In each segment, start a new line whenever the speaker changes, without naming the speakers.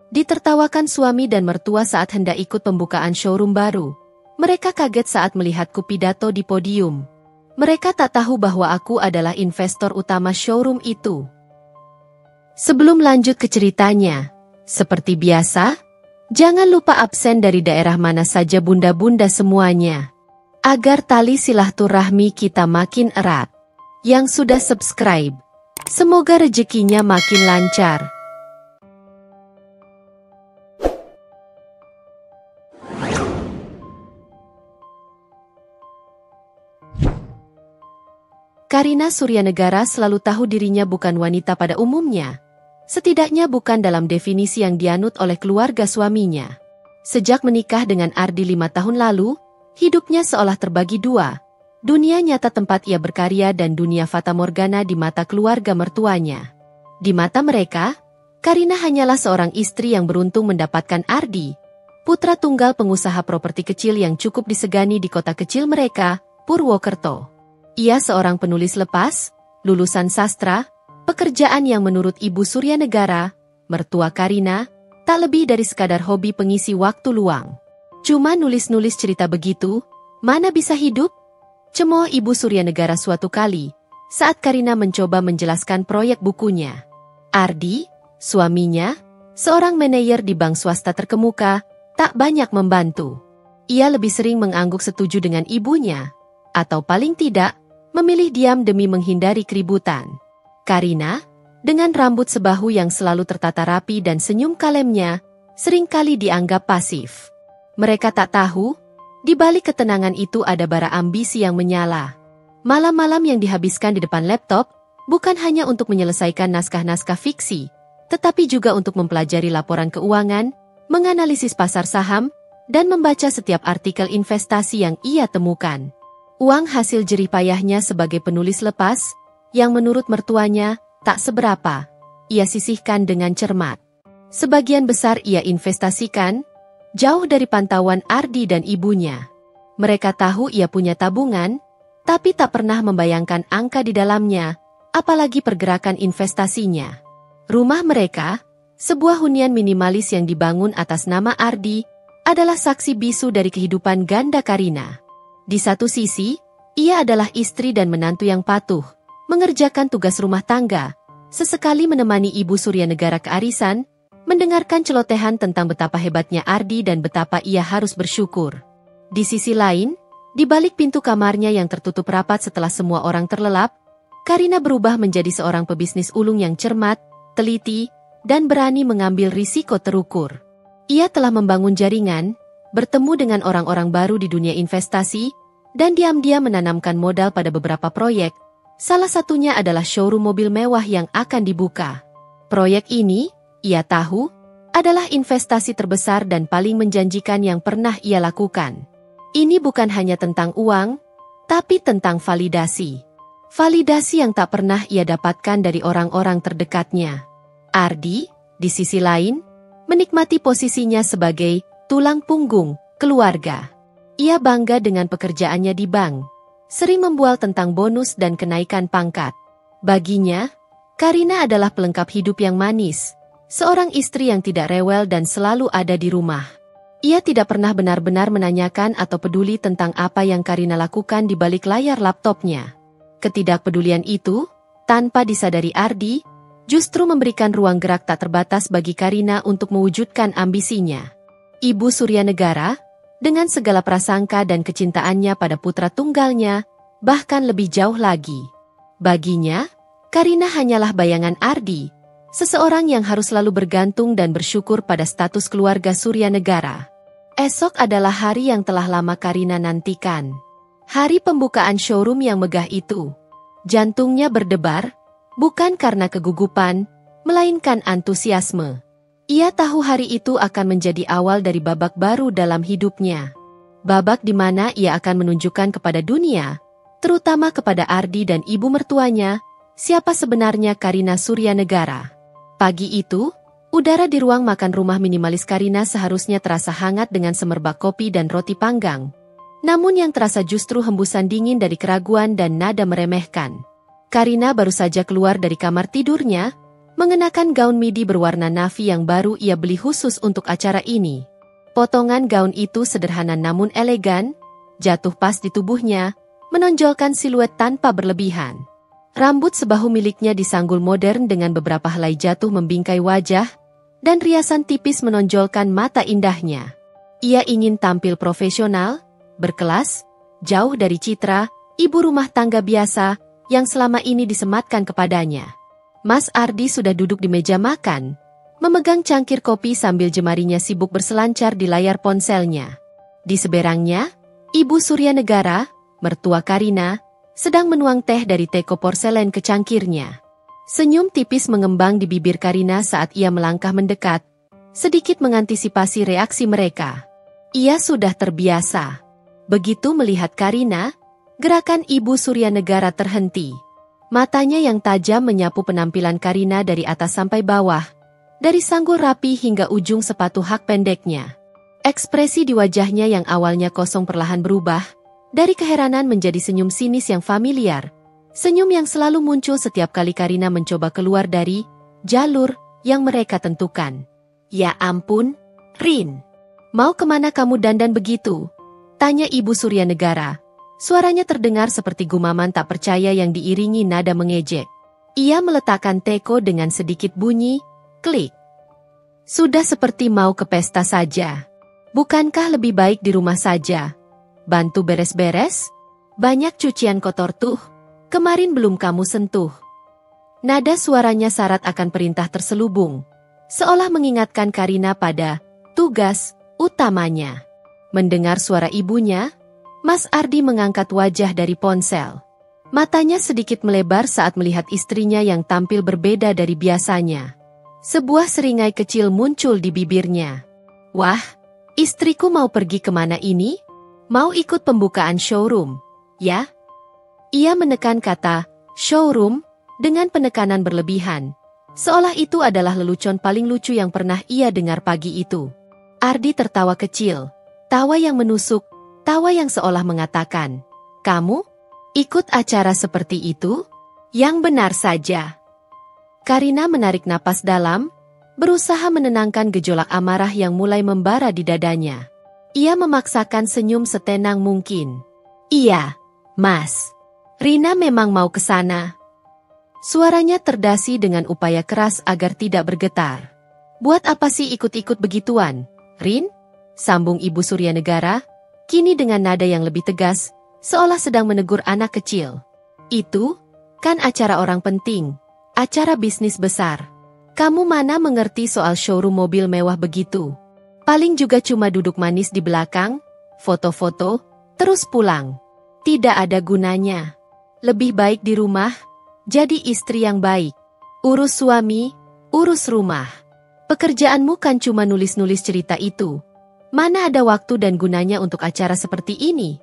Ditertawakan suami dan mertua saat hendak ikut pembukaan showroom baru. Mereka kaget saat melihatku pidato di podium. Mereka tak tahu bahwa aku adalah investor utama showroom itu. Sebelum lanjut ke ceritanya, seperti biasa, jangan lupa absen dari daerah mana saja bunda-bunda semuanya. Agar tali silaturahmi kita makin erat. Yang sudah subscribe, semoga rezekinya makin lancar. Karina Suryanegara selalu tahu dirinya bukan wanita pada umumnya. Setidaknya bukan dalam definisi yang dianut oleh keluarga suaminya. Sejak menikah dengan Ardi 5 tahun lalu, hidupnya seolah terbagi dua. Dunia nyata tempat ia berkarya dan dunia fatamorgana di mata keluarga mertuanya. Di mata mereka, Karina hanyalah seorang istri yang beruntung mendapatkan Ardi, putra tunggal pengusaha properti kecil yang cukup disegani di kota kecil mereka, Purwokerto. Ia seorang penulis lepas, lulusan sastra, pekerjaan yang menurut Ibu Suryanegara, mertua Karina, tak lebih dari sekadar hobi pengisi waktu luang. Cuma nulis-nulis cerita begitu, mana bisa hidup? Cemooh Ibu Suryanegara suatu kali, saat Karina mencoba menjelaskan proyek bukunya. Ardi, suaminya, seorang manajer di bank swasta terkemuka, tak banyak membantu. Ia lebih sering mengangguk setuju dengan ibunya, atau paling tidak, memilih diam demi menghindari keributan. Karina, dengan rambut sebahu yang selalu tertata rapi dan senyum kalemnya, seringkali dianggap pasif. Mereka tak tahu, di balik ketenangan itu ada bara ambisi yang menyala. Malam-malam yang dihabiskan di depan laptop, bukan hanya untuk menyelesaikan naskah-naskah fiksi, tetapi juga untuk mempelajari laporan keuangan, menganalisis pasar saham, dan membaca setiap artikel investasi yang ia temukan. Uang hasil jerih payahnya sebagai penulis lepas, yang menurut mertuanya, tak seberapa, ia sisihkan dengan cermat. Sebagian besar ia investasikan, jauh dari pantauan Ardi dan ibunya. Mereka tahu ia punya tabungan, tapi tak pernah membayangkan angka di dalamnya, apalagi pergerakan investasinya. Rumah mereka, sebuah hunian minimalis yang dibangun atas nama Ardi, adalah saksi bisu dari kehidupan ganda Karina. Di satu sisi, ia adalah istri dan menantu yang patuh, mengerjakan tugas rumah tangga, sesekali menemani Ibu Suryanegara ke arisan, mendengarkan celotehan tentang betapa hebatnya Ardi dan betapa ia harus bersyukur. Di sisi lain, di balik pintu kamarnya yang tertutup rapat setelah semua orang terlelap, Karina berubah menjadi seorang pebisnis ulung yang cermat, teliti, dan berani mengambil risiko terukur. Ia telah membangun jaringan, bertemu dengan orang-orang baru di dunia investasi, dan diam-diam menanamkan modal pada beberapa proyek. Salah satunya adalah showroom mobil mewah yang akan dibuka. Proyek ini, ia tahu, adalah investasi terbesar dan paling menjanjikan yang pernah ia lakukan. Ini bukan hanya tentang uang, tapi tentang validasi. Validasi yang tak pernah ia dapatkan dari orang-orang terdekatnya. Ardi, di sisi lain, menikmati posisinya sebagai tulang punggung keluarga. Ia bangga dengan pekerjaannya di bank, sering membual tentang bonus dan kenaikan pangkat. Baginya, Karina adalah pelengkap hidup yang manis, seorang istri yang tidak rewel dan selalu ada di rumah. Ia tidak pernah benar-benar menanyakan atau peduli tentang apa yang Karina lakukan di balik layar laptopnya. Ketidakpedulian itu, tanpa disadari Ardi, justru memberikan ruang gerak tak terbatas bagi Karina untuk mewujudkan ambisinya. Ibu Suryanegara, dengan segala prasangka dan kecintaannya pada putra tunggalnya, bahkan lebih jauh lagi. Baginya, Karina hanyalah bayangan Ardi, seseorang yang harus selalu bergantung dan bersyukur pada status keluarga Suryanegara. Esok adalah hari yang telah lama Karina nantikan. Hari pembukaan showroom yang megah itu. Jantungnya berdebar, bukan karena kegugupan, melainkan antusiasme. Ia tahu hari itu akan menjadi awal dari babak baru dalam hidupnya. Babak di mana ia akan menunjukkan kepada dunia, terutama kepada Ardi dan ibu mertuanya, siapa sebenarnya Karina Suryanegara. Pagi itu, udara di ruang makan rumah minimalis Karina seharusnya terasa hangat dengan semerbak kopi dan roti panggang. Namun yang terasa justru hembusan dingin dari keraguan dan nada meremehkan. Karina baru saja keluar dari kamar tidurnya, mengenakan gaun midi berwarna navy yang baru ia beli khusus untuk acara ini. Potongan gaun itu sederhana namun elegan, jatuh pas di tubuhnya, menonjolkan siluet tanpa berlebihan. Rambut sebahu miliknya disanggul modern dengan beberapa helai jatuh membingkai wajah, dan riasan tipis menonjolkan mata indahnya. Ia ingin tampil profesional, berkelas, jauh dari citra ibu rumah tangga biasa yang selama ini disematkan kepadanya. Mas Ardi sudah duduk di meja makan, memegang cangkir kopi sambil jemarinya sibuk berselancar di layar ponselnya. Di seberangnya, Ibu Surya Negara, mertua Karina, sedang menuang teh dari teko porselen ke cangkirnya. Senyum tipis mengembang di bibir Karina saat ia melangkah mendekat, sedikit mengantisipasi reaksi mereka. Ia sudah terbiasa. Begitu melihat Karina, gerakan Ibu Surya Negara terhenti. Matanya yang tajam menyapu penampilan Karina dari atas sampai bawah, dari sanggul rapi hingga ujung sepatu hak pendeknya. Ekspresi di wajahnya yang awalnya kosong perlahan berubah, dari keheranan menjadi senyum sinis yang familiar. Senyum yang selalu muncul setiap kali Karina mencoba keluar dari jalur yang mereka tentukan. "Ya ampun, Rin. Mau kemana kamu dandan begitu?" tanya Ibu Surya Negara. Suaranya terdengar seperti gumaman tak percaya yang diiringi nada mengejek. Ia meletakkan teko dengan sedikit bunyi, klik. "Sudah seperti mau ke pesta saja. Bukankah lebih baik di rumah saja? Bantu beres-beres? Banyak cucian kotor tuh. Kemarin belum kamu sentuh." Nada suaranya syarat akan perintah terselubung, seolah mengingatkan Karina pada tugas utamanya. Mendengar suara ibunya, Mas Ardi mengangkat wajah dari ponsel. Matanya sedikit melebar saat melihat istrinya yang tampil berbeda dari biasanya. Sebuah seringai kecil muncul di bibirnya. "Wah, istriku mau pergi kemana ini? Mau ikut pembukaan showroom, ya?" Ia menekan kata showroom dengan penekanan berlebihan, seolah itu adalah lelucon paling lucu yang pernah ia dengar pagi itu. Ardi tertawa kecil, tawa yang menusuk, tawa yang seolah mengatakan, "Kamu ikut acara seperti itu?" "Yang benar saja." Karina menarik napas dalam, berusaha menenangkan gejolak amarah yang mulai membara di dadanya. Ia memaksakan senyum setenang mungkin. "Iya, Mas. Rina memang mau ke sana." Suaranya terdasi dengan upaya keras agar tidak bergetar. "Buat apa sih ikut-ikut begituan, Rin?" sambung Ibu Surya Negara, kini dengan nada yang lebih tegas, seolah sedang menegur anak kecil. "Itu kan acara orang penting, acara bisnis besar. Kamu mana mengerti soal showroom mobil mewah begitu? Paling juga cuma duduk manis di belakang, foto-foto, terus pulang. Tidak ada gunanya. Lebih baik di rumah, jadi istri yang baik. Urus suami, urus rumah. Pekerjaanmu kan cuma nulis-nulis cerita itu. Mana ada waktu dan gunanya untuk acara seperti ini?"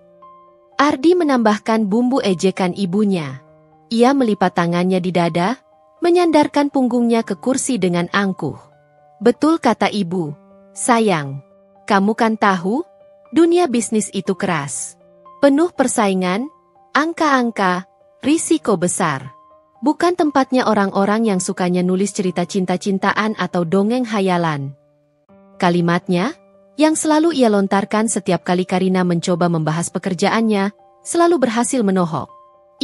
Ardi menambahkan bumbu ejekan ibunya. Ia melipat tangannya di dada, menyandarkan punggungnya ke kursi dengan angkuh. "Betul kata ibu. Sayang, kamu kan tahu, dunia bisnis itu keras. Penuh persaingan, angka-angka, risiko besar. Bukan tempatnya orang-orang yang sukanya nulis cerita cinta-cintaan atau dongeng hayalan." Kalimatnya, yang selalu ia lontarkan setiap kali Karina mencoba membahas pekerjaannya, selalu berhasil menohok.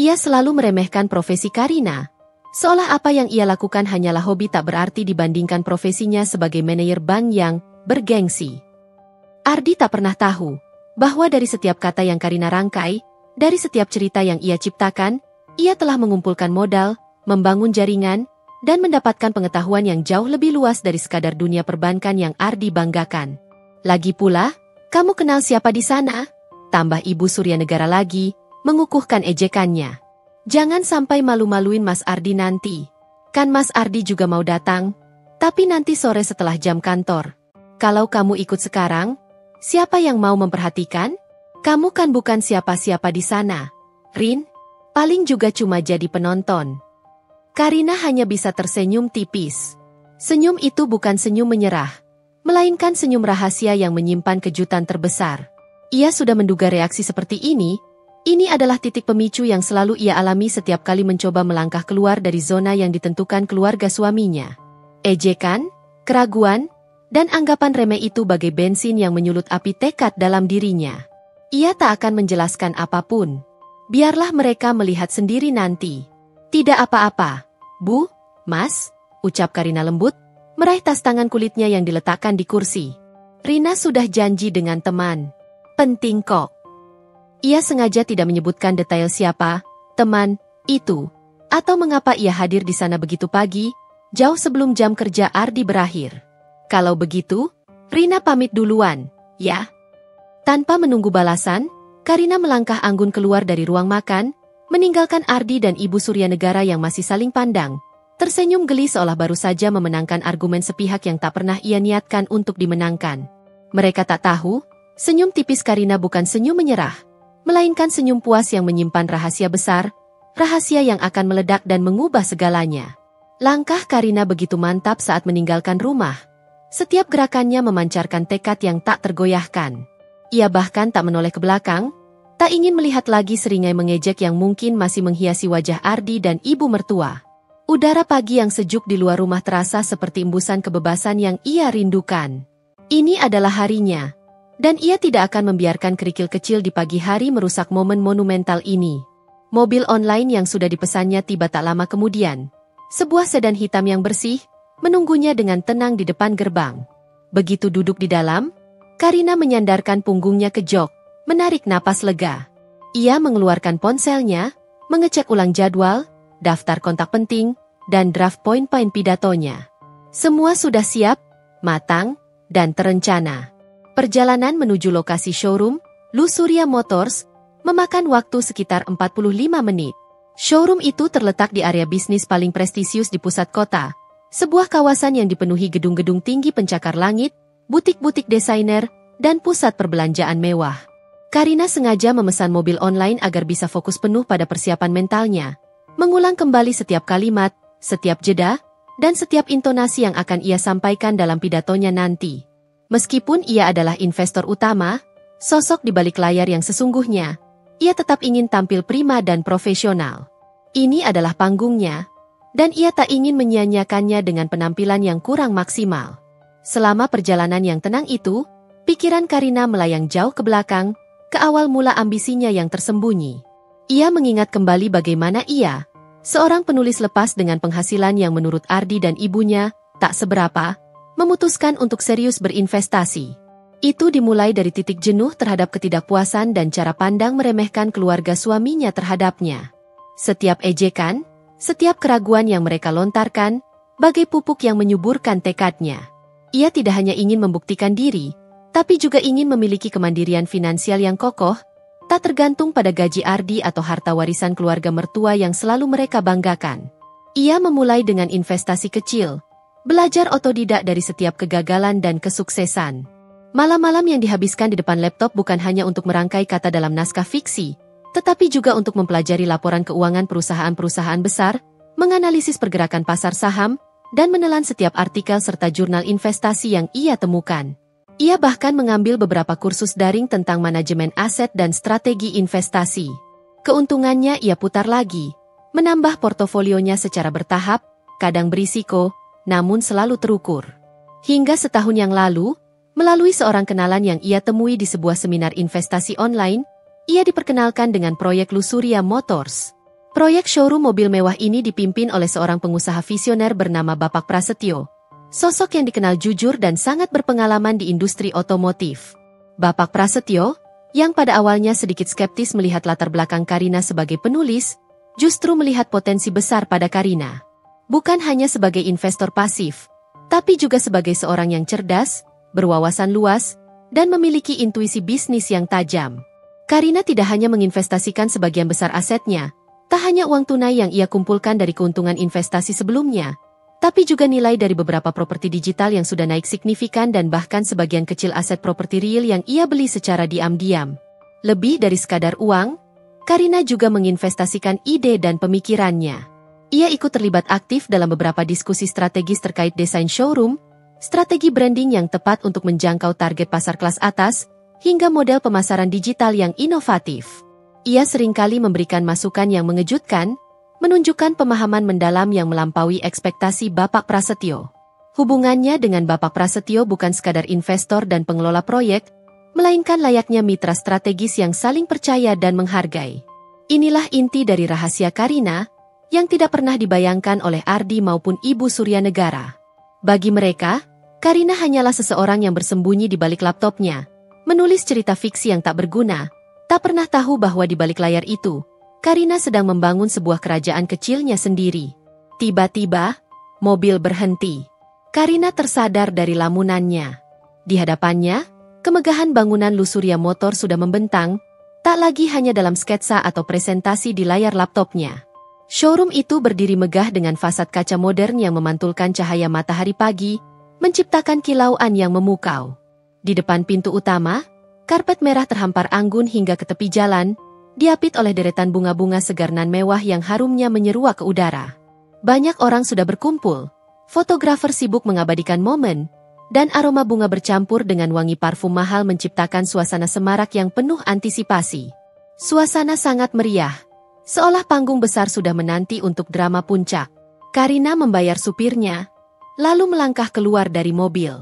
Ia selalu meremehkan profesi Karina, seolah apa yang ia lakukan hanyalah hobi tak berarti dibandingkan profesinya sebagai manajer bank yang bergengsi. Ardi tak pernah tahu bahwa dari setiap kata yang Karina rangkai, dari setiap cerita yang ia ciptakan, ia telah mengumpulkan modal, membangun jaringan, dan mendapatkan pengetahuan yang jauh lebih luas dari sekadar dunia perbankan yang Ardi banggakan. "Lagi pula, kamu kenal siapa di sana?" tambah Ibu Surya Negara lagi, mengukuhkan ejekannya. "Jangan sampai malu-maluin Mas Ardi nanti. Kan Mas Ardi juga mau datang, tapi nanti sore setelah jam kantor. Kalau kamu ikut sekarang, siapa yang mau memperhatikan? Kamu kan bukan siapa-siapa di sana, Rin. Paling juga cuma jadi penonton." Karina hanya bisa tersenyum tipis. Senyum itu bukan senyum menyerah, melainkan senyum rahasia yang menyimpan kejutan terbesar. Ia sudah menduga reaksi seperti ini, Ini adalah titik pemicu yang selalu ia alami setiap kali mencoba melangkah keluar dari zona yang ditentukan keluarga suaminya. Ejekan, keraguan, dan anggapan remeh itu bagai bensin yang menyulut api tekad dalam dirinya. Ia tak akan menjelaskan apapun. Biarlah mereka melihat sendiri nanti. Tidak apa-apa, Bu, Mas, ucap Karina lembut, meraih tas tangan kulitnya yang diletakkan di kursi. Rina sudah janji dengan teman. Penting kok. Ia sengaja tidak menyebutkan detail siapa, teman, itu, atau mengapa ia hadir di sana begitu pagi, jauh sebelum jam kerja Ardi berakhir. Kalau begitu, Rina pamit duluan, ya. Tanpa menunggu balasan, Karina melangkah anggun keluar dari ruang makan, meninggalkan Ardi dan Ibu Suryanegara yang masih saling pandang, tersenyum geli seolah baru saja memenangkan argumen sepihak yang tak pernah ia niatkan untuk dimenangkan. Mereka tak tahu, senyum tipis Karina bukan senyum menyerah, melainkan senyum puas yang menyimpan rahasia besar, rahasia yang akan meledak dan mengubah segalanya. Langkah Karina begitu mantap saat meninggalkan rumah. Setiap gerakannya memancarkan tekad yang tak tergoyahkan. Ia bahkan tak menoleh ke belakang, tak ingin melihat lagi seringai mengejek yang mungkin masih menghiasi wajah Ardi dan ibu mertua. Udara pagi yang sejuk di luar rumah terasa seperti embusan kebebasan yang ia rindukan. Ini adalah harinya. Dan ia tidak akan membiarkan kerikil kecil di pagi hari merusak momen monumental ini. Mobil online yang sudah dipesannya tiba tak lama kemudian. Sebuah sedan hitam yang bersih, menunggunya dengan tenang di depan gerbang. Begitu duduk di dalam, Karina menyandarkan punggungnya ke jok, menarik napas lega. Ia mengeluarkan ponselnya, mengecek ulang jadwal, daftar kontak penting, dan draft poin-poin pidatonya. Semua sudah siap, matang, dan terencana. Perjalanan menuju lokasi showroom, Lusuria Motors, memakan waktu sekitar 45 menit. Showroom itu terletak di area bisnis paling prestisius di pusat kota, sebuah kawasan yang dipenuhi gedung-gedung tinggi pencakar langit, butik-butik desainer, dan pusat perbelanjaan mewah. Karina sengaja memesan mobil online agar bisa fokus penuh pada persiapan mentalnya, mengulang kembali setiap kalimat, setiap jeda, dan setiap intonasi yang akan ia sampaikan dalam pidatonya nanti. Meskipun ia adalah investor utama, sosok di balik layar yang sesungguhnya, ia tetap ingin tampil prima dan profesional. Ini adalah panggungnya, dan ia tak ingin menyia-nyiakannya dengan penampilan yang kurang maksimal. Selama perjalanan yang tenang itu, pikiran Karina melayang jauh ke belakang, ke awal mula ambisinya yang tersembunyi. Ia mengingat kembali bagaimana ia, seorang penulis lepas dengan penghasilan yang menurut Ardi dan ibunya, tak seberapa, memutuskan untuk serius berinvestasi. Itu dimulai dari titik jenuh terhadap ketidakpuasan dan cara pandang meremehkan keluarga suaminya terhadapnya. Setiap ejekan, setiap keraguan yang mereka lontarkan, bagai pupuk yang menyuburkan tekadnya. Ia tidak hanya ingin membuktikan diri, tapi juga ingin memiliki kemandirian finansial yang kokoh, tak tergantung pada gaji Ardi atau harta warisan keluarga mertua yang selalu mereka banggakan. Ia memulai dengan investasi kecil, belajar otodidak dari setiap kegagalan dan kesuksesan. Malam-malam yang dihabiskan di depan laptop bukan hanya untuk merangkai kata dalam naskah fiksi, tetapi juga untuk mempelajari laporan keuangan perusahaan-perusahaan besar, menganalisis pergerakan pasar saham, dan menelan setiap artikel serta jurnal investasi yang ia temukan. Ia bahkan mengambil beberapa kursus daring tentang manajemen aset dan strategi investasi. Keuntungannya ia putar lagi, menambah portofolionya secara bertahap, kadang berisiko, namun selalu terukur. Hingga setahun yang lalu, melalui seorang kenalan yang ia temui di sebuah seminar investasi online, ia diperkenalkan dengan proyek Lusuria Motors. Proyek showroom mobil mewah ini dipimpin oleh seorang pengusaha visioner bernama Bapak Prasetyo, sosok yang dikenal jujur dan sangat berpengalaman di industri otomotif. Bapak Prasetyo, yang pada awalnya sedikit skeptis melihat latar belakang Karina sebagai penulis, justru melihat potensi besar pada Karina. Bukan hanya sebagai investor pasif, tapi juga sebagai seorang yang cerdas, berwawasan luas, dan memiliki intuisi bisnis yang tajam. Karina tidak hanya menginvestasikan sebagian besar asetnya, tak hanya uang tunai yang ia kumpulkan dari keuntungan investasi sebelumnya, tapi juga nilai dari beberapa properti digital yang sudah naik signifikan dan bahkan sebagian kecil aset properti real yang ia beli secara diam-diam. Lebih dari sekadar uang, Karina juga menginvestasikan ide dan pemikirannya. Ia ikut terlibat aktif dalam beberapa diskusi strategis terkait desain showroom, strategi branding yang tepat untuk menjangkau target pasar kelas atas, hingga model pemasaran digital yang inovatif. Ia seringkali memberikan masukan yang mengejutkan, menunjukkan pemahaman mendalam yang melampaui ekspektasi Bapak Prasetyo. Hubungannya dengan Bapak Prasetyo bukan sekadar investor dan pengelola proyek, melainkan layaknya mitra strategis yang saling percaya dan menghargai. Inilah inti dari rahasia Karina, yang tidak pernah dibayangkan oleh Ardi maupun Ibu Suryanegara. Bagi mereka, Karina hanyalah seseorang yang bersembunyi di balik laptopnya, menulis cerita fiksi yang tak berguna, tak pernah tahu bahwa di balik layar itu, Karina sedang membangun sebuah kerajaan kecilnya sendiri. Tiba-tiba, mobil berhenti. Karina tersadar dari lamunannya. Di hadapannya, kemegahan bangunan Lusurya Motor sudah membentang, tak lagi hanya dalam sketsa atau presentasi di layar laptopnya. Showroom itu berdiri megah dengan fasad kaca modern yang memantulkan cahaya matahari pagi, menciptakan kilauan yang memukau. Di depan pintu utama, karpet merah terhampar anggun hingga ke tepi jalan, diapit oleh deretan bunga-bunga segar nan mewah yang harumnya menyeruak ke udara. Banyak orang sudah berkumpul, fotografer sibuk mengabadikan momen, dan aroma bunga bercampur dengan wangi parfum mahal menciptakan suasana semarak yang penuh antisipasi. Suasana sangat meriah, seolah panggung besar sudah menanti untuk drama puncak. Karina membayar supirnya, lalu melangkah keluar dari mobil.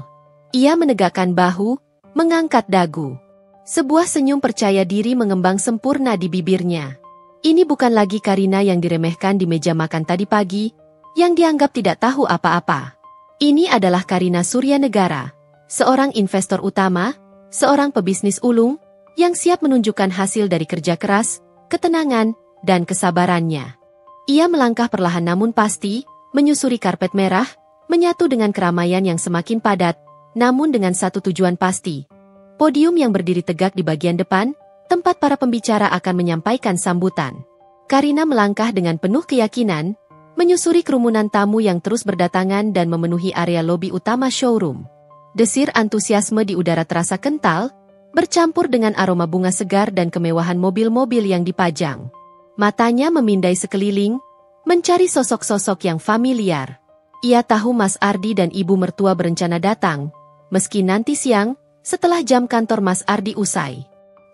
Ia menegakkan bahu, mengangkat dagu. Sebuah senyum percaya diri mengembang sempurna di bibirnya. Ini bukan lagi Karina yang diremehkan di meja makan tadi pagi, yang dianggap tidak tahu apa-apa. Ini adalah Karina Suryanegara, seorang investor utama, seorang pebisnis ulung, yang siap menunjukkan hasil dari kerja keras, ketenangan, dan kesabarannya. Ia melangkah perlahan namun pasti, menyusuri karpet merah, menyatu dengan keramaian yang semakin padat, namun dengan satu tujuan pasti. Podium yang berdiri tegak di bagian depan, tempat para pembicara akan menyampaikan sambutan. Karina melangkah dengan penuh keyakinan, menyusuri kerumunan tamu yang terus berdatangan dan memenuhi area lobi utama showroom. Desir antusiasme di udara terasa kental, bercampur dengan aroma bunga segar dan kemewahan mobil-mobil yang dipajang. Matanya memindai sekeliling, mencari sosok-sosok yang familiar. Ia tahu Mas Ardi dan Ibu mertua berencana datang, meski nanti siang, setelah jam kantor Mas Ardi usai.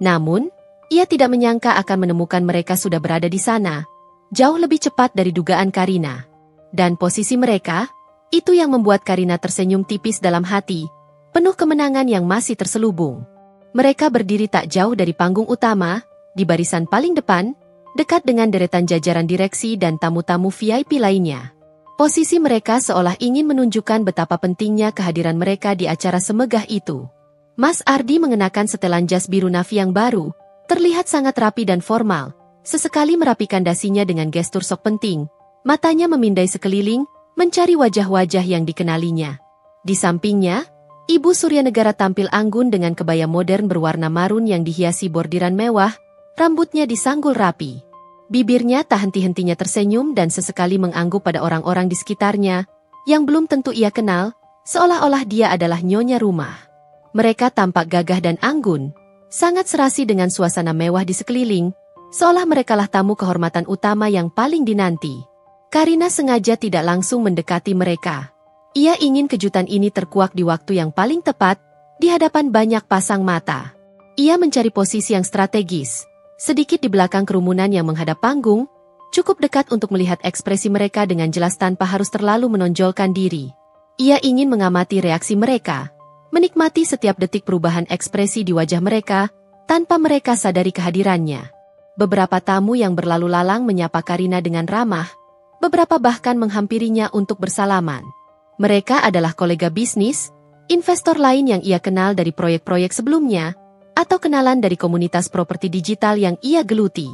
Namun, ia tidak menyangka akan menemukan mereka sudah berada di sana, jauh lebih cepat dari dugaan Karina. Dan posisi mereka, itu yang membuat Karina tersenyum tipis dalam hati, penuh kemenangan yang masih terselubung. Mereka berdiri tak jauh dari panggung utama, di barisan paling depan, dekat dengan deretan jajaran direksi dan tamu-tamu VIP lainnya. Posisi mereka seolah ingin menunjukkan betapa pentingnya kehadiran mereka di acara semegah itu. Mas Ardi mengenakan setelan jas biru navy yang baru, terlihat sangat rapi dan formal, sesekali merapikan dasinya dengan gestur sok penting, matanya memindai sekeliling, mencari wajah-wajah yang dikenalinya. Di sampingnya, Ibu Suryanegara tampil anggun dengan kebaya modern berwarna marun yang dihiasi bordiran mewah, rambutnya disanggul rapi. Bibirnya tak henti-hentinya tersenyum dan sesekali mengangguk pada orang-orang di sekitarnya, yang belum tentu ia kenal, seolah-olah dia adalah nyonya rumah. Mereka tampak gagah dan anggun, sangat serasi dengan suasana mewah di sekeliling, seolah merekalah tamu kehormatan utama yang paling dinanti. Karina sengaja tidak langsung mendekati mereka. Ia ingin kejutan ini terkuak di waktu yang paling tepat, di hadapan banyak pasang mata. Ia mencari posisi yang strategis, sedikit di belakang kerumunan yang menghadap panggung, cukup dekat untuk melihat ekspresi mereka dengan jelas tanpa harus terlalu menonjolkan diri. Ia ingin mengamati reaksi mereka, menikmati setiap detik perubahan ekspresi di wajah mereka, tanpa mereka sadari kehadirannya. Beberapa tamu yang berlalu lalang menyapa Karina dengan ramah, beberapa bahkan menghampirinya untuk bersalaman. Mereka adalah kolega bisnis, investor lain yang ia kenal dari proyek-proyek sebelumnya, atau kenalan dari komunitas properti digital yang ia geluti.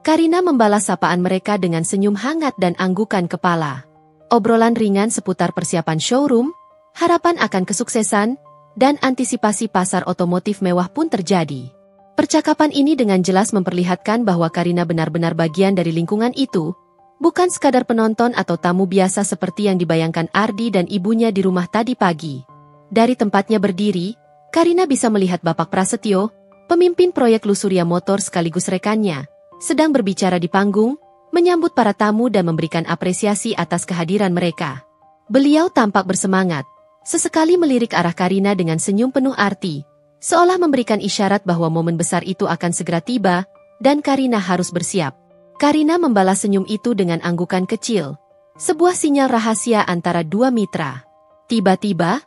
Karina membalas sapaan mereka dengan senyum hangat dan anggukan kepala. Obrolan ringan seputar persiapan showroom, harapan akan kesuksesan, dan antisipasi pasar otomotif mewah pun terjadi. Percakapan ini dengan jelas memperlihatkan bahwa Karina benar-benar bagian dari lingkungan itu, bukan sekadar penonton atau tamu biasa seperti yang dibayangkan Ardi dan ibunya di rumah tadi pagi. Dari tempatnya berdiri, Karina bisa melihat Bapak Prasetyo, pemimpin proyek Lusurya Motor sekaligus rekannya, sedang berbicara di panggung, menyambut para tamu dan memberikan apresiasi atas kehadiran mereka. Beliau tampak bersemangat, sesekali melirik arah Karina dengan senyum penuh arti, seolah memberikan isyarat bahwa momen besar itu akan segera tiba, dan Karina harus bersiap. Karina membalas senyum itu dengan anggukan kecil, sebuah sinyal rahasia antara dua mitra. Tiba-tiba,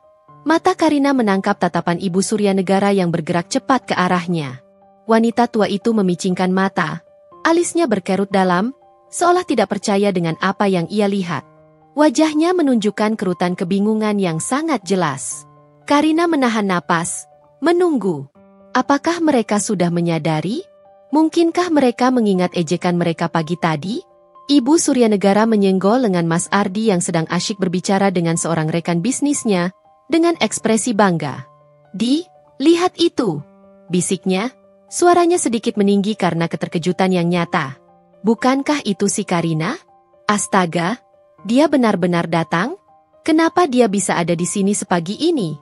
mata Karina menangkap tatapan Ibu Surya Negara yang bergerak cepat ke arahnya. Wanita tua itu memicingkan mata, alisnya berkerut dalam, seolah tidak percaya dengan apa yang ia lihat. Wajahnya menunjukkan kerutan kebingungan yang sangat jelas. Karina menahan napas, menunggu. Apakah mereka sudah menyadari? Mungkinkah mereka mengingat ejekan mereka pagi tadi? Ibu Surya Negara menyenggol lengan Mas Ardi yang sedang asyik berbicara dengan seorang rekan bisnisnya, dengan ekspresi bangga. Lihat itu, bisiknya. Suaranya sedikit meninggi karena keterkejutan yang nyata. Bukankah itu si Karina? Astaga, dia benar-benar datang? Kenapa dia bisa ada di sini sepagi ini?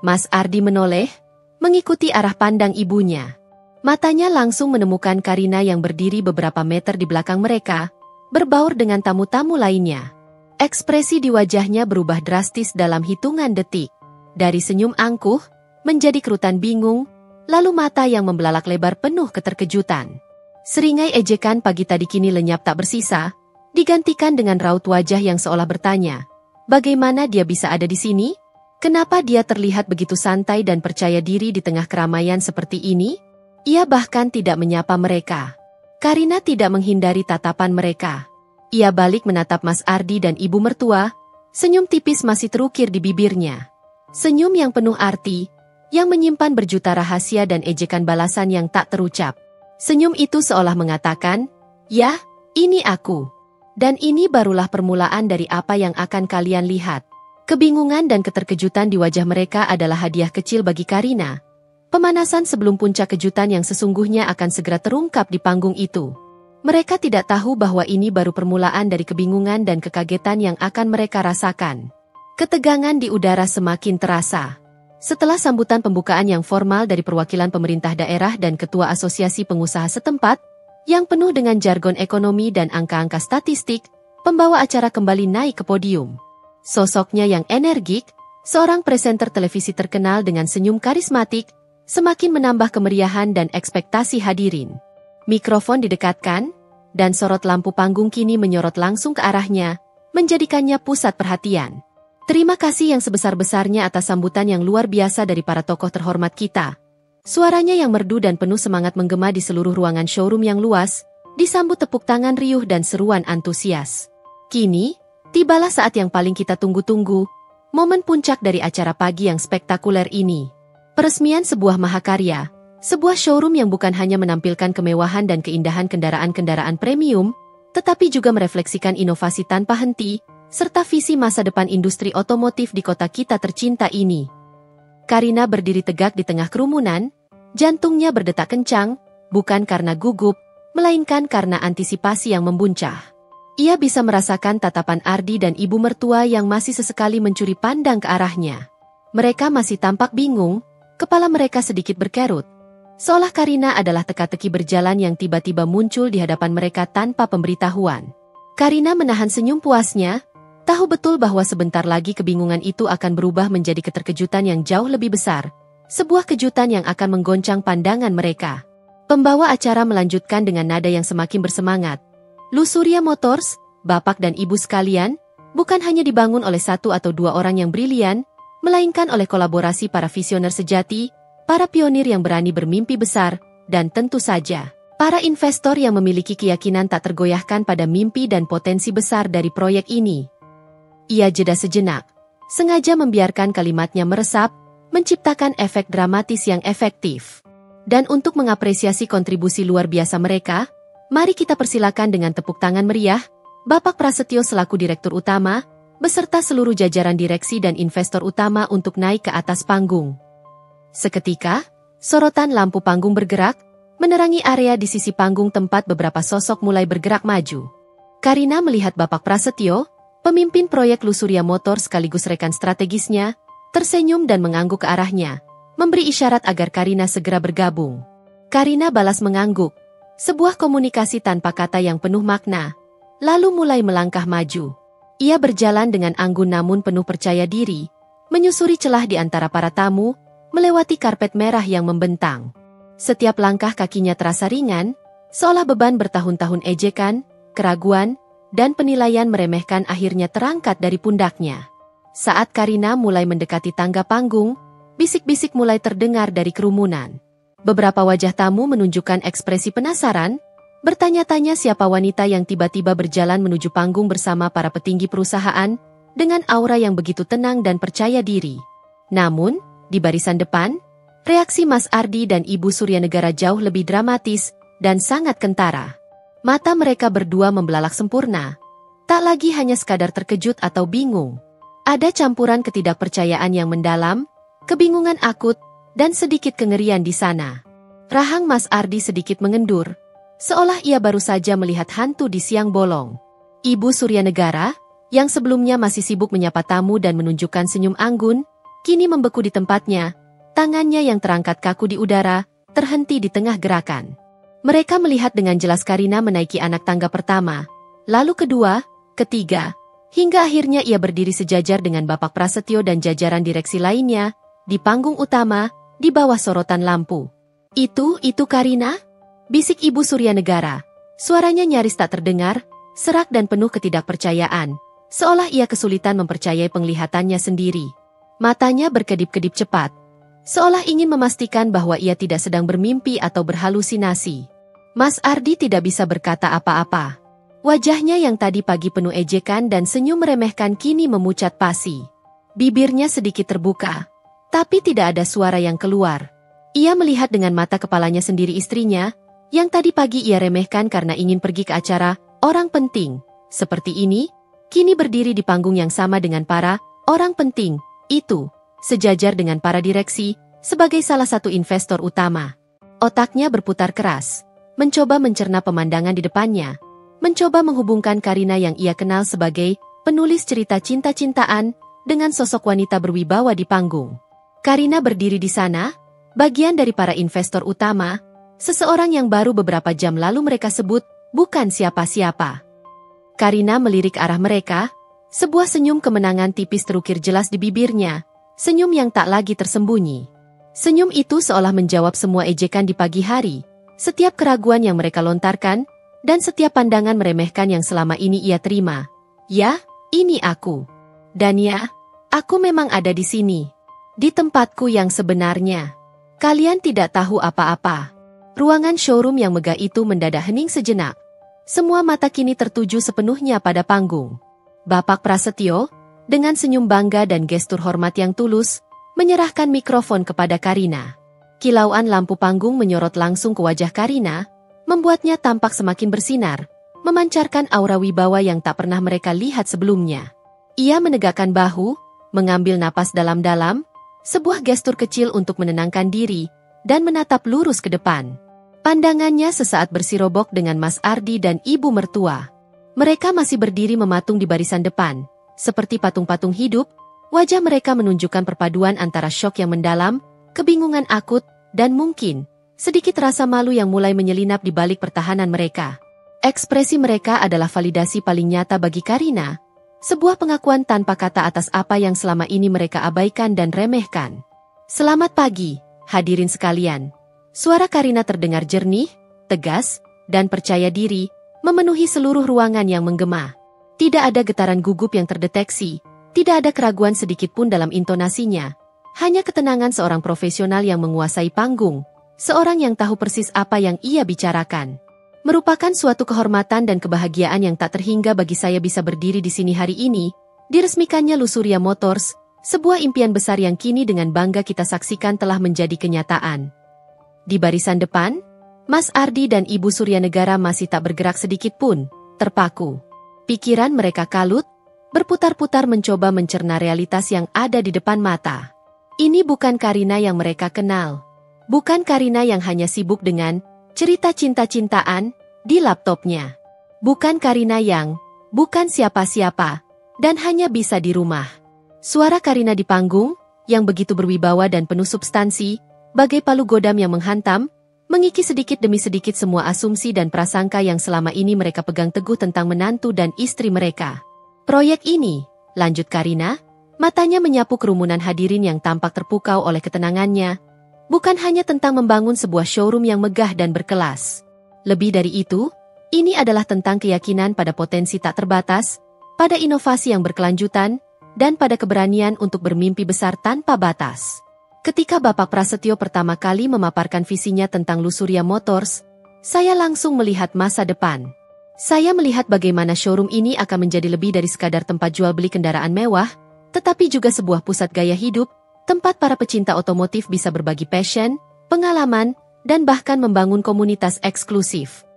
Mas Ardi menoleh, mengikuti arah pandang ibunya. Matanya langsung menemukan Karina yang berdiri beberapa meter di belakang mereka, berbaur dengan tamu-tamu lainnya. Ekspresi di wajahnya berubah drastis dalam hitungan detik. Dari senyum angkuh, menjadi kerutan bingung, lalu mata yang membelalak lebar penuh keterkejutan. Seringai ejekan pagi tadi kini lenyap tak bersisa, digantikan dengan raut wajah yang seolah bertanya, bagaimana dia bisa ada di sini? Kenapa dia terlihat begitu santai dan percaya diri di tengah keramaian seperti ini? Ia bahkan tidak menyapa mereka. Karina tidak menghindari tatapan mereka. Ia balik menatap Mas Ardi dan ibu mertua, senyum tipis masih terukir di bibirnya. Senyum yang penuh arti, yang menyimpan berjuta rahasia dan ejekan balasan yang tak terucap. Senyum itu seolah mengatakan, ya, ini aku. Dan ini barulah permulaan dari apa yang akan kalian lihat. Kebingungan dan keterkejutan di wajah mereka adalah hadiah kecil bagi Karina. Pemanasan sebelum puncak kejutan yang sesungguhnya akan segera terungkap di panggung itu. Mereka tidak tahu bahwa ini baru permulaan dari kebingungan dan kekagetan yang akan mereka rasakan. Ketegangan di udara semakin terasa. Setelah sambutan pembukaan yang formal dari perwakilan pemerintah daerah dan ketua asosiasi pengusaha setempat, yang penuh dengan jargon ekonomi dan angka-angka statistik, pembawa acara kembali naik ke podium. Sosoknya yang energik, seorang presenter televisi terkenal dengan senyum karismatik, semakin menambah kemeriahan dan ekspektasi hadirin. Mikrofon didekatkan, dan sorot lampu panggung kini menyorot langsung ke arahnya, menjadikannya pusat perhatian. Terima kasih yang sebesar-besarnya atas sambutan yang luar biasa dari para tokoh terhormat kita. Suaranya yang merdu dan penuh semangat menggema di seluruh ruangan showroom yang luas, disambut tepuk tangan riuh dan seruan antusias. Kini, tibalah saat yang paling kita tunggu-tunggu, momen puncak dari acara pagi yang spektakuler ini. Peresmian sebuah mahakarya, sebuah showroom yang bukan hanya menampilkan kemewahan dan keindahan kendaraan-kendaraan premium, tetapi juga merefleksikan inovasi tanpa henti, serta visi masa depan industri otomotif di kota kita tercinta ini. Karina berdiri tegak di tengah kerumunan, jantungnya berdetak kencang, bukan karena gugup, melainkan karena antisipasi yang membuncah. Ia bisa merasakan tatapan Ardi dan ibu mertua yang masih sesekali mencuri pandang ke arahnya. Mereka masih tampak bingung, kepala mereka sedikit berkerut. Seolah Karina adalah teka-teki berjalan yang tiba-tiba muncul di hadapan mereka tanpa pemberitahuan. Karina menahan senyum puasnya, tahu betul bahwa sebentar lagi kebingungan itu akan berubah menjadi keterkejutan yang jauh lebih besar. Sebuah kejutan yang akan menggoncang pandangan mereka. Pembawa acara melanjutkan dengan nada yang semakin bersemangat. Lusurya Motors, Bapak dan Ibu sekalian, bukan hanya dibangun oleh satu atau dua orang yang brilian, melainkan oleh kolaborasi para visioner sejati, para pionir yang berani bermimpi besar, dan tentu saja, para investor yang memiliki keyakinan tak tergoyahkan pada mimpi dan potensi besar dari proyek ini. Ia jeda sejenak, sengaja membiarkan kalimatnya meresap, menciptakan efek dramatis yang efektif. Dan untuk mengapresiasi kontribusi luar biasa mereka, mari kita persilakan dengan tepuk tangan meriah, Bapak Prasetyo selaku Direktur Utama, beserta seluruh jajaran direksi dan investor utama untuk naik ke atas panggung. Seketika, sorotan lampu panggung bergerak, menerangi area di sisi panggung tempat beberapa sosok mulai bergerak maju. Karina melihat Bapak Prasetyo, pemimpin proyek Lusurya Motor sekaligus rekan strategisnya, tersenyum dan mengangguk ke arahnya, memberi isyarat agar Karina segera bergabung. Karina balas mengangguk, sebuah komunikasi tanpa kata yang penuh makna, lalu mulai melangkah maju. Ia berjalan dengan anggun namun penuh percaya diri, menyusuri celah di antara para tamu, melewati karpet merah yang membentang. Setiap langkah kakinya terasa ringan, Seolah beban bertahun-tahun ejekan, keraguan, dan penilaian meremehkan akhirnya terangkat dari pundaknya. Saat Karina mulai mendekati tangga panggung, bisik-bisik mulai terdengar dari kerumunan. Beberapa wajah tamu menunjukkan ekspresi penasaran, bertanya-tanya siapa wanita yang tiba-tiba berjalan menuju panggung bersama para petinggi perusahaan, dengan aura yang begitu tenang dan percaya diri. Namun, di barisan depan, reaksi Mas Ardi dan Ibu Suryanegara jauh lebih dramatis dan sangat kentara. Mata mereka berdua membelalak sempurna. Tak lagi hanya sekadar terkejut atau bingung. Ada campuran ketidakpercayaan yang mendalam, kebingungan akut, dan sedikit kengerian di sana. Rahang Mas Ardi sedikit mengendur, seolah ia baru saja melihat hantu di siang bolong. Ibu Suryanegara, yang sebelumnya masih sibuk menyapa tamu dan menunjukkan senyum anggun, kini membeku di tempatnya, tangannya yang terangkat kaku di udara, terhenti di tengah gerakan. Mereka melihat dengan jelas Karina menaiki anak tangga pertama, lalu kedua, ketiga, hingga akhirnya ia berdiri sejajar dengan Bapak Prasetyo dan jajaran direksi lainnya, di panggung utama, di bawah sorotan lampu. Itu Karina? Bisik Ibu Suryanegara. Suaranya nyaris tak terdengar, serak dan penuh ketidakpercayaan, seolah ia kesulitan mempercayai penglihatannya sendiri. Matanya berkedip-kedip cepat, seolah ingin memastikan bahwa ia tidak sedang bermimpi atau berhalusinasi. Mas Ardi tidak bisa berkata apa-apa. Wajahnya yang tadi pagi penuh ejekan dan senyum meremehkan kini memucat pasi. Bibirnya sedikit terbuka, tapi tidak ada suara yang keluar. Ia melihat dengan mata kepalanya sendiri istrinya, yang tadi pagi ia remehkan karena ingin pergi ke acara orang penting seperti ini, kini berdiri di panggung yang sama dengan para orang penting itu, sejajar dengan para direksi, sebagai salah satu investor utama. Otaknya berputar keras, mencoba mencerna pemandangan di depannya, mencoba menghubungkan Karina yang ia kenal sebagai penulis cerita cinta-cintaan dengan sosok wanita berwibawa di panggung. Karina berdiri di sana, bagian dari para investor utama, seseorang yang baru beberapa jam lalu mereka sebut bukan siapa-siapa. Karina melirik arah mereka, sebuah senyum kemenangan tipis terukir jelas di bibirnya, senyum yang tak lagi tersembunyi. Senyum itu seolah menjawab semua ejekan di pagi hari, setiap keraguan yang mereka lontarkan, dan setiap pandangan meremehkan yang selama ini ia terima. Ya, ini aku. Dan ya, aku memang ada di sini. Di tempatku yang sebenarnya. Kalian tidak tahu apa-apa. Ruangan showroom yang megah itu mendadak hening sejenak. Semua mata kini tertuju sepenuhnya pada panggung. Bapak Prasetyo, dengan senyum bangga dan gestur hormat yang tulus, menyerahkan mikrofon kepada Karina. Kilauan lampu panggung menyorot langsung ke wajah Karina, membuatnya tampak semakin bersinar, memancarkan aura wibawa yang tak pernah mereka lihat sebelumnya. Ia menegakkan bahu, mengambil napas dalam-dalam, sebuah gestur kecil untuk menenangkan diri, dan menatap lurus ke depan. Pandangannya sesaat bersirobok dengan Mas Ardi dan ibu mertua. Mereka masih berdiri mematung di barisan depan, seperti patung-patung hidup, wajah mereka menunjukkan perpaduan antara syok yang mendalam, kebingungan akut, dan mungkin sedikit rasa malu yang mulai menyelinap di balik pertahanan mereka. Ekspresi mereka adalah validasi paling nyata bagi Karina, sebuah pengakuan tanpa kata atas apa yang selama ini mereka abaikan dan remehkan. Selamat pagi, hadirin sekalian. Suara Karina terdengar jernih, tegas, dan percaya diri, memenuhi seluruh ruangan yang menggema. Tidak ada getaran gugup yang terdeteksi, tidak ada keraguan sedikit pun dalam intonasinya. Hanya ketenangan seorang profesional yang menguasai panggung, seorang yang tahu persis apa yang ia bicarakan. Merupakan suatu kehormatan dan kebahagiaan yang tak terhingga bagi saya bisa berdiri di sini hari ini, diresmikannya Lusurya Motors, sebuah impian besar yang kini dengan bangga kita saksikan telah menjadi kenyataan. Di barisan depan, Mas Ardi dan Ibu Suryanegara masih tak bergerak sedikit pun, terpaku. Pikiran mereka kalut, berputar-putar mencoba mencerna realitas yang ada di depan mata. Ini bukan Karina yang mereka kenal. Bukan Karina yang hanya sibuk dengan cerita cinta-cintaan di laptopnya. Bukan Karina yang bukan siapa-siapa dan hanya bisa di rumah. Suara Karina di panggung, yang begitu berwibawa dan penuh substansi, bagai palu godam yang menghantam, mengikis sedikit demi sedikit semua asumsi dan prasangka yang selama ini mereka pegang teguh tentang menantu dan istri mereka. Proyek ini, lanjut Karina, matanya menyapu kerumunan hadirin yang tampak terpukau oleh ketenangannya, bukan hanya tentang membangun sebuah showroom yang megah dan berkelas. Lebih dari itu, ini adalah tentang keyakinan pada potensi tak terbatas, pada inovasi yang berkelanjutan, dan pada keberanian untuk bermimpi besar tanpa batas. Ketika Bapak Prasetyo pertama kali memaparkan visinya tentang Lusurya Motors, saya langsung melihat masa depan. Saya melihat bagaimana showroom ini akan menjadi lebih dari sekadar tempat jual beli kendaraan mewah, tetapi juga sebuah pusat gaya hidup, tempat para pecinta otomotif bisa berbagi passion, pengalaman, dan bahkan membangun komunitas eksklusif.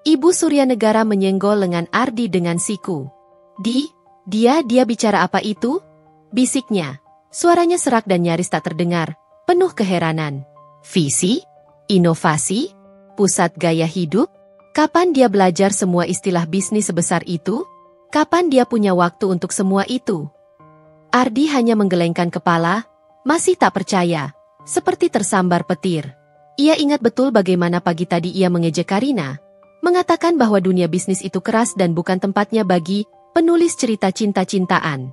Ibu Suryanegara menyenggol lengan Ardi dengan siku. Dia bicara apa itu? Bisiknya. Suaranya serak dan nyaris tak terdengar, penuh keheranan. Visi? Inovasi? Pusat gaya hidup? Kapan dia belajar semua istilah bisnis sebesar itu? Kapan dia punya waktu untuk semua itu? Ardi hanya menggelengkan kepala, masih tak percaya, seperti tersambar petir. Ia ingat betul bagaimana pagi tadi ia mengejek Karina, mengatakan bahwa dunia bisnis itu keras dan bukan tempatnya bagi penulis cerita cinta-cintaan.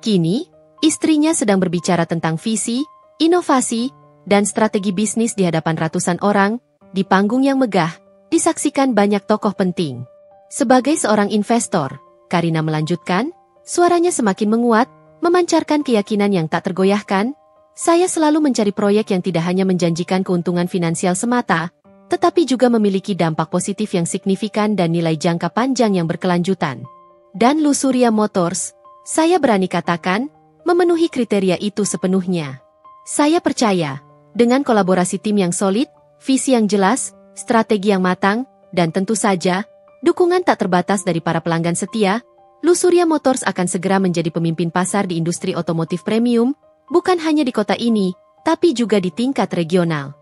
Kini, istrinya sedang berbicara tentang visi, inovasi, dan strategi bisnis di hadapan ratusan orang, di panggung yang megah, disaksikan banyak tokoh penting. Sebagai seorang investor, Karina melanjutkan, suaranya semakin menguat, memancarkan keyakinan yang tak tergoyahkan. Saya selalu mencari proyek yang tidak hanya menjanjikan keuntungan finansial semata, tetapi juga memiliki dampak positif yang signifikan dan nilai jangka panjang yang berkelanjutan. Dan Lusurya Motors, saya berani katakan, memenuhi kriteria itu sepenuhnya. Saya percaya, dengan kolaborasi tim yang solid, visi yang jelas, strategi yang matang, dan tentu saja, dukungan tak terbatas dari para pelanggan setia, Lusurya Motors akan segera menjadi pemimpin pasar di industri otomotif premium, bukan hanya di kota ini, tapi juga di tingkat regional.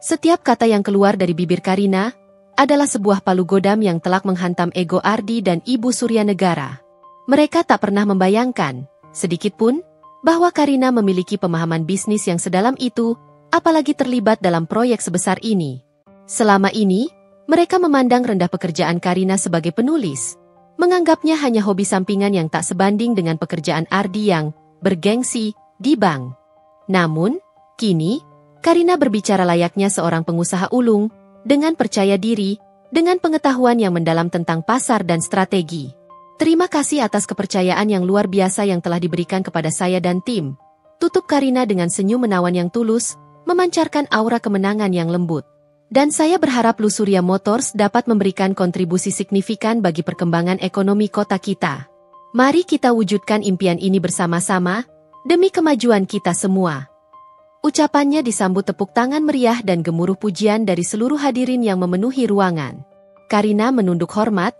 Setiap kata yang keluar dari bibir Karina adalah sebuah palu godam yang telak menghantam ego Ardi dan Ibu Suryanegara. Mereka tak pernah membayangkan, sedikitpun, bahwa Karina memiliki pemahaman bisnis yang sedalam itu, apalagi terlibat dalam proyek sebesar ini. Selama ini, mereka memandang rendah pekerjaan Karina sebagai penulis, menganggapnya hanya hobi sampingan yang tak sebanding dengan pekerjaan Ardi yang bergengsi di bank. Namun, kini, Karina berbicara layaknya seorang pengusaha ulung, dengan percaya diri, dengan pengetahuan yang mendalam tentang pasar dan strategi. Terima kasih atas kepercayaan yang luar biasa yang telah diberikan kepada saya dan tim. Tutup Karina dengan senyum menawan yang tulus, memancarkan aura kemenangan yang lembut. Dan saya berharap Lusurya Motors dapat memberikan kontribusi signifikan bagi perkembangan ekonomi kota kita. Mari kita wujudkan impian ini bersama-sama, demi kemajuan kita semua. Ucapannya disambut tepuk tangan meriah dan gemuruh pujian dari seluruh hadirin yang memenuhi ruangan. Karina menunduk hormat,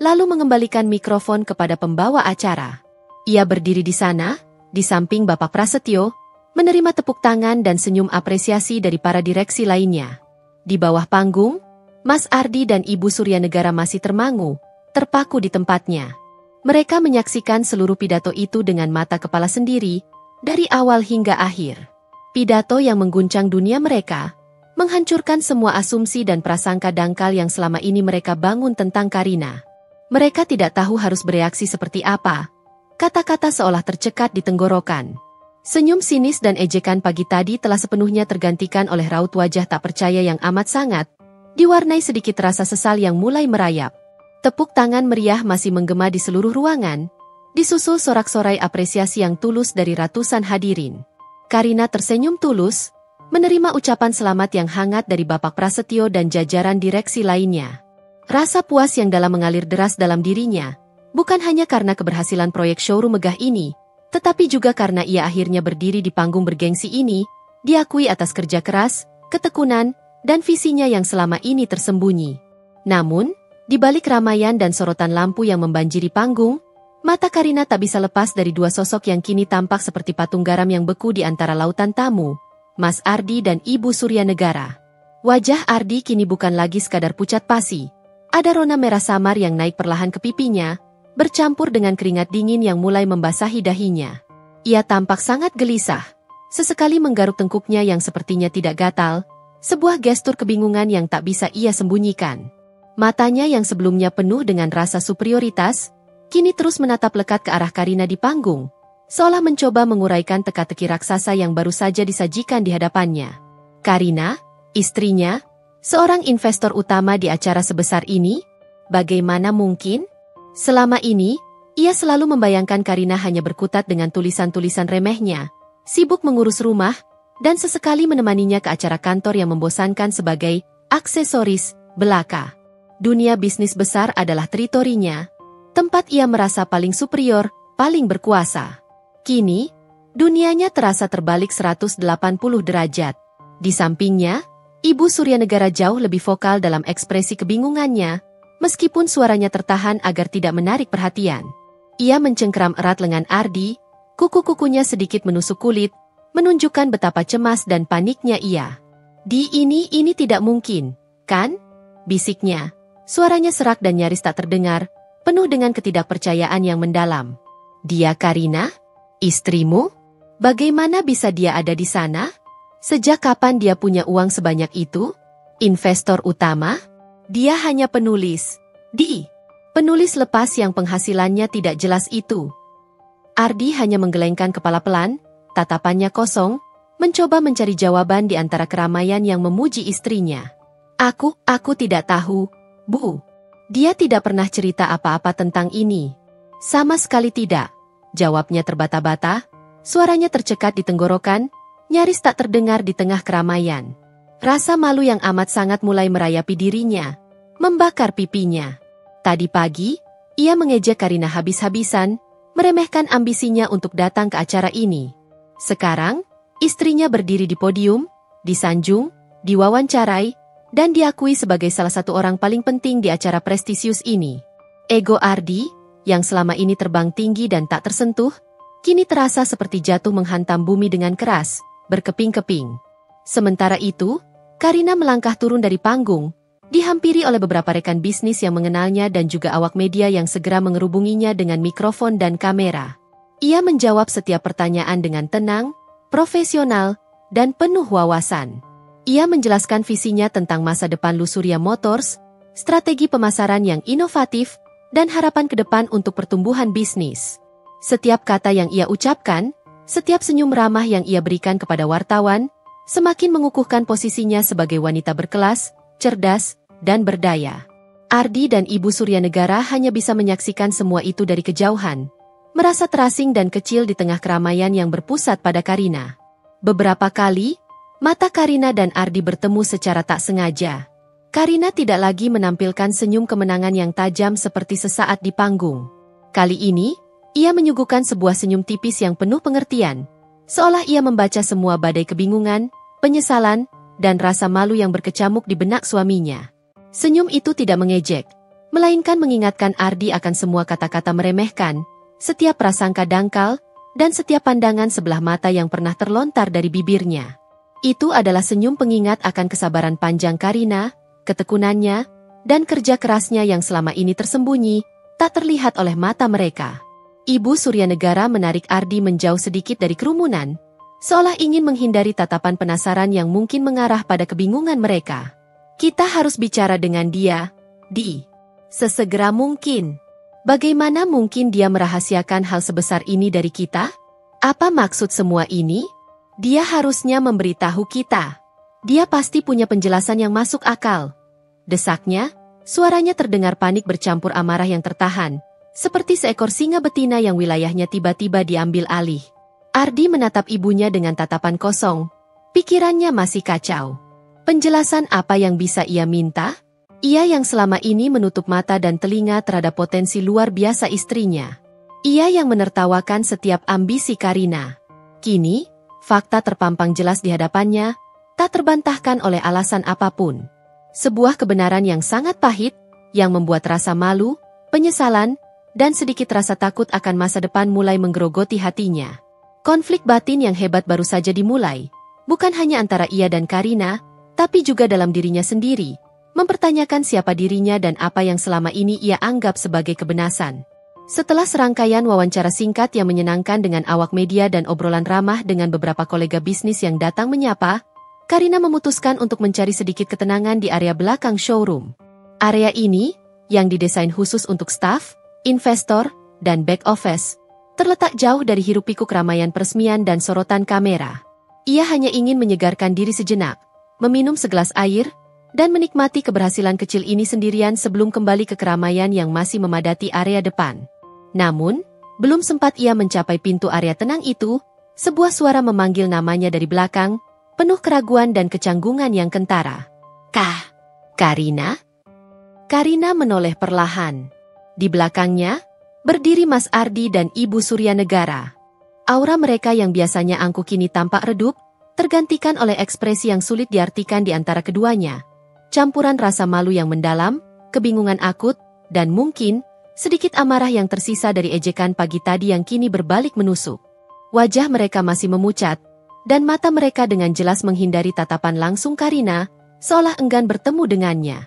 lalu mengembalikan mikrofon kepada pembawa acara. Ia berdiri di sana, di samping Bapak Prasetyo, menerima tepuk tangan dan senyum apresiasi dari para direksi lainnya. Di bawah panggung, Mas Ardi dan Ibu Suryanegara masih termangu, terpaku di tempatnya. Mereka menyaksikan seluruh pidato itu dengan mata kepala sendiri, dari awal hingga akhir. Pidato yang mengguncang dunia mereka, menghancurkan semua asumsi dan prasangka dangkal yang selama ini mereka bangun tentang Karina. Mereka tidak tahu harus bereaksi seperti apa. Kata-kata seolah tercekat di tenggorokan. Senyum sinis dan ejekan pagi tadi telah sepenuhnya tergantikan oleh raut wajah tak percaya yang amat sangat, diwarnai sedikit rasa sesal yang mulai merayap. Tepuk tangan meriah masih menggema di seluruh ruangan, disusul sorak-sorai apresiasi yang tulus dari ratusan hadirin. Karina tersenyum tulus, menerima ucapan selamat yang hangat dari Bapak Prasetyo dan jajaran direksi lainnya. Rasa puas yang dalam mengalir deras dalam dirinya, bukan hanya karena keberhasilan proyek showroom megah ini, tetapi juga karena ia akhirnya berdiri di panggung bergengsi ini, diakui atas kerja keras, ketekunan, dan visinya yang selama ini tersembunyi. Namun, di balik ramaian dan sorotan lampu yang membanjiri panggung, mata Karina tak bisa lepas dari dua sosok yang kini tampak seperti patung garam yang beku di antara lautan tamu, Mas Ardi dan Ibu Suryanegara. Wajah Ardi kini bukan lagi sekadar pucat pasi. Ada rona merah samar yang naik perlahan ke pipinya, bercampur dengan keringat dingin yang mulai membasahi dahinya. Ia tampak sangat gelisah, sesekali menggaruk tengkuknya yang sepertinya tidak gatal, sebuah gestur kebingungan yang tak bisa ia sembunyikan. Matanya yang sebelumnya penuh dengan rasa superioritas, kini terus menatap lekat ke arah Karina di panggung, seolah mencoba menguraikan teka-teki raksasa yang baru saja disajikan di hadapannya. Karina, istrinya, Seorang investor utama di acara sebesar ini? Bagaimana mungkin? Selama ini, ia selalu membayangkan Karina hanya berkutat dengan tulisan-tulisan remehnya, sibuk mengurus rumah, dan sesekali menemaninya ke acara kantor yang membosankan sebagai aksesoris belaka. Dunia bisnis besar adalah teritorinya, tempat ia merasa paling superior, paling berkuasa. Kini, dunianya terasa terbalik 180 derajat. Di sampingnya, Ibu Suryanegara jauh lebih vokal dalam ekspresi kebingungannya, meskipun suaranya tertahan agar tidak menarik perhatian. Ia mencengkeram erat lengan Ardi, kuku-kukunya sedikit menusuk kulit, menunjukkan betapa cemas dan paniknya ia. Ini tidak mungkin, kan? Bisiknya. Suaranya serak dan nyaris tak terdengar, penuh dengan ketidakpercayaan yang mendalam. Dia Karina? Istrimu? Bagaimana bisa dia ada di sana? Sejak kapan dia punya uang sebanyak itu? Investor utama? Dia hanya penulis. Penulis lepas yang penghasilannya tidak jelas itu. Ardi hanya menggelengkan kepala pelan, tatapannya kosong, mencoba mencari jawaban di antara keramaian yang memuji istrinya. Aku tidak tahu, Bu. Dia tidak pernah cerita apa-apa tentang ini. Sama sekali tidak. Jawabnya terbata-bata, suaranya tercekat di tenggorokan, nyaris tak terdengar di tengah keramaian. Rasa malu yang amat sangat mulai merayapi dirinya, membakar pipinya. Tadi pagi, ia mengejek Karina habis-habisan, meremehkan ambisinya untuk datang ke acara ini. Sekarang, istrinya berdiri di podium, disanjung, diwawancarai, dan diakui sebagai salah satu orang paling penting di acara prestisius ini. Ego Ardi, yang selama ini terbang tinggi dan tak tersentuh, kini terasa seperti jatuh menghantam bumi dengan keras, berkeping-keping. Sementara itu, Karina melangkah turun dari panggung, dihampiri oleh beberapa rekan bisnis yang mengenalnya dan juga awak media yang segera mengerubunginya dengan mikrofon dan kamera. Ia menjawab setiap pertanyaan dengan tenang, profesional, dan penuh wawasan. Ia menjelaskan visinya tentang masa depan Lusuria Motors, strategi pemasaran yang inovatif, dan harapan ke depan untuk pertumbuhan bisnis. Setiap kata yang ia ucapkan, setiap senyum ramah yang ia berikan kepada wartawan, semakin mengukuhkan posisinya sebagai wanita berkelas, cerdas, dan berdaya. Ardi dan Ibu Suryanegara hanya bisa menyaksikan semua itu dari kejauhan, merasa terasing dan kecil di tengah keramaian yang berpusat pada Karina. Beberapa kali, mata Karina dan Ardi bertemu secara tak sengaja. Karina tidak lagi menampilkan senyum kemenangan yang tajam seperti sesaat di panggung. Kali ini, ia menyuguhkan sebuah senyum tipis yang penuh pengertian, seolah ia membaca semua badai kebingungan, penyesalan, dan rasa malu yang berkecamuk di benak suaminya. Senyum itu tidak mengejek, melainkan mengingatkan Ardi akan semua kata-kata meremehkan, setiap prasangka dangkal, dan setiap pandangan sebelah mata yang pernah terlontar dari bibirnya. Itu adalah senyum pengingat akan kesabaran panjang Karina, ketekunannya, dan kerja kerasnya yang selama ini tersembunyi, tak terlihat oleh mata mereka. Ibu Suryanegara menarik Ardi menjauh sedikit dari kerumunan, seolah ingin menghindari tatapan penasaran yang mungkin mengarah pada kebingungan mereka. Kita harus bicara dengan dia, sesegera mungkin. Bagaimana mungkin dia merahasiakan hal sebesar ini dari kita? Apa maksud semua ini? Dia harusnya memberitahu kita. Dia pasti punya penjelasan yang masuk akal. Desaknya, suaranya terdengar panik bercampur amarah yang tertahan, seperti seekor singa betina yang wilayahnya tiba-tiba diambil alih. Ardi menatap ibunya dengan tatapan kosong, pikirannya masih kacau. Penjelasan apa yang bisa ia minta? Ia yang selama ini menutup mata dan telinga terhadap potensi luar biasa istrinya. Ia yang menertawakan setiap ambisi Karina. Kini, fakta terpampang jelas di hadapannya, tak terbantahkan oleh alasan apapun. Sebuah kebenaran yang sangat pahit, yang membuat rasa malu, penyesalan, dan sedikit rasa takut akan masa depan mulai menggerogoti hatinya. Konflik batin yang hebat baru saja dimulai, bukan hanya antara ia dan Karina, tapi juga dalam dirinya sendiri, mempertanyakan siapa dirinya dan apa yang selama ini ia anggap sebagai kebenaran. Setelah serangkaian wawancara singkat yang menyenangkan dengan awak media dan obrolan ramah dengan beberapa kolega bisnis yang datang menyapa, Karina memutuskan untuk mencari sedikit ketenangan di area belakang showroom. Area ini, yang didesain khusus untuk staf, investor, dan back office, terletak jauh dari hiruk-pikuk keramaian peresmian dan sorotan kamera. Ia hanya ingin menyegarkan diri sejenak, meminum segelas air, dan menikmati keberhasilan kecil ini sendirian sebelum kembali ke keramaian yang masih memadati area depan. Namun, belum sempat ia mencapai pintu area tenang itu, sebuah suara memanggil namanya dari belakang, penuh keraguan dan kecanggungan yang kentara. Karina? Karina menoleh perlahan. Di belakangnya, berdiri Mas Ardi dan Ibu Suryanegara. Aura mereka yang biasanya angkuh kini tampak redup, tergantikan oleh ekspresi yang sulit diartikan di antara keduanya. Campuran rasa malu yang mendalam, kebingungan akut, dan mungkin sedikit amarah yang tersisa dari ejekan pagi tadi yang kini berbalik menusuk. Wajah mereka masih memucat, dan mata mereka dengan jelas menghindari tatapan langsung Karina, seolah enggan bertemu dengannya.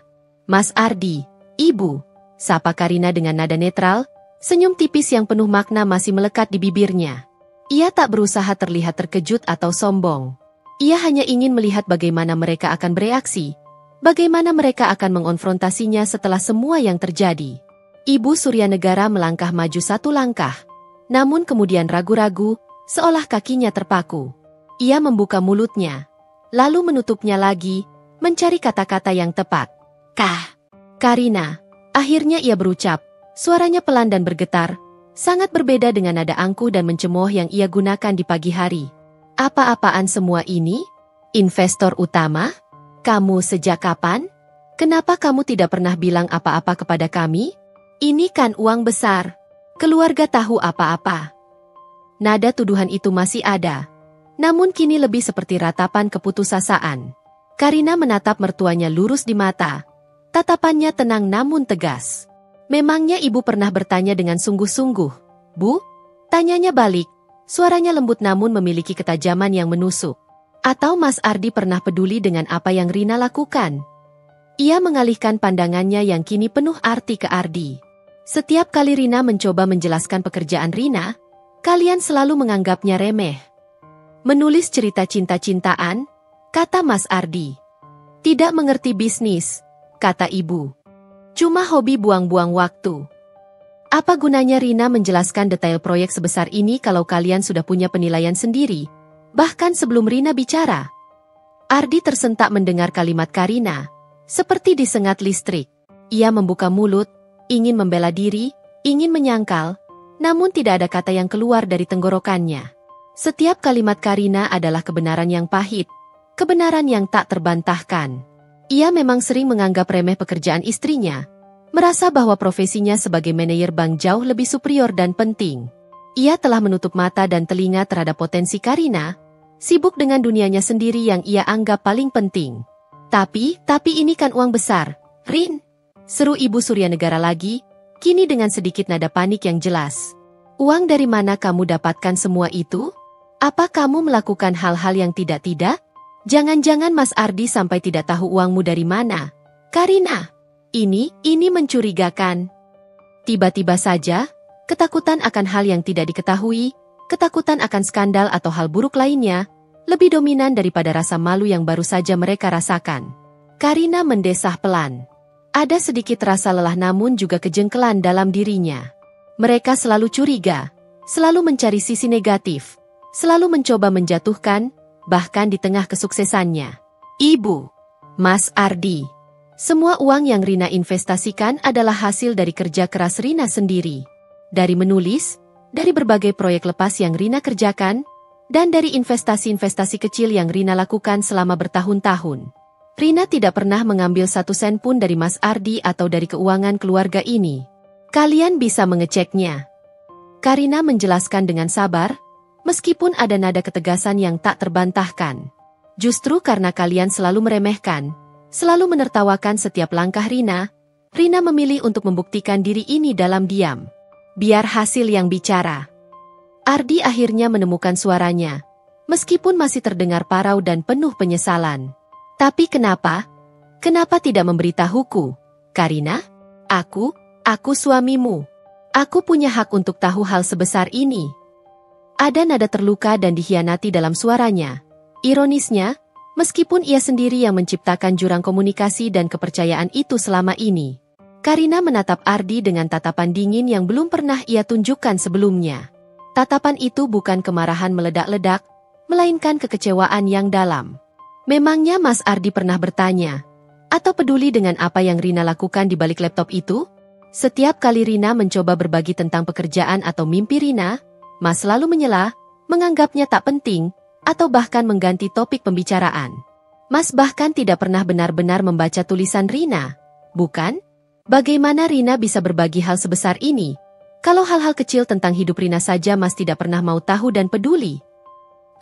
Mas Ardi, Ibu, sapa Karina dengan nada netral, senyum tipis yang penuh makna masih melekat di bibirnya. Ia tak berusaha terlihat terkejut atau sombong. Ia hanya ingin melihat bagaimana mereka akan bereaksi, bagaimana mereka akan mengonfrontasinya setelah semua yang terjadi. Ibu Suryanegara melangkah maju satu langkah, namun kemudian ragu-ragu, seolah kakinya terpaku. Ia membuka mulutnya, lalu menutupnya lagi, mencari kata-kata yang tepat. Karina, akhirnya ia berucap, suaranya pelan dan bergetar, sangat berbeda dengan nada angkuh dan mencemooh yang ia gunakan di pagi hari. Apa-apaan semua ini? Investor utama? Kamu sejak kapan? Kenapa kamu tidak pernah bilang apa-apa kepada kami? Ini kan uang besar. Keluarga tahu apa-apa. Nada tuduhan itu masih ada. Namun kini lebih seperti ratapan keputusasaan. Karina menatap mertuanya lurus di mata. Tatapannya tenang namun tegas. Memangnya ibu pernah bertanya dengan sungguh-sungguh? Bu? Tanyanya balik. Suaranya lembut namun memiliki ketajaman yang menusuk. Atau Mas Ardi pernah peduli dengan apa yang Rina lakukan? Ia mengalihkan pandangannya yang kini penuh arti ke Ardi. Setiap kali Rina mencoba menjelaskan pekerjaan Rina, kalian selalu menganggapnya remeh. Menulis cerita cinta-cintaan, kata Mas Ardi. Tidak mengerti bisnis, kata ibu. Cuma hobi buang-buang waktu. Apa gunanya Rina menjelaskan detail proyek sebesar ini kalau kalian sudah punya penilaian sendiri, bahkan sebelum Rina bicara? Ardi tersentak mendengar kalimat Karina, seperti disengat listrik. Ia membuka mulut, ingin membela diri, ingin menyangkal, namun tidak ada kata yang keluar dari tenggorokannya. Setiap kalimat Karina adalah kebenaran yang pahit, kebenaran yang tak terbantahkan. Ia memang sering menganggap remeh pekerjaan istrinya, merasa bahwa profesinya sebagai manajer bank jauh lebih superior dan penting. Ia telah menutup mata dan telinga terhadap potensi Karina, sibuk dengan dunianya sendiri yang ia anggap paling penting. Tapi ini kan uang besar, Rin, seru Ibu Suryanegara lagi, kini dengan sedikit nada panik yang jelas. Uang dari mana kamu dapatkan semua itu? Apa kamu melakukan hal-hal yang tidak-tidak? Jangan-jangan Mas Ardi sampai tidak tahu uangmu dari mana? Karina, ini mencurigakan. Tiba-tiba saja, ketakutan akan hal yang tidak diketahui, ketakutan akan skandal atau hal buruk lainnya, lebih dominan daripada rasa malu yang baru saja mereka rasakan. Karina mendesah pelan. Ada sedikit rasa lelah namun juga kejengkelan dalam dirinya. Mereka selalu curiga, selalu mencari sisi negatif, selalu mencoba menjatuhkan, bahkan di tengah kesuksesannya. Ibu, Mas Ardi, semua uang yang Rina investasikan adalah hasil dari kerja keras Rina sendiri. Dari menulis, dari berbagai proyek lepas yang Rina kerjakan, dan dari investasi-investasi kecil yang Rina lakukan selama bertahun-tahun. Rina tidak pernah mengambil satu sen pun dari Mas Ardi atau dari keuangan keluarga ini. Kalian bisa mengeceknya. Karina menjelaskan dengan sabar, meskipun ada nada ketegasan yang tak terbantahkan. Justru karena kalian selalu meremehkan, selalu menertawakan setiap langkah Rina memilih untuk membuktikan diri ini dalam diam. Biar hasil yang bicara. Ardi akhirnya menemukan suaranya, meskipun masih terdengar parau dan penuh penyesalan. Tapi kenapa? Kenapa tidak memberitahuku? Karina, aku suamimu. Aku punya hak untuk tahu hal sebesar ini. Ada nada terluka dan dikhianati dalam suaranya. Ironisnya, meskipun ia sendiri yang menciptakan jurang komunikasi dan kepercayaan itu selama ini. Karina menatap Ardi dengan tatapan dingin yang belum pernah ia tunjukkan sebelumnya. Tatapan itu bukan kemarahan meledak-ledak, melainkan kekecewaan yang dalam. Memangnya Mas Ardi pernah bertanya, Atau peduli dengan apa yang Rina lakukan di balik laptop itu? Setiap kali Rina mencoba berbagi tentang pekerjaan atau mimpi Rina, Mas selalu menyela, menganggapnya tak penting, atau bahkan mengganti topik pembicaraan. Mas bahkan tidak pernah benar-benar membaca tulisan Rina, bukan? Bagaimana Rina bisa berbagi hal sebesar ini? Kalau hal-hal kecil tentang hidup Rina saja Mas tidak pernah mau tahu dan peduli.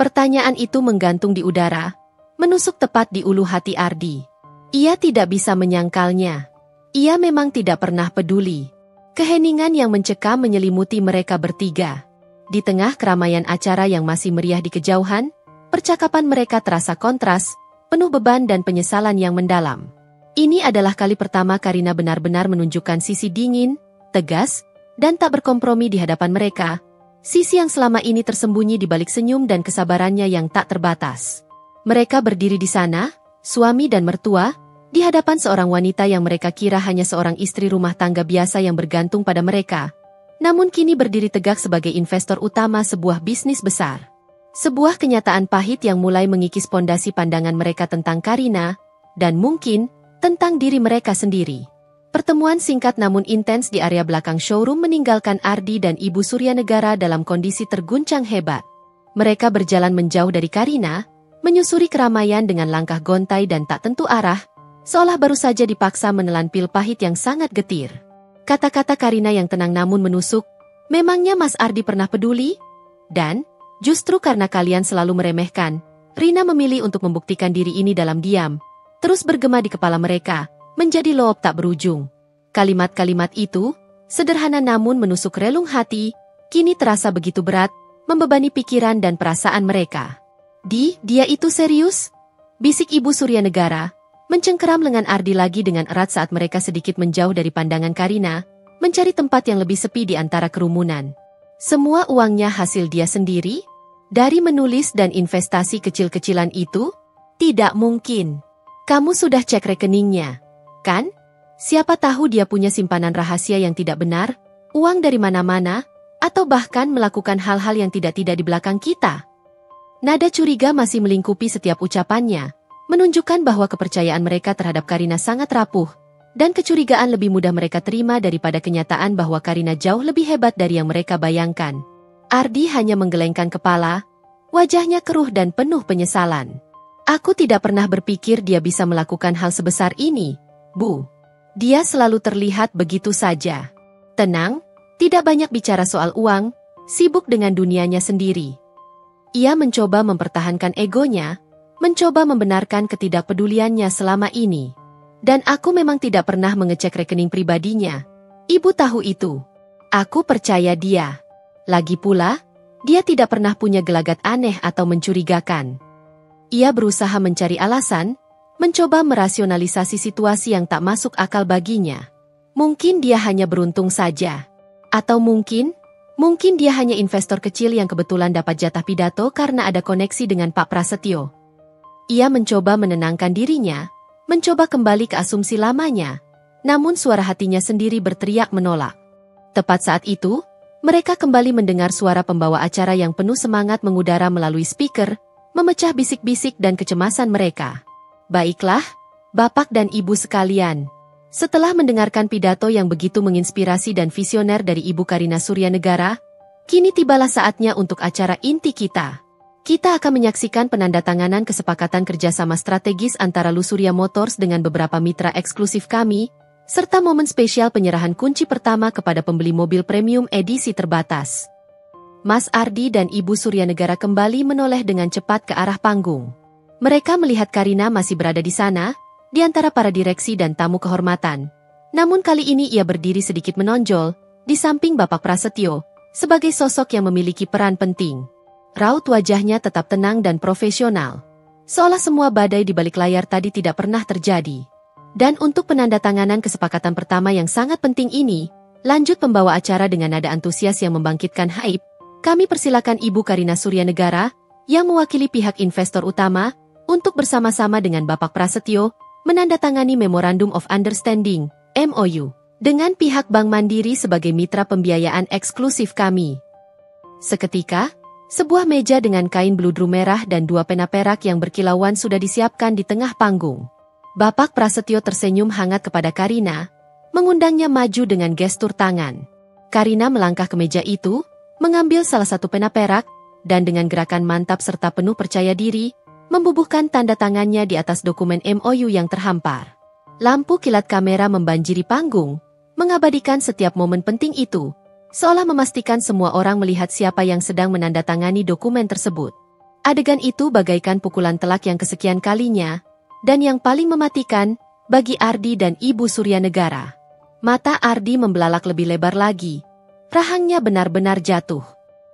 Pertanyaan itu menggantung di udara, menusuk tepat di ulu hati Ardi. Ia tidak bisa menyangkalnya. Ia memang tidak pernah peduli. Keheningan yang mencekam menyelimuti mereka bertiga. Di tengah keramaian acara yang masih meriah di kejauhan, percakapan mereka terasa kontras, penuh beban dan penyesalan yang mendalam. Ini adalah kali pertama Karina benar-benar menunjukkan sisi dingin, tegas, dan tak berkompromi di hadapan mereka. Sisi yang selama ini tersembunyi di balik senyum dan kesabarannya yang tak terbatas. Mereka berdiri di sana, suami dan mertua, di hadapan seorang wanita yang mereka kira hanya seorang istri rumah tangga biasa yang bergantung pada mereka. Namun kini berdiri tegak sebagai investor utama sebuah bisnis besar. Sebuah kenyataan pahit yang mulai mengikis pondasi pandangan mereka tentang Karina, dan mungkin, tentang diri mereka sendiri. Pertemuan singkat namun intens di area belakang showroom meninggalkan Ardi dan Ibu Suryanegara dalam kondisi terguncang hebat. Mereka berjalan menjauh dari Karina, menyusuri keramaian dengan langkah gontai dan tak tentu arah, seolah baru saja dipaksa menelan pil pahit yang sangat getir. Kata-kata Karina yang tenang namun menusuk, memangnya Mas Ardi pernah peduli? Dan, justru karena kalian selalu meremehkan, Rina memilih untuk membuktikan diri ini dalam diam, terus bergema di kepala mereka, menjadi loop tak berujung. Kalimat-kalimat itu, sederhana namun menusuk relung hati, kini terasa begitu berat, membebani pikiran dan perasaan mereka. Dia itu serius? Bisik Ibu Suryanegara, mencengkeram lengan Ardi lagi dengan erat saat mereka sedikit menjauh dari pandangan Karina, mencari tempat yang lebih sepi di antara kerumunan. Semua uangnya hasil dia sendiri? Dari menulis dan investasi kecil-kecilan itu? Tidak mungkin. Kamu sudah cek rekeningnya, kan? Siapa tahu dia punya simpanan rahasia yang tidak benar, uang dari mana-mana, atau bahkan melakukan hal-hal yang tidak-tidak di belakang kita. Nada curiga masih melingkupi setiap ucapannya, menunjukkan bahwa kepercayaan mereka terhadap Karina sangat rapuh, dan kecurigaan lebih mudah mereka terima daripada kenyataan bahwa Karina jauh lebih hebat dari yang mereka bayangkan. Ardi hanya menggelengkan kepala, wajahnya keruh dan penuh penyesalan. Aku tidak pernah berpikir dia bisa melakukan hal sebesar ini, Bu. Dia selalu terlihat begitu saja. Tenang, tidak banyak bicara soal uang, sibuk dengan dunianya sendiri. Ia mencoba mempertahankan egonya, mencoba membenarkan ketidakpeduliannya selama ini. Dan aku memang tidak pernah mengecek rekening pribadinya. Ibu tahu itu. Aku percaya dia. Lagi pula, dia tidak pernah punya gelagat aneh atau mencurigakan. Ia berusaha mencari alasan, mencoba merasionalisasi situasi yang tak masuk akal baginya. Mungkin dia hanya beruntung saja. Atau mungkin dia hanya investor kecil yang kebetulan dapat jatah pidato karena ada koneksi dengan Pak Prasetyo. Ia mencoba menenangkan dirinya, mencoba kembali ke asumsi lamanya, namun suara hatinya sendiri berteriak menolak. Tepat saat itu, mereka kembali mendengar suara pembawa acara yang penuh semangat mengudara melalui speaker, memecah bisik-bisik dan kecemasan mereka. Baiklah, Bapak dan Ibu sekalian. Setelah mendengarkan pidato yang begitu menginspirasi dan visioner dari Ibu Karina Suryanegara, kini tibalah saatnya untuk acara inti kita. Kita akan menyaksikan penandatanganan kesepakatan kerjasama strategis antara Lusurya Motors dengan beberapa mitra eksklusif kami, serta momen spesial penyerahan kunci pertama kepada pembeli mobil premium edisi terbatas. Mas Ardi dan Ibu Suryanegara kembali menoleh dengan cepat ke arah panggung. Mereka melihat Karina masih berada di sana, di antara para direksi dan tamu kehormatan. Namun kali ini ia berdiri sedikit menonjol, di samping Bapak Prasetyo, sebagai sosok yang memiliki peran penting. Raut wajahnya tetap tenang dan profesional. Seolah semua badai di balik layar tadi tidak pernah terjadi. Dan untuk penandatanganan kesepakatan pertama yang sangat penting ini, lanjut pembawa acara dengan nada antusias yang membangkitkan hype, kami persilakan Ibu Karina Suryanegara, yang mewakili pihak investor utama, untuk bersama-sama dengan Bapak Prasetyo, menandatangani Memorandum of Understanding, MOU, dengan pihak Bank Mandiri sebagai mitra pembiayaan eksklusif kami. Seketika, sebuah meja dengan kain bludru merah dan dua pena perak yang berkilauan sudah disiapkan di tengah panggung. Bapak Prasetyo tersenyum hangat kepada Karina, mengundangnya maju dengan gestur tangan. Karina melangkah ke meja itu, mengambil salah satu pena perak, dan dengan gerakan mantap serta penuh percaya diri, membubuhkan tanda tangannya di atas dokumen MOU yang terhampar. Lampu kilat kamera membanjiri panggung, mengabadikan setiap momen penting itu, seolah memastikan semua orang melihat siapa yang sedang menandatangani dokumen tersebut. Adegan itu bagaikan pukulan telak yang kesekian kalinya, dan yang paling mematikan, bagi Ardi dan Ibu Surya Negara. Mata Ardi membelalak lebih lebar lagi. Rahangnya benar-benar jatuh.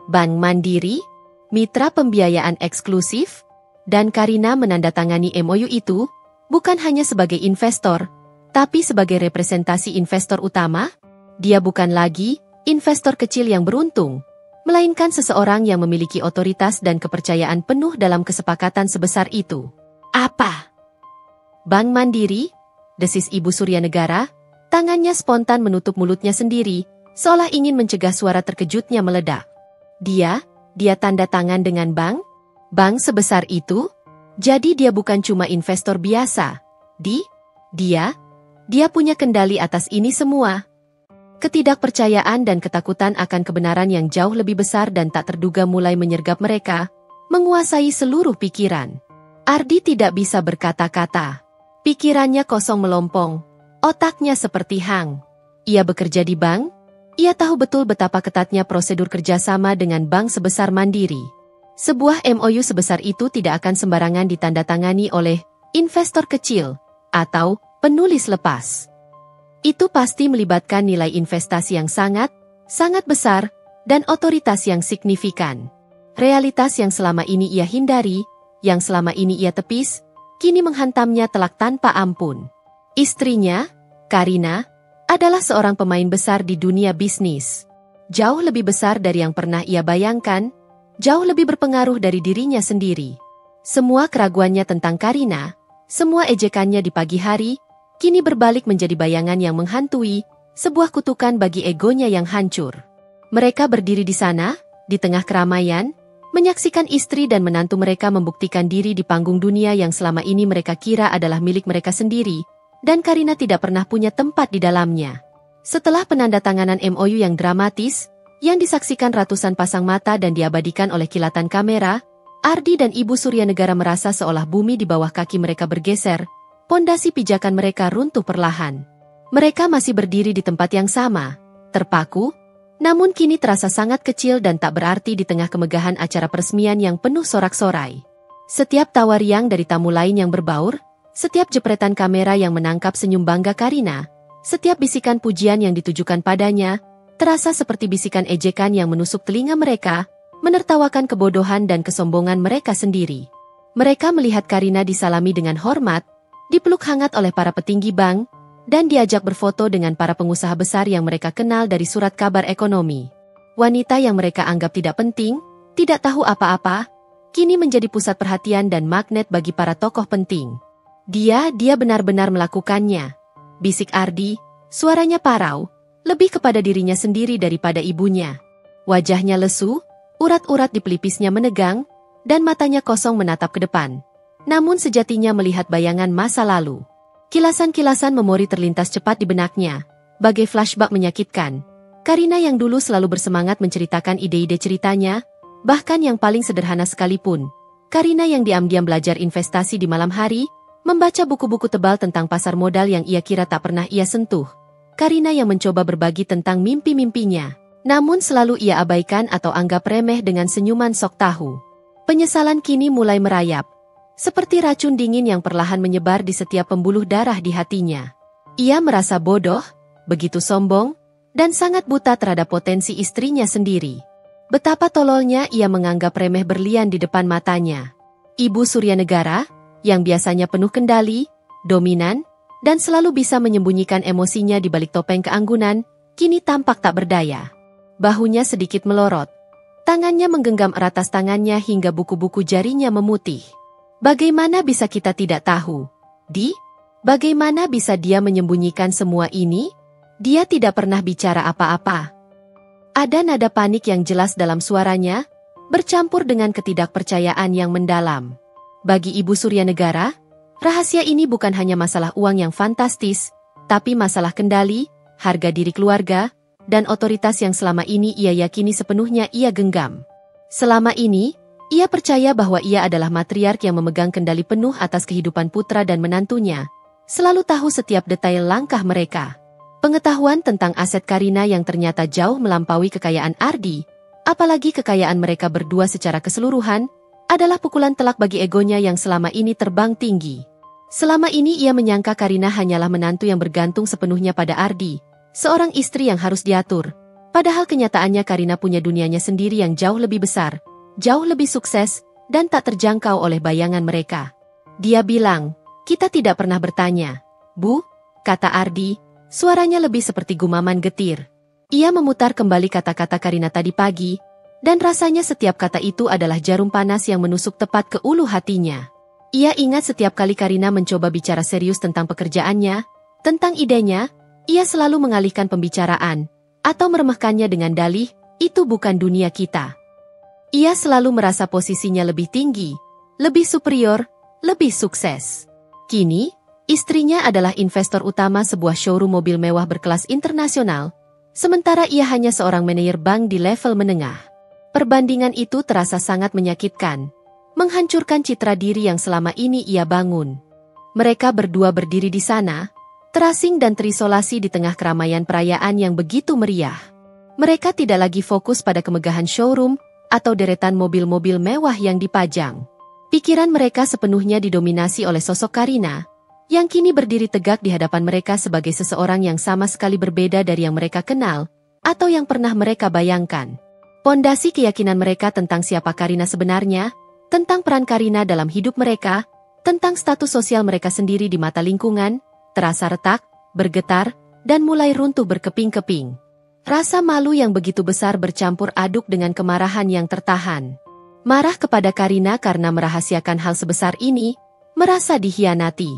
Bank Mandiri, mitra pembiayaan eksklusif, dan Karina menandatangani MOU itu, bukan hanya sebagai investor, tapi sebagai representasi investor utama. Dia bukan lagi investor kecil yang beruntung, melainkan seseorang yang memiliki otoritas dan kepercayaan penuh dalam kesepakatan sebesar itu. Apa? Bank Mandiri? Desis Ibu Surya Negara, tangannya spontan menutup mulutnya sendiri, seolah ingin mencegah suara terkejutnya meledak. Dia tanda tangan dengan bank? Bank sebesar itu? Jadi dia bukan cuma investor biasa. Dia punya kendali atas ini semua. Ketidakpercayaan dan ketakutan akan kebenaran yang jauh lebih besar dan tak terduga mulai menyergap mereka, menguasai seluruh pikiran. Ardi tidak bisa berkata-kata. Pikirannya kosong melompong, otaknya seperti hang. Ia bekerja di bank, ia tahu betul betapa ketatnya prosedur kerjasama dengan bank sebesar Mandiri. Sebuah MOU sebesar itu tidak akan sembarangan ditandatangani oleh investor kecil atau penulis lepas. Itu pasti melibatkan nilai investasi yang sangat besar dan otoritas yang signifikan. Realitas yang selama ini ia hindari, yang selama ini ia tepis, kini menghantamnya telak tanpa ampun. Istrinya, Karina, adalah seorang pemain besar di dunia bisnis. Jauh lebih besar dari yang pernah ia bayangkan, jauh lebih berpengaruh dari dirinya sendiri. Semua keraguannya tentang Karina, semua ejekannya di pagi hari, kini berbalik menjadi bayangan yang menghantui, sebuah kutukan bagi egonya yang hancur. Mereka berdiri di sana, di tengah keramaian, menyaksikan istri dan menantu mereka membuktikan diri di panggung dunia yang selama ini mereka kira adalah milik mereka sendiri, dan Karina tidak pernah punya tempat di dalamnya. Setelah penandatanganan MOU yang dramatis, yang disaksikan ratusan pasang mata dan diabadikan oleh kilatan kamera, Ardi dan Ibu Surya Negara merasa seolah bumi di bawah kaki mereka bergeser, pondasi pijakan mereka runtuh perlahan. Mereka masih berdiri di tempat yang sama, terpaku, namun kini terasa sangat kecil dan tak berarti di tengah kemegahan acara peresmian yang penuh sorak-sorai. Setiap tawa riang dari tamu lain yang berbaur, setiap jepretan kamera yang menangkap senyum bangga Karina, setiap bisikan pujian yang ditujukan padanya, terasa seperti bisikan ejekan yang menusuk telinga mereka, menertawakan kebodohan dan kesombongan mereka sendiri. Mereka melihat Karina disalami dengan hormat, dipeluk hangat oleh para petinggi bank, dan diajak berfoto dengan para pengusaha besar yang mereka kenal dari surat kabar ekonomi. Wanita yang mereka anggap tidak penting, tidak tahu apa-apa, kini menjadi pusat perhatian dan magnet bagi para tokoh penting. Dia benar-benar melakukannya. Bisik Ardi, suaranya parau, lebih kepada dirinya sendiri daripada ibunya. Wajahnya lesu, urat-urat di pelipisnya menegang, dan matanya kosong menatap ke depan. Namun sejatinya melihat bayangan masa lalu. Kilasan-kilasan memori terlintas cepat di benaknya, bagai flashback menyakitkan. Karina yang dulu selalu bersemangat menceritakan ide-ide ceritanya, bahkan yang paling sederhana sekalipun. Karina yang diam-diam belajar investasi di malam hari, membaca buku-buku tebal tentang pasar modal yang ia kira tak pernah ia sentuh. Karina yang mencoba berbagi tentang mimpi-mimpinya, namun selalu ia abaikan atau anggap remeh dengan senyuman sok tahu. Penyesalan kini mulai merayap, seperti racun dingin yang perlahan menyebar di setiap pembuluh darah di hatinya. Ia merasa bodoh, begitu sombong, dan sangat buta terhadap potensi istrinya sendiri. Betapa tololnya ia menganggap remeh berlian di depan matanya. Ibu Surya Negara, yang biasanya penuh kendali, dominan, dan selalu bisa menyembunyikan emosinya di balik topeng keanggunan, kini tampak tak berdaya. Bahunya sedikit melorot. Tangannya menggenggam erat tas tangannya hingga buku-buku jarinya memutih. Bagaimana bisa kita tidak tahu? Bagaimana bisa dia menyembunyikan semua ini? Dia tidak pernah bicara apa-apa. Ada nada panik yang jelas dalam suaranya, bercampur dengan ketidakpercayaan yang mendalam. Bagi Ibu Surya Negara, Rahasia ini bukan hanya masalah uang yang fantastis, tapi masalah kendali, harga diri keluarga, dan otoritas yang selama ini ia yakini sepenuhnya ia genggam. Selama ini, ia percaya bahwa ia adalah matriark yang memegang kendali penuh atas kehidupan putra dan menantunya, selalu tahu setiap detail langkah mereka. Pengetahuan tentang aset Karina yang ternyata jauh melampaui kekayaan Ardi, apalagi kekayaan mereka berdua secara keseluruhan, adalah pukulan telak bagi egonya yang selama ini terbang tinggi. Selama ini ia menyangka Karina hanyalah menantu yang bergantung sepenuhnya pada Ardi, seorang istri yang harus diatur. Padahal kenyataannya Karina punya dunianya sendiri yang jauh lebih besar, jauh lebih sukses, dan tak terjangkau oleh bayangan mereka. Dia bilang, "Kita tidak pernah bertanya." "Bu," kata Ardi, suaranya lebih seperti gumaman getir. Ia memutar kembali kata-kata Karina tadi pagi, dan rasanya setiap kata itu adalah jarum panas yang menusuk tepat ke ulu hatinya. Ia ingat setiap kali Karina mencoba bicara serius tentang pekerjaannya, tentang idenya, ia selalu mengalihkan pembicaraan, atau meremehkannya dengan dalih, "Itu bukan dunia kita." Ia selalu merasa posisinya lebih tinggi, lebih superior, lebih sukses. Kini, istrinya adalah investor utama sebuah showroom mobil mewah berkelas internasional, sementara ia hanya seorang manajer bank di level menengah. Perbandingan itu terasa sangat menyakitkan, menghancurkan citra diri yang selama ini ia bangun. Mereka berdua berdiri di sana, terasing dan terisolasi di tengah keramaian perayaan yang begitu meriah. Mereka tidak lagi fokus pada kemegahan showroom atau deretan mobil-mobil mewah yang dipajang. Pikiran mereka sepenuhnya didominasi oleh sosok Karina, yang kini berdiri tegak di hadapan mereka sebagai seseorang yang sama sekali berbeda dari yang mereka kenal, atau yang pernah mereka bayangkan. Pondasi keyakinan mereka tentang siapa Karina sebenarnya, tentang peran Karina dalam hidup mereka, tentang status sosial mereka sendiri di mata lingkungan, terasa retak, bergetar, dan mulai runtuh berkeping-keping. Rasa malu yang begitu besar bercampur aduk dengan kemarahan yang tertahan. Marah kepada Karina karena merahasiakan hal sebesar ini, merasa dikhianati.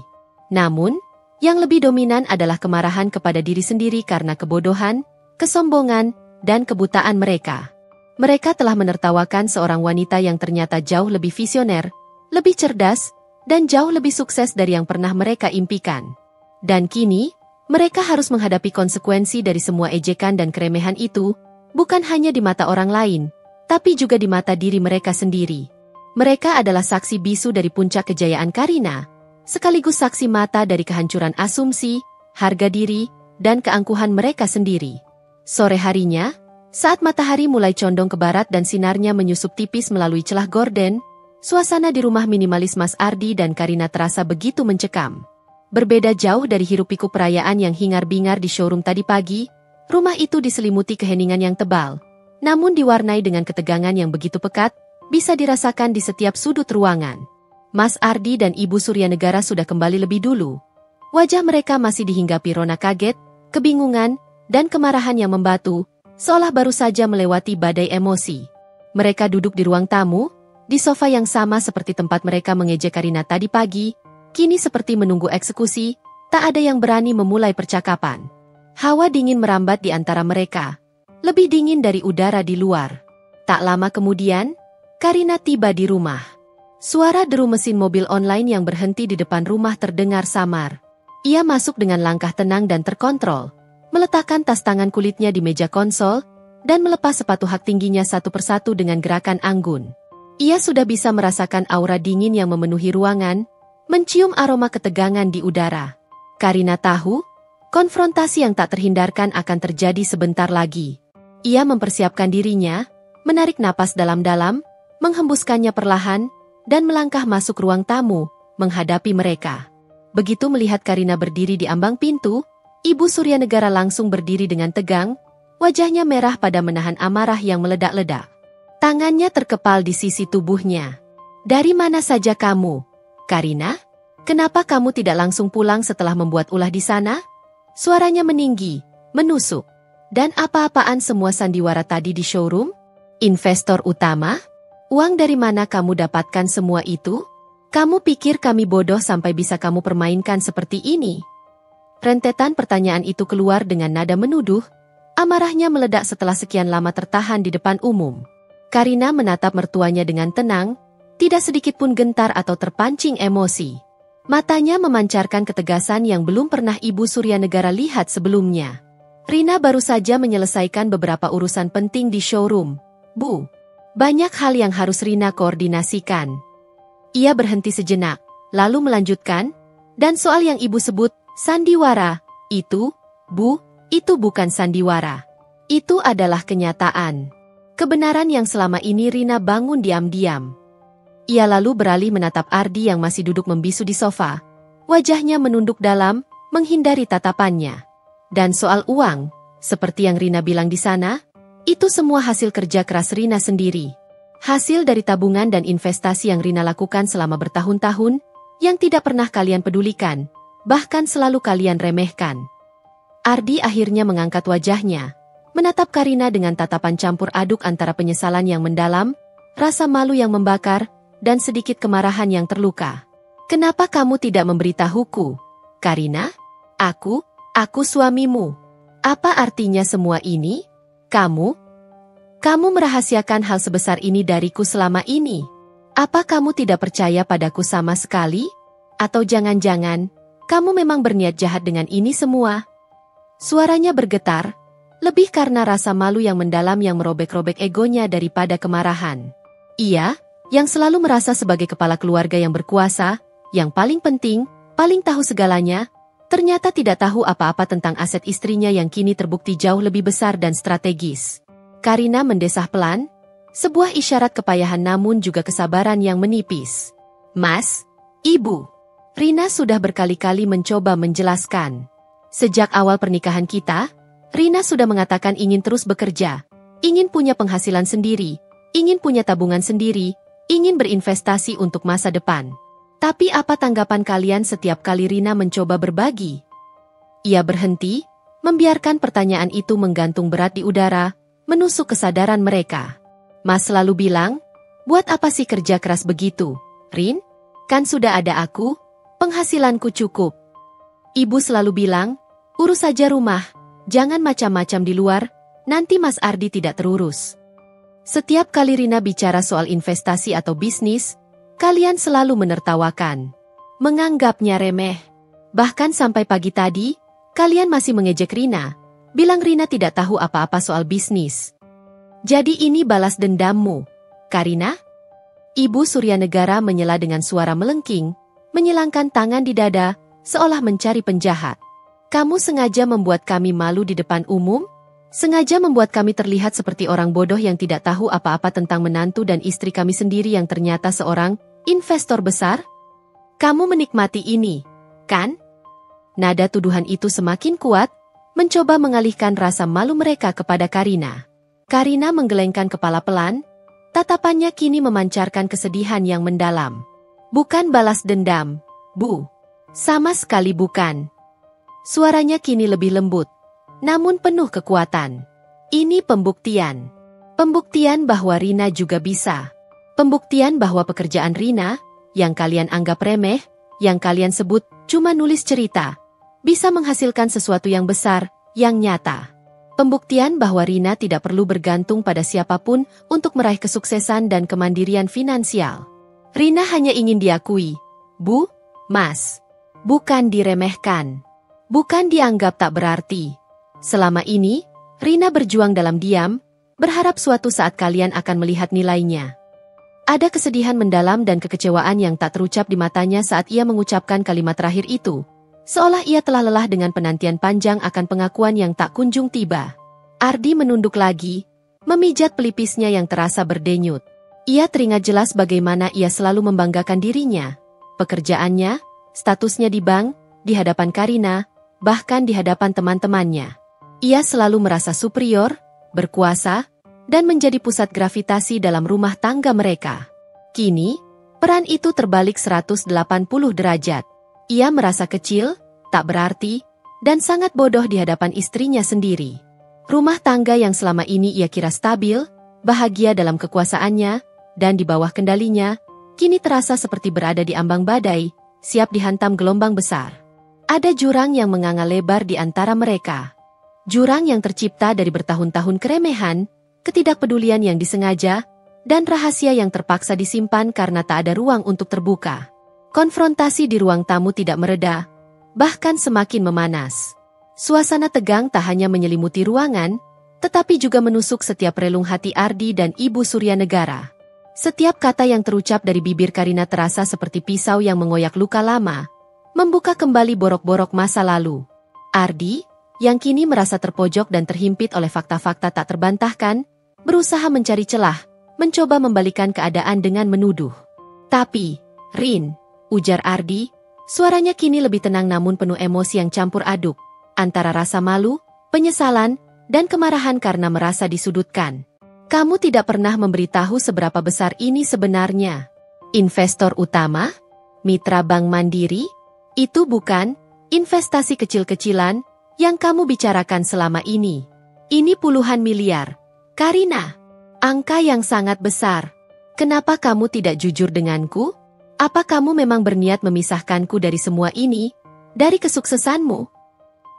Namun, yang lebih dominan adalah kemarahan kepada diri sendiri karena kebodohan, kesombongan, dan kebutaan mereka. Mereka telah menertawakan seorang wanita yang ternyata jauh lebih visioner, lebih cerdas, dan jauh lebih sukses dari yang pernah mereka impikan. Dan kini, mereka harus menghadapi konsekuensi dari semua ejekan dan keremehan itu, bukan hanya di mata orang lain, tapi juga di mata diri mereka sendiri. Mereka adalah saksi bisu dari puncak kejayaan Karina, sekaligus saksi mata dari kehancuran asumsi, harga diri, dan keangkuhan mereka sendiri. Sore harinya, saat matahari mulai condong ke barat dan sinarnya menyusup tipis melalui celah gorden, suasana di rumah minimalis Mas Ardi dan Karina terasa begitu mencekam. Berbeda jauh dari hiruk-pikuk perayaan yang hingar-bingar di showroom tadi pagi, rumah itu diselimuti keheningan yang tebal, namun diwarnai dengan ketegangan yang begitu pekat, bisa dirasakan di setiap sudut ruangan. Mas Ardi dan Ibu Suryanegara sudah kembali lebih dulu. Wajah mereka masih dihinggapi rona kaget, kebingungan, dan kemarahan yang membatu, seolah baru saja melewati badai emosi. Mereka duduk di ruang tamu, di sofa yang sama seperti tempat mereka mengejek Karina tadi pagi, kini seperti menunggu eksekusi, tak ada yang berani memulai percakapan. Hawa dingin merambat di antara mereka, lebih dingin dari udara di luar. Tak lama kemudian, Karina tiba di rumah. Suara deru mesin mobil online yang berhenti di depan rumah terdengar samar. Ia masuk dengan langkah tenang dan terkontrol, meletakkan tas tangan kulitnya di meja konsol, dan melepas sepatu hak tingginya satu persatu dengan gerakan anggun. Ia sudah bisa merasakan aura dingin yang memenuhi ruangan, mencium aroma ketegangan di udara. Karina tahu, konfrontasi yang tak terhindarkan akan terjadi sebentar lagi. Ia mempersiapkan dirinya, menarik napas dalam-dalam, menghembuskannya perlahan, dan melangkah masuk ruang tamu, menghadapi mereka. Begitu melihat Karina berdiri di ambang pintu, Ibu Suryanegara langsung berdiri dengan tegang, wajahnya merah pada menahan amarah yang meledak-ledak. Tangannya terkepal di sisi tubuhnya. "Dari mana saja kamu, Karina? Kenapa kamu tidak langsung pulang setelah membuat ulah di sana?" Suaranya meninggi, menusuk. "Dan apa-apaan semua sandiwara tadi di showroom? Investor utama? Uang dari mana kamu dapatkan semua itu? Kamu pikir kami bodoh sampai bisa kamu permainkan seperti ini?" Rentetan pertanyaan itu keluar dengan nada menuduh, amarahnya meledak setelah sekian lama tertahan di depan umum. Karina menatap mertuanya dengan tenang, tidak sedikit pun gentar atau terpancing emosi. Matanya memancarkan ketegasan yang belum pernah Ibu Suryanegara lihat sebelumnya. Rina baru saja menyelesaikan beberapa urusan penting di showroom. Bu, banyak hal yang harus Rina koordinasikan. Ia berhenti sejenak, lalu melanjutkan, dan soal yang Ibu sebut, sandiwara, itu, Bu, itu bukan sandiwara. Itu adalah kenyataan. Kebenaran yang selama ini Rina bangun diam-diam. Ia lalu beralih menatap Ardi yang masih duduk membisu di sofa. Wajahnya menunduk dalam, menghindari tatapannya. Dan soal uang, seperti yang Rina bilang di sana, itu semua hasil kerja keras Rina sendiri. Hasil dari tabungan dan investasi yang Rina lakukan selama bertahun-tahun, yang tidak pernah kalian pedulikan, bahkan selalu kalian remehkan. Ardi akhirnya mengangkat wajahnya, menatap Karina dengan tatapan campur aduk antara penyesalan yang mendalam, rasa malu yang membakar, dan sedikit kemarahan yang terluka. Kenapa kamu tidak memberitahuku, Karina? Aku suamimu. Apa artinya semua ini? Kamu merahasiakan hal sebesar ini dariku selama ini. Apa kamu tidak percaya padaku sama sekali? Atau jangan-jangan, kamu memang berniat jahat dengan ini semua? Suaranya bergetar, lebih karena rasa malu yang mendalam yang merobek-robek egonya daripada kemarahan. Ia, yang selalu merasa sebagai kepala keluarga yang berkuasa, yang paling penting, paling tahu segalanya, ternyata tidak tahu apa-apa tentang aset istrinya yang kini terbukti jauh lebih besar dan strategis. Karina mendesah pelan, sebuah isyarat kepayahan namun juga kesabaran yang menipis. Mas, Ibu, Rina sudah berkali-kali mencoba menjelaskan. Sejak awal pernikahan kita, Rina sudah mengatakan ingin terus bekerja, ingin punya penghasilan sendiri, ingin punya tabungan sendiri, ingin berinvestasi untuk masa depan. Tapi apa tanggapan kalian setiap kali Rina mencoba berbagi? Ia berhenti, membiarkan pertanyaan itu menggantung berat di udara, menusuk kesadaran mereka. Mas selalu bilang, buat apa sih kerja keras begitu, Rin? Kan sudah ada aku, penghasilanku cukup. Ibu selalu bilang, urus saja rumah, jangan macam-macam di luar, nanti Mas Ardi tidak terurus. Setiap kali Rina bicara soal investasi atau bisnis, kalian selalu menertawakan. Menganggapnya remeh. Bahkan sampai pagi tadi, kalian masih mengejek Rina, bilang Rina tidak tahu apa-apa soal bisnis. Jadi ini balas dendammu, Karina? Ibu Suryanegara menyela dengan suara melengking, menyilangkan tangan di dada, seolah mencari penjahat. Kamu sengaja membuat kami malu di depan umum? Sengaja membuat kami terlihat seperti orang bodoh yang tidak tahu apa-apa tentang menantu dan istri kami sendiri yang ternyata seorang investor besar? Kamu menikmati ini, kan? Nada tuduhan itu semakin kuat, mencoba mengalihkan rasa malu mereka kepada Karina. Karina menggelengkan kepala pelan, tatapannya kini memancarkan kesedihan yang mendalam. Bukan balas dendam, Bu. Sama sekali bukan. Suaranya kini lebih lembut, namun penuh kekuatan. Ini pembuktian. Pembuktian bahwa Rina juga bisa. Pembuktian bahwa pekerjaan Rina, yang kalian anggap remeh, yang kalian sebut cuma nulis cerita, bisa menghasilkan sesuatu yang besar, yang nyata. Pembuktian bahwa Rina tidak perlu bergantung pada siapapun untuk meraih kesuksesan dan kemandirian finansial. Rina hanya ingin diakui, Bu, Mas. Bukan diremehkan. Bukan dianggap tak berarti. Selama ini, Rina berjuang dalam diam, berharap suatu saat kalian akan melihat nilainya. Ada kesedihan mendalam dan kekecewaan yang tak terucap di matanya saat ia mengucapkan kalimat terakhir itu, seolah ia telah lelah dengan penantian panjang akan pengakuan yang tak kunjung tiba. Ardi menunduk lagi, memijat pelipisnya yang terasa berdenyut. Ia teringat jelas bagaimana ia selalu membanggakan dirinya, pekerjaannya, statusnya di bank, di hadapan Karina, bahkan di hadapan teman-temannya. Ia selalu merasa superior, berkuasa, dan menjadi pusat gravitasi dalam rumah tangga mereka. Kini, peran itu terbalik 180 derajat. Ia merasa kecil, tak berarti, dan sangat bodoh di hadapan istrinya sendiri. Rumah tangga yang selama ini ia kira stabil, bahagia dalam kekuasaannya, dan di bawah kendalinya, kini terasa seperti berada di ambang badai, siap dihantam gelombang besar. Ada jurang yang menganga lebar di antara mereka. Jurang yang tercipta dari bertahun-tahun keremehan, ketidakpedulian yang disengaja, dan rahasia yang terpaksa disimpan karena tak ada ruang untuk terbuka. Konfrontasi di ruang tamu tidak mereda, bahkan semakin memanas. Suasana tegang tak hanya menyelimuti ruangan, tetapi juga menusuk setiap relung hati Ardi dan Ibu Suryanegara. Setiap kata yang terucap dari bibir Karina terasa seperti pisau yang mengoyak luka lama, membuka kembali borok-borok masa lalu. Ardi, yang kini merasa terpojok dan terhimpit oleh fakta-fakta tak terbantahkan, berusaha mencari celah, mencoba membalikan keadaan dengan menuduh. Tapi, Rin, ujar Ardi, suaranya kini lebih tenang namun penuh emosi yang campur aduk, antara rasa malu, penyesalan, dan kemarahan karena merasa disudutkan. Kamu tidak pernah memberitahu seberapa besar ini sebenarnya. Investor utama? Mitra Bank Mandiri? Itu bukan investasi kecil-kecilan yang kamu bicarakan selama ini. Ini puluhan miliar. Karina, angka yang sangat besar. Kenapa kamu tidak jujur denganku? Apa kamu memang berniat memisahkanku dari semua ini, dari kesuksesanmu?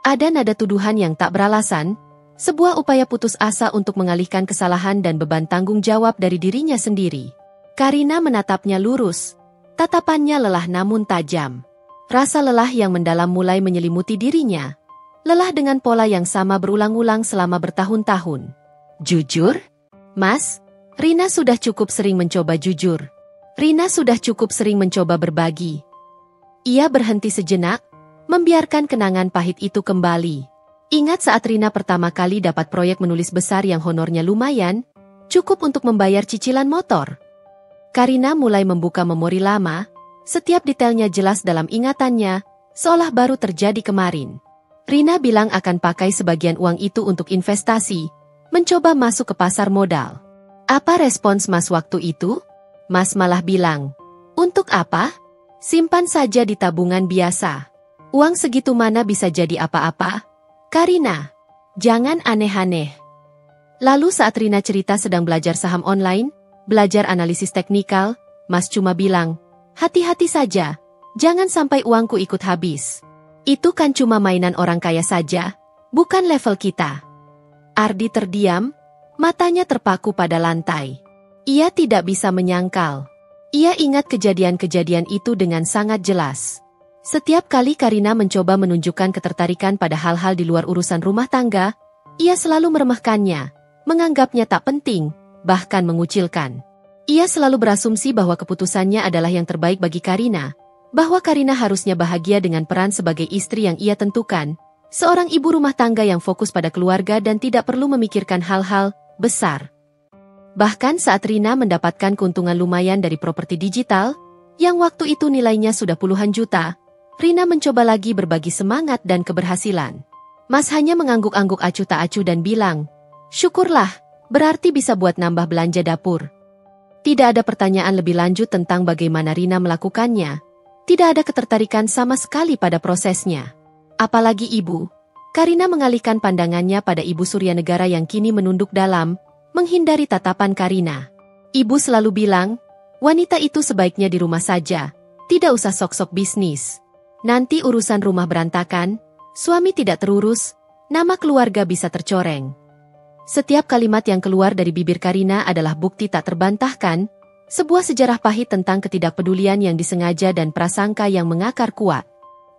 Ada nada tuduhan yang tak beralasan, sebuah upaya putus asa untuk mengalihkan kesalahan dan beban tanggung jawab dari dirinya sendiri. Karina menatapnya lurus, tatapannya lelah namun tajam. Rasa lelah yang mendalam mulai menyelimuti dirinya. Lelah dengan pola yang sama berulang-ulang selama bertahun-tahun. Jujur? Mas, Rina sudah cukup sering mencoba jujur. Rina sudah cukup sering mencoba berbagi. Ia berhenti sejenak, membiarkan kenangan pahit itu kembali. Ingat saat Rina pertama kali dapat proyek menulis besar yang honornya lumayan, cukup untuk membayar cicilan motor. Karina mulai membuka memori lama, setiap detailnya jelas dalam ingatannya, seolah baru terjadi kemarin. Rina bilang akan pakai sebagian uang itu untuk investasi, mencoba masuk ke pasar modal. Apa respons Mas waktu itu? Mas malah bilang, untuk apa? Simpan saja di tabungan biasa. Uang segitu mana bisa jadi apa-apa? Karina, jangan aneh-aneh. Lalu saat Rina cerita sedang belajar saham online, belajar analisis teknikal, Mas cuma bilang, hati-hati saja, jangan sampai uangku ikut habis. Itu kan cuma mainan orang kaya saja, bukan level kita. Ardi terdiam, matanya terpaku pada lantai. Ia tidak bisa menyangkal. Ia ingat kejadian-kejadian itu dengan sangat jelas. Setiap kali Karina mencoba menunjukkan ketertarikan pada hal-hal di luar urusan rumah tangga, ia selalu meremehkannya, menganggapnya tak penting, bahkan mengucilkan. Ia selalu berasumsi bahwa keputusannya adalah yang terbaik bagi Karina, bahwa Karina harusnya bahagia dengan peran sebagai istri yang ia tentukan, seorang ibu rumah tangga yang fokus pada keluarga dan tidak perlu memikirkan hal-hal besar. Bahkan saat Rina mendapatkan keuntungan lumayan dari properti digital, yang waktu itu nilainya sudah puluhan juta, Rina mencoba lagi berbagi semangat dan keberhasilan. Mas hanya mengangguk-angguk acuh tak acuh dan bilang, syukurlah, berarti bisa buat nambah belanja dapur. Tidak ada pertanyaan lebih lanjut tentang bagaimana Rina melakukannya. Tidak ada ketertarikan sama sekali pada prosesnya. Apalagi ibu. Karina mengalihkan pandangannya pada Ibu Suryanegara yang kini menunduk dalam, menghindari tatapan Karina. Ibu selalu bilang, wanita itu sebaiknya di rumah saja, tidak usah sok-sok bisnis. Nanti urusan rumah berantakan, suami tidak terurus, nama keluarga bisa tercoreng. Setiap kalimat yang keluar dari bibir Karina adalah bukti tak terbantahkan, sebuah sejarah pahit tentang ketidakpedulian yang disengaja dan prasangka yang mengakar kuat.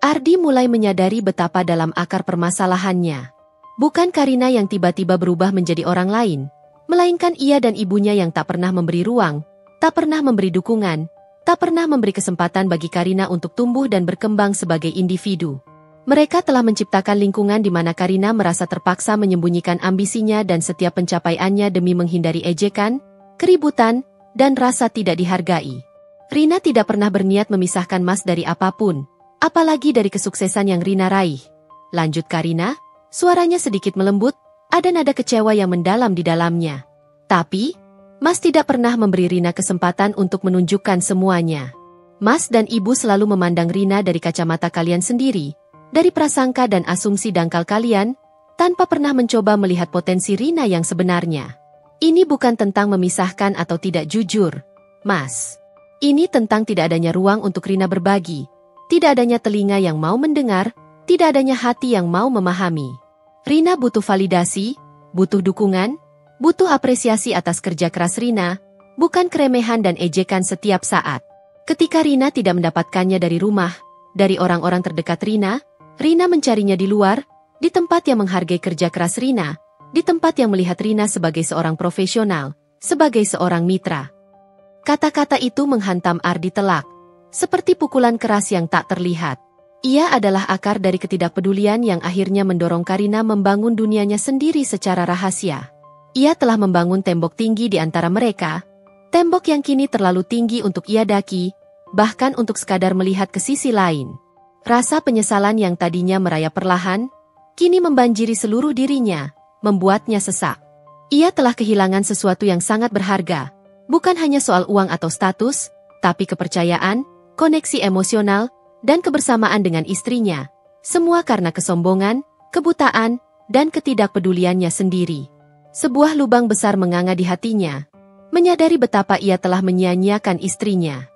Ardi mulai menyadari betapa dalam akar permasalahannya. Bukan Karina yang tiba-tiba berubah menjadi orang lain, melainkan ia dan ibunya yang tak pernah memberi ruang, tak pernah memberi dukungan, tak pernah memberi kesempatan bagi Karina untuk tumbuh dan berkembang sebagai individu. Mereka telah menciptakan lingkungan di mana Karina merasa terpaksa menyembunyikan ambisinya dan setiap pencapaiannya demi menghindari ejekan, keributan, dan rasa tidak dihargai. Rina tidak pernah berniat memisahkan Mas dari apapun, apalagi dari kesuksesan yang Rina raih. Lanjut Karina, suaranya sedikit melembut, ada nada kecewa yang mendalam di dalamnya. Tapi, Mas tidak pernah memberi Rina kesempatan untuk menunjukkan semuanya. Mas dan Ibu selalu memandang Rina dari kacamata kalian sendiri, dari prasangka dan asumsi dangkal kalian, tanpa pernah mencoba melihat potensi Rina yang sebenarnya. Ini bukan tentang memisahkan atau tidak jujur, Mas. Ini tentang tidak adanya ruang untuk Rina berbagi, tidak adanya telinga yang mau mendengar, tidak adanya hati yang mau memahami. Rina butuh validasi, butuh dukungan, butuh apresiasi atas kerja keras Rina, bukan keremehan dan ejekan setiap saat. Ketika Rina tidak mendapatkannya dari rumah, dari orang-orang terdekat Rina mencarinya di luar, di tempat yang menghargai kerja keras Rina, di tempat yang melihat Rina sebagai seorang profesional, sebagai seorang mitra. Kata-kata itu menghantam Ardi telak, seperti pukulan keras yang tak terlihat. Ia adalah akar dari ketidakpedulian yang akhirnya mendorong Karina membangun dunianya sendiri secara rahasia. Ia telah membangun tembok tinggi di antara mereka, tembok yang kini terlalu tinggi untuk ia daki, bahkan untuk sekadar melihat ke sisi lain. Rasa penyesalan yang tadinya merayap perlahan, kini membanjiri seluruh dirinya, membuatnya sesak. Ia telah kehilangan sesuatu yang sangat berharga, bukan hanya soal uang atau status, tapi kepercayaan, koneksi emosional, dan kebersamaan dengan istrinya, semua karena kesombongan, kebutaan, dan ketidakpeduliannya sendiri. Sebuah lubang besar menganga di hatinya, menyadari betapa ia telah menyia-nyiakan istrinya.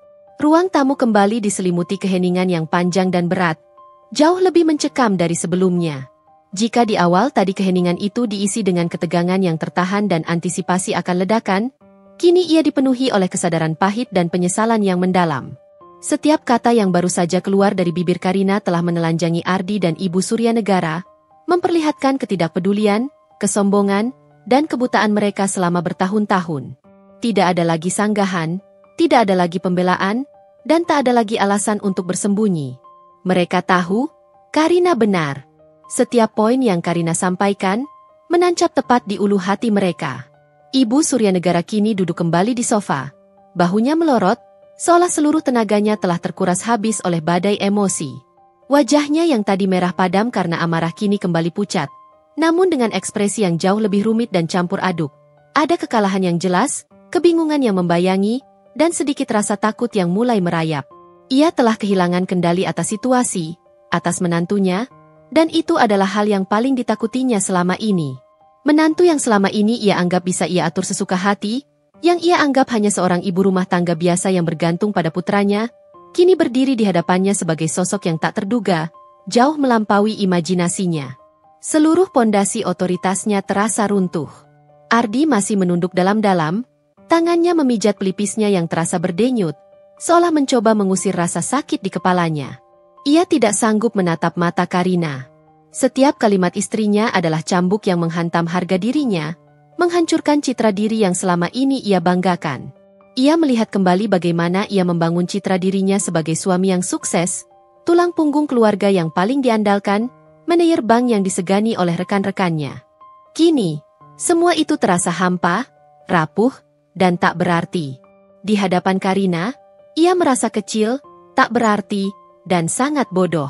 Ruang tamu kembali diselimuti keheningan yang panjang dan berat, jauh lebih mencekam dari sebelumnya. Jika di awal tadi keheningan itu diisi dengan ketegangan yang tertahan dan antisipasi akan ledakan, kini ia dipenuhi oleh kesadaran pahit dan penyesalan yang mendalam. Setiap kata yang baru saja keluar dari bibir Karina telah menelanjangi Ardi dan Ibu Suryanegara, memperlihatkan ketidakpedulian, kesombongan, dan kebutaan mereka selama bertahun-tahun. Tidak ada lagi sanggahan, tidak ada lagi pembelaan, dan tak ada lagi alasan untuk bersembunyi. Mereka tahu, Karina benar. Setiap poin yang Karina sampaikan, menancap tepat di ulu hati mereka. Ibu Suryanegara kini duduk kembali di sofa, bahunya melorot, seolah seluruh tenaganya telah terkuras habis oleh badai emosi. Wajahnya yang tadi merah padam karena amarah kini kembali pucat, namun dengan ekspresi yang jauh lebih rumit dan campur aduk. Ada kekalahan yang jelas, kebingungan yang membayangi, dan sedikit rasa takut yang mulai merayap. Ia telah kehilangan kendali atas situasi, atas menantunya, dan itu adalah hal yang paling ditakutinya selama ini. Menantu yang selama ini ia anggap bisa ia atur sesuka hati, yang ia anggap hanya seorang ibu rumah tangga biasa yang bergantung pada putranya, kini berdiri di hadapannya sebagai sosok yang tak terduga, jauh melampaui imajinasinya. Seluruh pondasi otoritasnya terasa runtuh. Ardi masih menunduk dalam-dalam, tangannya memijat pelipisnya yang terasa berdenyut, seolah mencoba mengusir rasa sakit di kepalanya. Ia tidak sanggup menatap mata Karina. Setiap kalimat istrinya adalah cambuk yang menghantam harga dirinya, menghancurkan citra diri yang selama ini ia banggakan. Ia melihat kembali bagaimana ia membangun citra dirinya sebagai suami yang sukses, tulang punggung keluarga yang paling diandalkan, manajer bank yang disegani oleh rekan-rekannya. Kini, semua itu terasa hampa, rapuh, dan tak berarti. Di hadapan Karina, ia merasa kecil, tak berarti, dan sangat bodoh.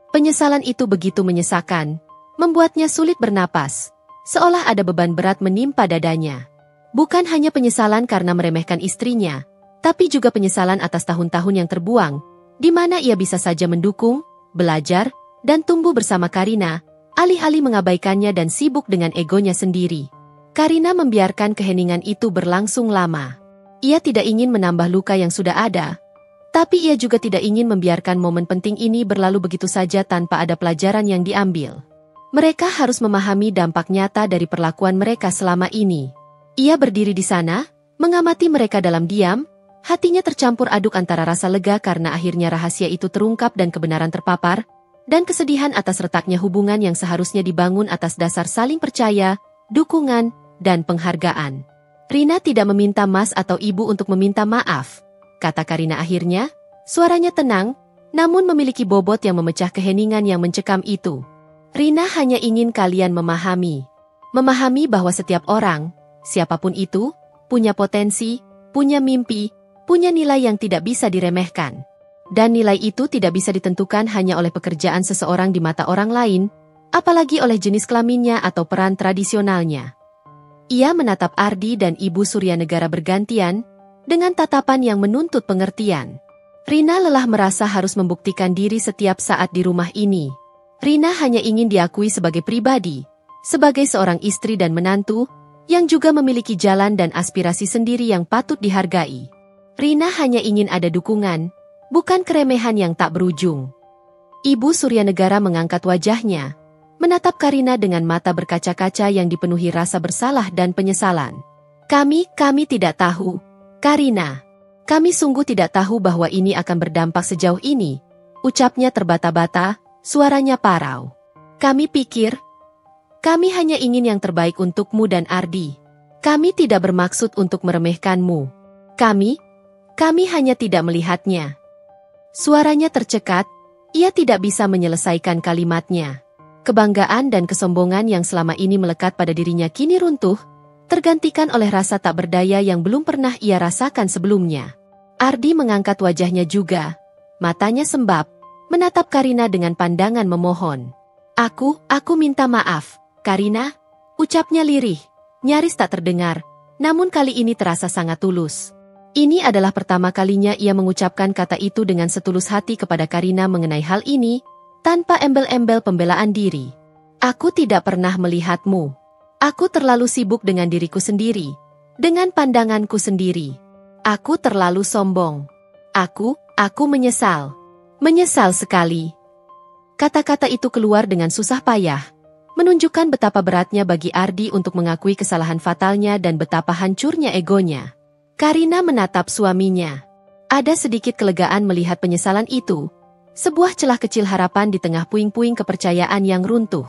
Penyesalan itu begitu menyesakan, membuatnya sulit bernapas, seolah ada beban berat menimpa dadanya. Bukan hanya penyesalan karena meremehkan istrinya, tapi juga penyesalan atas tahun-tahun yang terbuang, di mana ia bisa saja mendukung, belajar, dan tumbuh bersama Karina, alih-alih mengabaikannya dan sibuk dengan egonya sendiri. Karina membiarkan keheningan itu berlangsung lama. Ia tidak ingin menambah luka yang sudah ada, tapi ia juga tidak ingin membiarkan momen penting ini berlalu begitu saja tanpa ada pelajaran yang diambil. Mereka harus memahami dampak nyata dari perlakuan mereka selama ini. Ia berdiri di sana, mengamati mereka dalam diam, hatinya tercampur aduk antara rasa lega karena akhirnya rahasia itu terungkap dan kebenaran terpapar, dan kesedihan atas retaknya hubungan yang seharusnya dibangun atas dasar saling percaya, dukungan, dan penghargaan. Rina tidak meminta Mas atau Ibu untuk meminta maaf, kata Karina akhirnya, suaranya tenang, namun memiliki bobot yang memecah keheningan yang mencekam itu. Rina hanya ingin kalian memahami bahwa setiap orang, siapapun itu, punya potensi, punya mimpi, punya nilai yang tidak bisa diremehkan. Dan nilai itu tidak bisa ditentukan hanya oleh pekerjaan seseorang di mata orang lain, apalagi oleh jenis kelaminnya atau peran tradisionalnya. Ia menatap Ardi dan Ibu Suryanegara bergantian, dengan tatapan yang menuntut pengertian. Rina lelah merasa harus membuktikan diri setiap saat di rumah ini. Rina hanya ingin diakui sebagai pribadi, sebagai seorang istri dan menantu, yang juga memiliki jalan dan aspirasi sendiri yang patut dihargai. Rina hanya ingin ada dukungan, bukan keremehan yang tak berujung. Ibu Suryanegara mengangkat wajahnya, menatap Karina dengan mata berkaca-kaca yang dipenuhi rasa bersalah dan penyesalan. Kami tidak tahu, Karina. Kami sungguh tidak tahu bahwa ini akan berdampak sejauh ini. Ucapnya terbata-bata, suaranya parau. Kami pikir, kami hanya ingin yang terbaik untukmu dan Ardi. Kami tidak bermaksud untuk meremehkanmu. Kami hanya tidak melihatnya. Suaranya tercekat, ia tidak bisa menyelesaikan kalimatnya. Kebanggaan dan kesombongan yang selama ini melekat pada dirinya kini runtuh, tergantikan oleh rasa tak berdaya yang belum pernah ia rasakan sebelumnya. Ardi mengangkat wajahnya juga, matanya sembab, menatap Karina dengan pandangan memohon. Aku minta maaf, Karina, ucapnya lirih, nyaris tak terdengar, namun kali ini terasa sangat tulus. Ini adalah pertama kalinya ia mengucapkan kata itu dengan setulus hati kepada Karina mengenai hal ini, tanpa embel-embel pembelaan diri. Aku tidak pernah melihatmu. Aku terlalu sibuk dengan diriku sendiri, dengan pandanganku sendiri. Aku terlalu sombong. Aku menyesal. Menyesal sekali. Kata-kata itu keluar dengan susah payah, menunjukkan betapa beratnya bagi Ardi untuk mengakui kesalahan fatalnya dan betapa hancurnya egonya. Karina menatap suaminya. Ada sedikit kelegaan melihat penyesalan itu, sebuah celah kecil harapan di tengah puing-puing kepercayaan yang runtuh.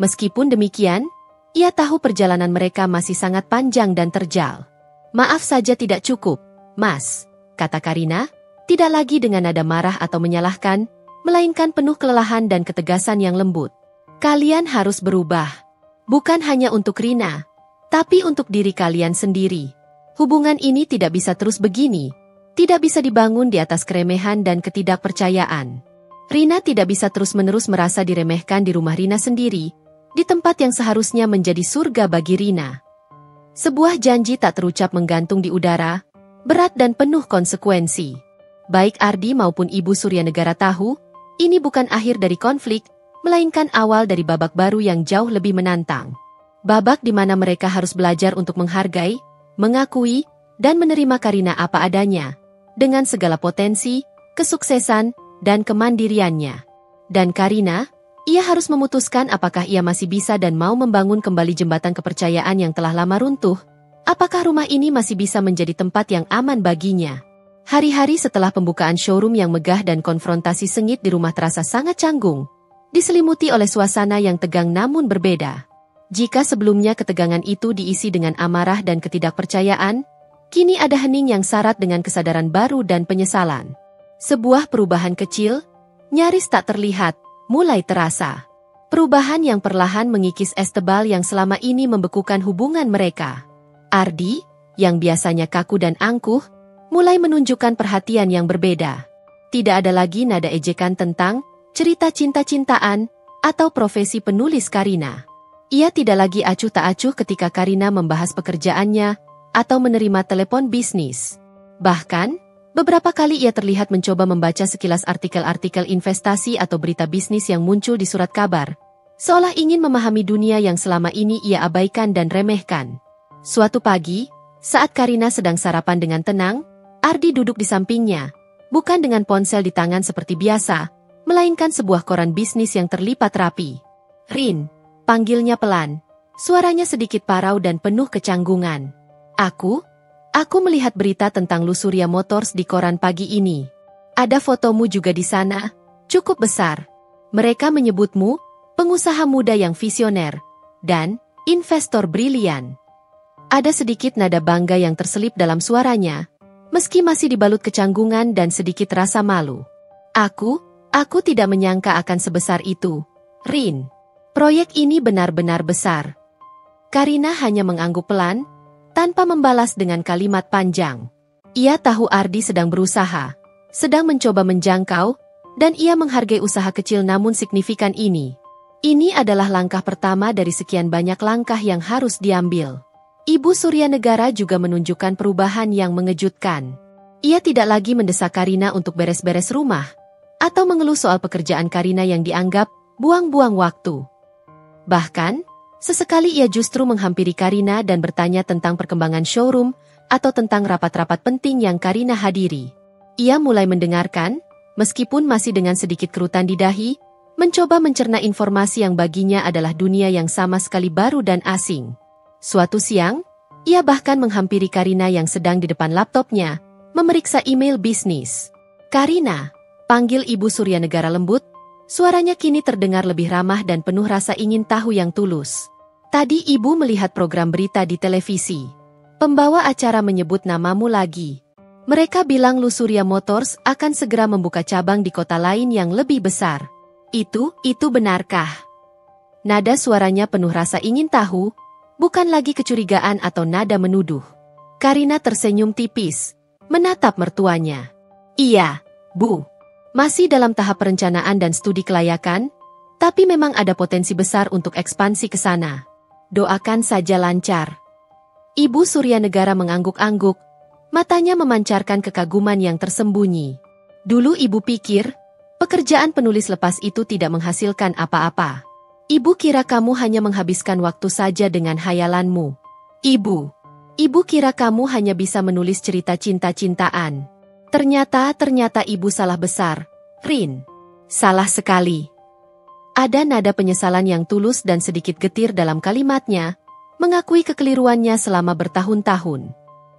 Meskipun demikian, ia tahu perjalanan mereka masih sangat panjang dan terjal. Maaf saja tidak cukup, Mas, kata Karina, tidak lagi dengan nada marah atau menyalahkan, melainkan penuh kelelahan dan ketegasan yang lembut. Kalian harus berubah. Bukan hanya untuk Rina, tapi untuk diri kalian sendiri. Hubungan ini tidak bisa terus begini, tidak bisa dibangun di atas keremehan dan ketidakpercayaan. Rina tidak bisa terus-menerus merasa diremehkan di rumah Rina sendiri, di tempat yang seharusnya menjadi surga bagi Rina. Sebuah janji tak terucap menggantung di udara, berat dan penuh konsekuensi. Baik Ardi maupun Ibu Suryanegara tahu, ini bukan akhir dari konflik, melainkan awal dari babak baru yang jauh lebih menantang. Babak di mana mereka harus belajar untuk menghargai, mengakui, dan menerima Karina apa adanya, dengan segala potensi, kesuksesan, dan kemandiriannya. Dan Karina, ia harus memutuskan apakah ia masih bisa dan mau membangun kembali jembatan kepercayaan yang telah lama runtuh, apakah rumah ini masih bisa menjadi tempat yang aman baginya. Hari-hari setelah pembukaan showroom yang megah dan konfrontasi sengit di rumah terasa sangat canggung, diselimuti oleh suasana yang tegang namun berbeda. Jika sebelumnya ketegangan itu diisi dengan amarah dan ketidakpercayaan, kini ada hening yang syarat dengan kesadaran baru dan penyesalan. Sebuah perubahan kecil, nyaris tak terlihat, mulai terasa. Perubahan yang perlahan mengikis es tebal yang selama ini membekukan hubungan mereka. Ardi, yang biasanya kaku dan angkuh, mulai menunjukkan perhatian yang berbeda. Tidak ada lagi nada ejekan tentang cerita cinta-cintaan atau profesi penulis Karina. Ia tidak lagi acuh tak acuh ketika Karina membahas pekerjaannya atau menerima telepon bisnis. Bahkan, beberapa kali ia terlihat mencoba membaca sekilas artikel-artikel investasi atau berita bisnis yang muncul di surat kabar, seolah ingin memahami dunia yang selama ini ia abaikan dan remehkan. Suatu pagi, saat Karina sedang sarapan dengan tenang, Ardi duduk di sampingnya, bukan dengan ponsel di tangan seperti biasa, melainkan sebuah koran bisnis yang terlipat rapi. Rin, panggilnya pelan, suaranya sedikit parau dan penuh kecanggungan. Aku melihat berita tentang Lusurya Motors di koran pagi ini. Ada fotomu juga di sana, cukup besar. Mereka menyebutmu pengusaha muda yang visioner dan investor brilian. Ada sedikit nada bangga yang terselip dalam suaranya, meski masih dibalut kecanggungan dan sedikit rasa malu. Aku tidak menyangka akan sebesar itu, Rin. Proyek ini benar-benar besar. Karina hanya mengangguk pelan, tanpa membalas dengan kalimat panjang. Ia tahu Ardi sedang berusaha, sedang mencoba menjangkau, dan ia menghargai usaha kecil namun signifikan ini. Ini adalah langkah pertama dari sekian banyak langkah yang harus diambil. Ibu Suryanegara juga menunjukkan perubahan yang mengejutkan. Ia tidak lagi mendesak Karina untuk beres-beres rumah, atau mengeluh soal pekerjaan Karina yang dianggap buang-buang waktu. Bahkan, sesekali ia justru menghampiri Karina dan bertanya tentang perkembangan showroom atau tentang rapat-rapat penting yang Karina hadiri. Ia mulai mendengarkan, meskipun masih dengan sedikit kerutan di dahi, mencoba mencerna informasi yang baginya adalah dunia yang sama sekali baru dan asing. Suatu siang, ia bahkan menghampiri Karina yang sedang di depan laptopnya, memeriksa email bisnis. "Karina," panggil Ibu Suryanegara lembut. Suaranya kini terdengar lebih ramah dan penuh rasa ingin tahu yang tulus. "Tadi Ibu melihat program berita di televisi. Pembawa acara menyebut namamu lagi. Mereka bilang Lusurya Motors akan segera membuka cabang di kota lain yang lebih besar. Itu benarkah?" Nada suaranya penuh rasa ingin tahu, bukan lagi kecurigaan atau nada menuduh. Karina tersenyum tipis, menatap mertuanya. "Iya, Bu. Masih dalam tahap perencanaan dan studi kelayakan, tapi memang ada potensi besar untuk ekspansi ke sana. Doakan saja lancar." Ibu Suryanegara mengangguk-angguk, matanya memancarkan kekaguman yang tersembunyi. Dulu Ibu pikir, pekerjaan penulis lepas itu tidak menghasilkan apa-apa. Ibu kira kamu hanya menghabiskan waktu saja dengan hayalanmu. Ibu kira kamu hanya bisa menulis cerita cinta-cintaan. Ternyata Ibu salah besar, Rin. Salah sekali. Ada nada penyesalan yang tulus dan sedikit getir dalam kalimatnya, mengakui kekeliruannya selama bertahun-tahun.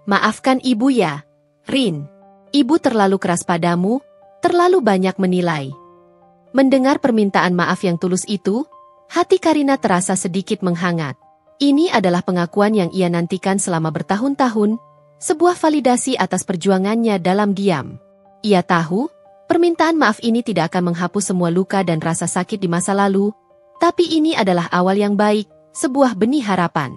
"Maafkan Ibu ya, Rin. Ibu terlalu keras padamu, terlalu banyak menilai." Mendengar permintaan maaf yang tulus itu, hati Karina terasa sedikit menghangat. Ini adalah pengakuan yang ia nantikan selama bertahun-tahun, sebuah validasi atas perjuangannya dalam diam. Ia tahu, permintaan maaf ini tidak akan menghapus semua luka dan rasa sakit di masa lalu, tapi ini adalah awal yang baik, sebuah benih harapan.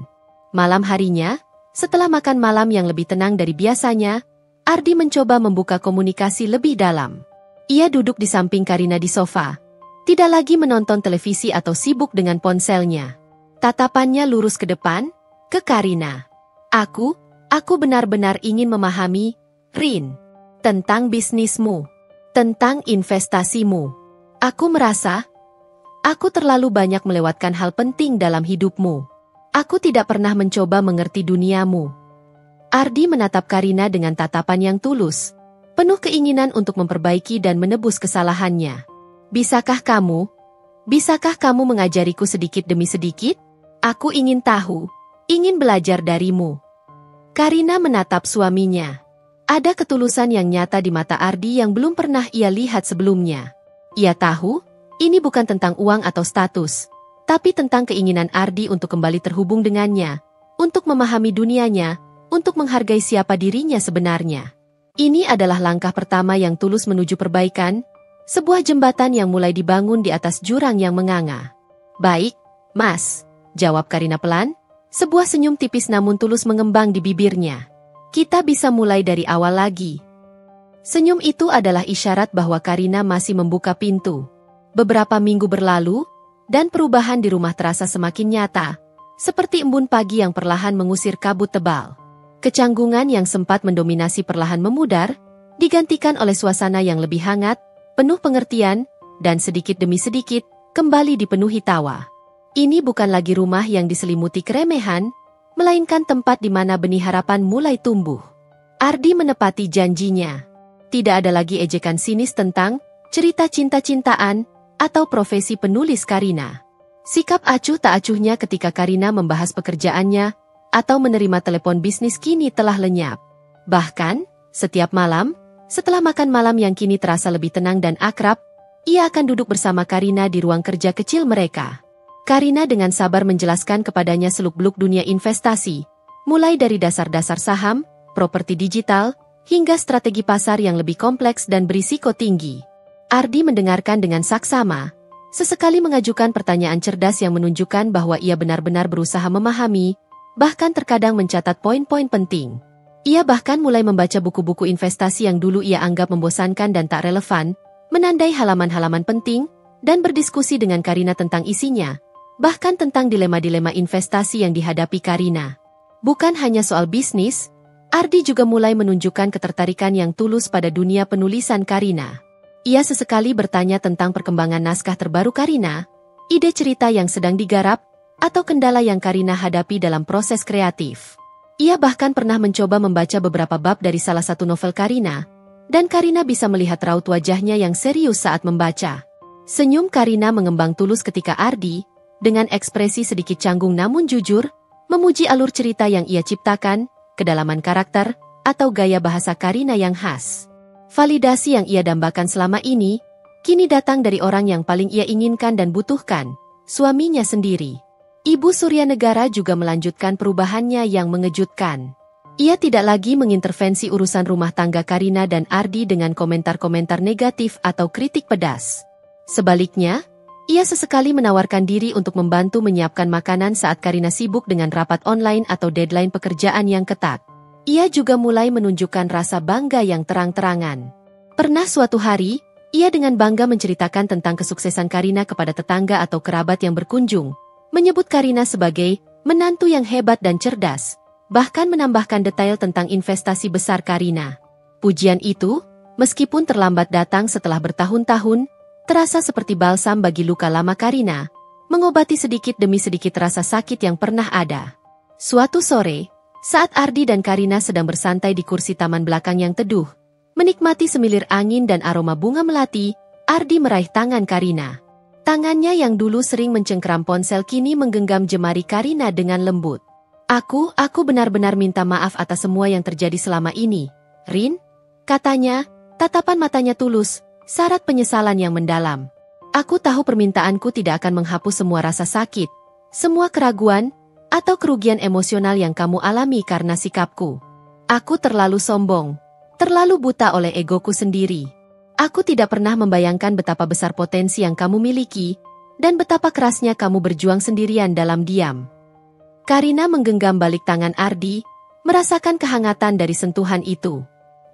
Malam harinya, setelah makan malam yang lebih tenang dari biasanya, Ardi mencoba membuka komunikasi lebih dalam. Ia duduk di samping Karina di sofa, tidak lagi menonton televisi atau sibuk dengan ponselnya. Tatapannya lurus ke depan, ke Karina. Aku benar-benar ingin memahami, Rin, tentang bisnismu, tentang investasimu. Aku merasa, aku terlalu banyak melewatkan hal penting dalam hidupmu. Aku tidak pernah mencoba mengerti duniamu." Ardi menatap Karina dengan tatapan yang tulus, penuh keinginan untuk memperbaiki dan menebus kesalahannya. Bisakah kamu mengajariku sedikit demi sedikit? Aku ingin tahu, ingin belajar darimu." Karina menatap suaminya. Ada ketulusan yang nyata di mata Ardi yang belum pernah ia lihat sebelumnya. Ia tahu, ini bukan tentang uang atau status, tapi tentang keinginan Ardi untuk kembali terhubung dengannya, untuk memahami dunianya, untuk menghargai siapa dirinya sebenarnya. Ini adalah langkah pertama yang tulus menuju perbaikan, sebuah jembatan yang mulai dibangun di atas jurang yang menganga. "Baik, Mas," jawab Karina pelan, sebuah senyum tipis namun tulus mengembang di bibirnya. "Kita bisa mulai dari awal lagi." Senyum itu adalah isyarat bahwa Karina masih membuka pintu. Beberapa minggu berlalu, dan perubahan di rumah terasa semakin nyata, seperti embun pagi yang perlahan mengusir kabut tebal. Kecanggungan yang sempat mendominasi perlahan memudar, digantikan oleh suasana yang lebih hangat, penuh pengertian, dan sedikit demi sedikit, kembali dipenuhi tawa. Ini bukan lagi rumah yang diselimuti keremehan, melainkan tempat di mana benih harapan mulai tumbuh. Ardi menepati janjinya. Tidak ada lagi ejekan sinis tentang cerita cinta-cintaan atau profesi penulis Karina. Sikap acuh tak acuhnya ketika Karina membahas pekerjaannya atau menerima telepon bisnis kini telah lenyap. Bahkan, setiap malam, setelah makan malam yang kini terasa lebih tenang dan akrab, ia akan duduk bersama Karina di ruang kerja kecil mereka. Karina dengan sabar menjelaskan kepadanya seluk-beluk dunia investasi, mulai dari dasar-dasar saham, properti digital, hingga strategi pasar yang lebih kompleks dan berisiko tinggi. Ardi mendengarkan dengan saksama, sesekali mengajukan pertanyaan cerdas yang menunjukkan bahwa ia benar-benar berusaha memahami, bahkan terkadang mencatat poin-poin penting. Ia bahkan mulai membaca buku-buku investasi yang dulu ia anggap membosankan dan tak relevan, menandai halaman-halaman penting, dan berdiskusi dengan Karina tentang isinya, bahkan tentang dilema-dilema investasi yang dihadapi Karina. Bukan hanya soal bisnis, Ardi juga mulai menunjukkan ketertarikan yang tulus pada dunia penulisan Karina. Ia sesekali bertanya tentang perkembangan naskah terbaru Karina, ide cerita yang sedang digarap, atau kendala yang Karina hadapi dalam proses kreatif. Ia bahkan pernah mencoba membaca beberapa bab dari salah satu novel Karina, dan Karina bisa melihat raut wajahnya yang serius saat membaca. Senyum Karina mengembang tulus ketika Ardi, dengan ekspresi sedikit canggung namun jujur, memuji alur cerita yang ia ciptakan, kedalaman karakter, atau gaya bahasa Karina yang khas. Validasi yang ia dambakan selama ini, kini datang dari orang yang paling ia inginkan dan butuhkan, suaminya sendiri. Ibu Suryanegara juga melanjutkan perubahannya yang mengejutkan. Ia tidak lagi mengintervensi urusan rumah tangga Karina dan Ardi dengan komentar-komentar negatif atau kritik pedas. Sebaliknya, ia sesekali menawarkan diri untuk membantu menyiapkan makanan saat Karina sibuk dengan rapat online atau deadline pekerjaan yang ketat. Ia juga mulai menunjukkan rasa bangga yang terang-terangan. Pernah suatu hari, ia dengan bangga menceritakan tentang kesuksesan Karina kepada tetangga atau kerabat yang berkunjung, menyebut Karina sebagai menantu yang hebat dan cerdas, bahkan menambahkan detail tentang investasi besar Karina. Pujian itu, meskipun terlambat datang setelah bertahun-tahun, terasa seperti balsam bagi luka lama Karina, mengobati sedikit demi sedikit rasa sakit yang pernah ada. Suatu sore, saat Ardi dan Karina sedang bersantai di kursi taman belakang yang teduh, menikmati semilir angin dan aroma bunga melati, Ardi meraih tangan Karina. Tangannya yang dulu sering mencengkeram ponsel kini menggenggam jemari Karina dengan lembut. Aku benar-benar minta maaf atas semua yang terjadi selama ini, Rin, katanya, tatapan matanya tulus, syarat penyesalan yang mendalam. Aku tahu permintaanku tidak akan menghapus semua rasa sakit, semua keraguan, atau kerugian emosional yang kamu alami karena sikapku. Aku terlalu sombong, terlalu buta oleh egoku sendiri. Aku tidak pernah membayangkan betapa besar potensi yang kamu miliki, dan betapa kerasnya kamu berjuang sendirian dalam diam. Karina menggenggam balik tangan Ardi, merasakan kehangatan dari sentuhan itu.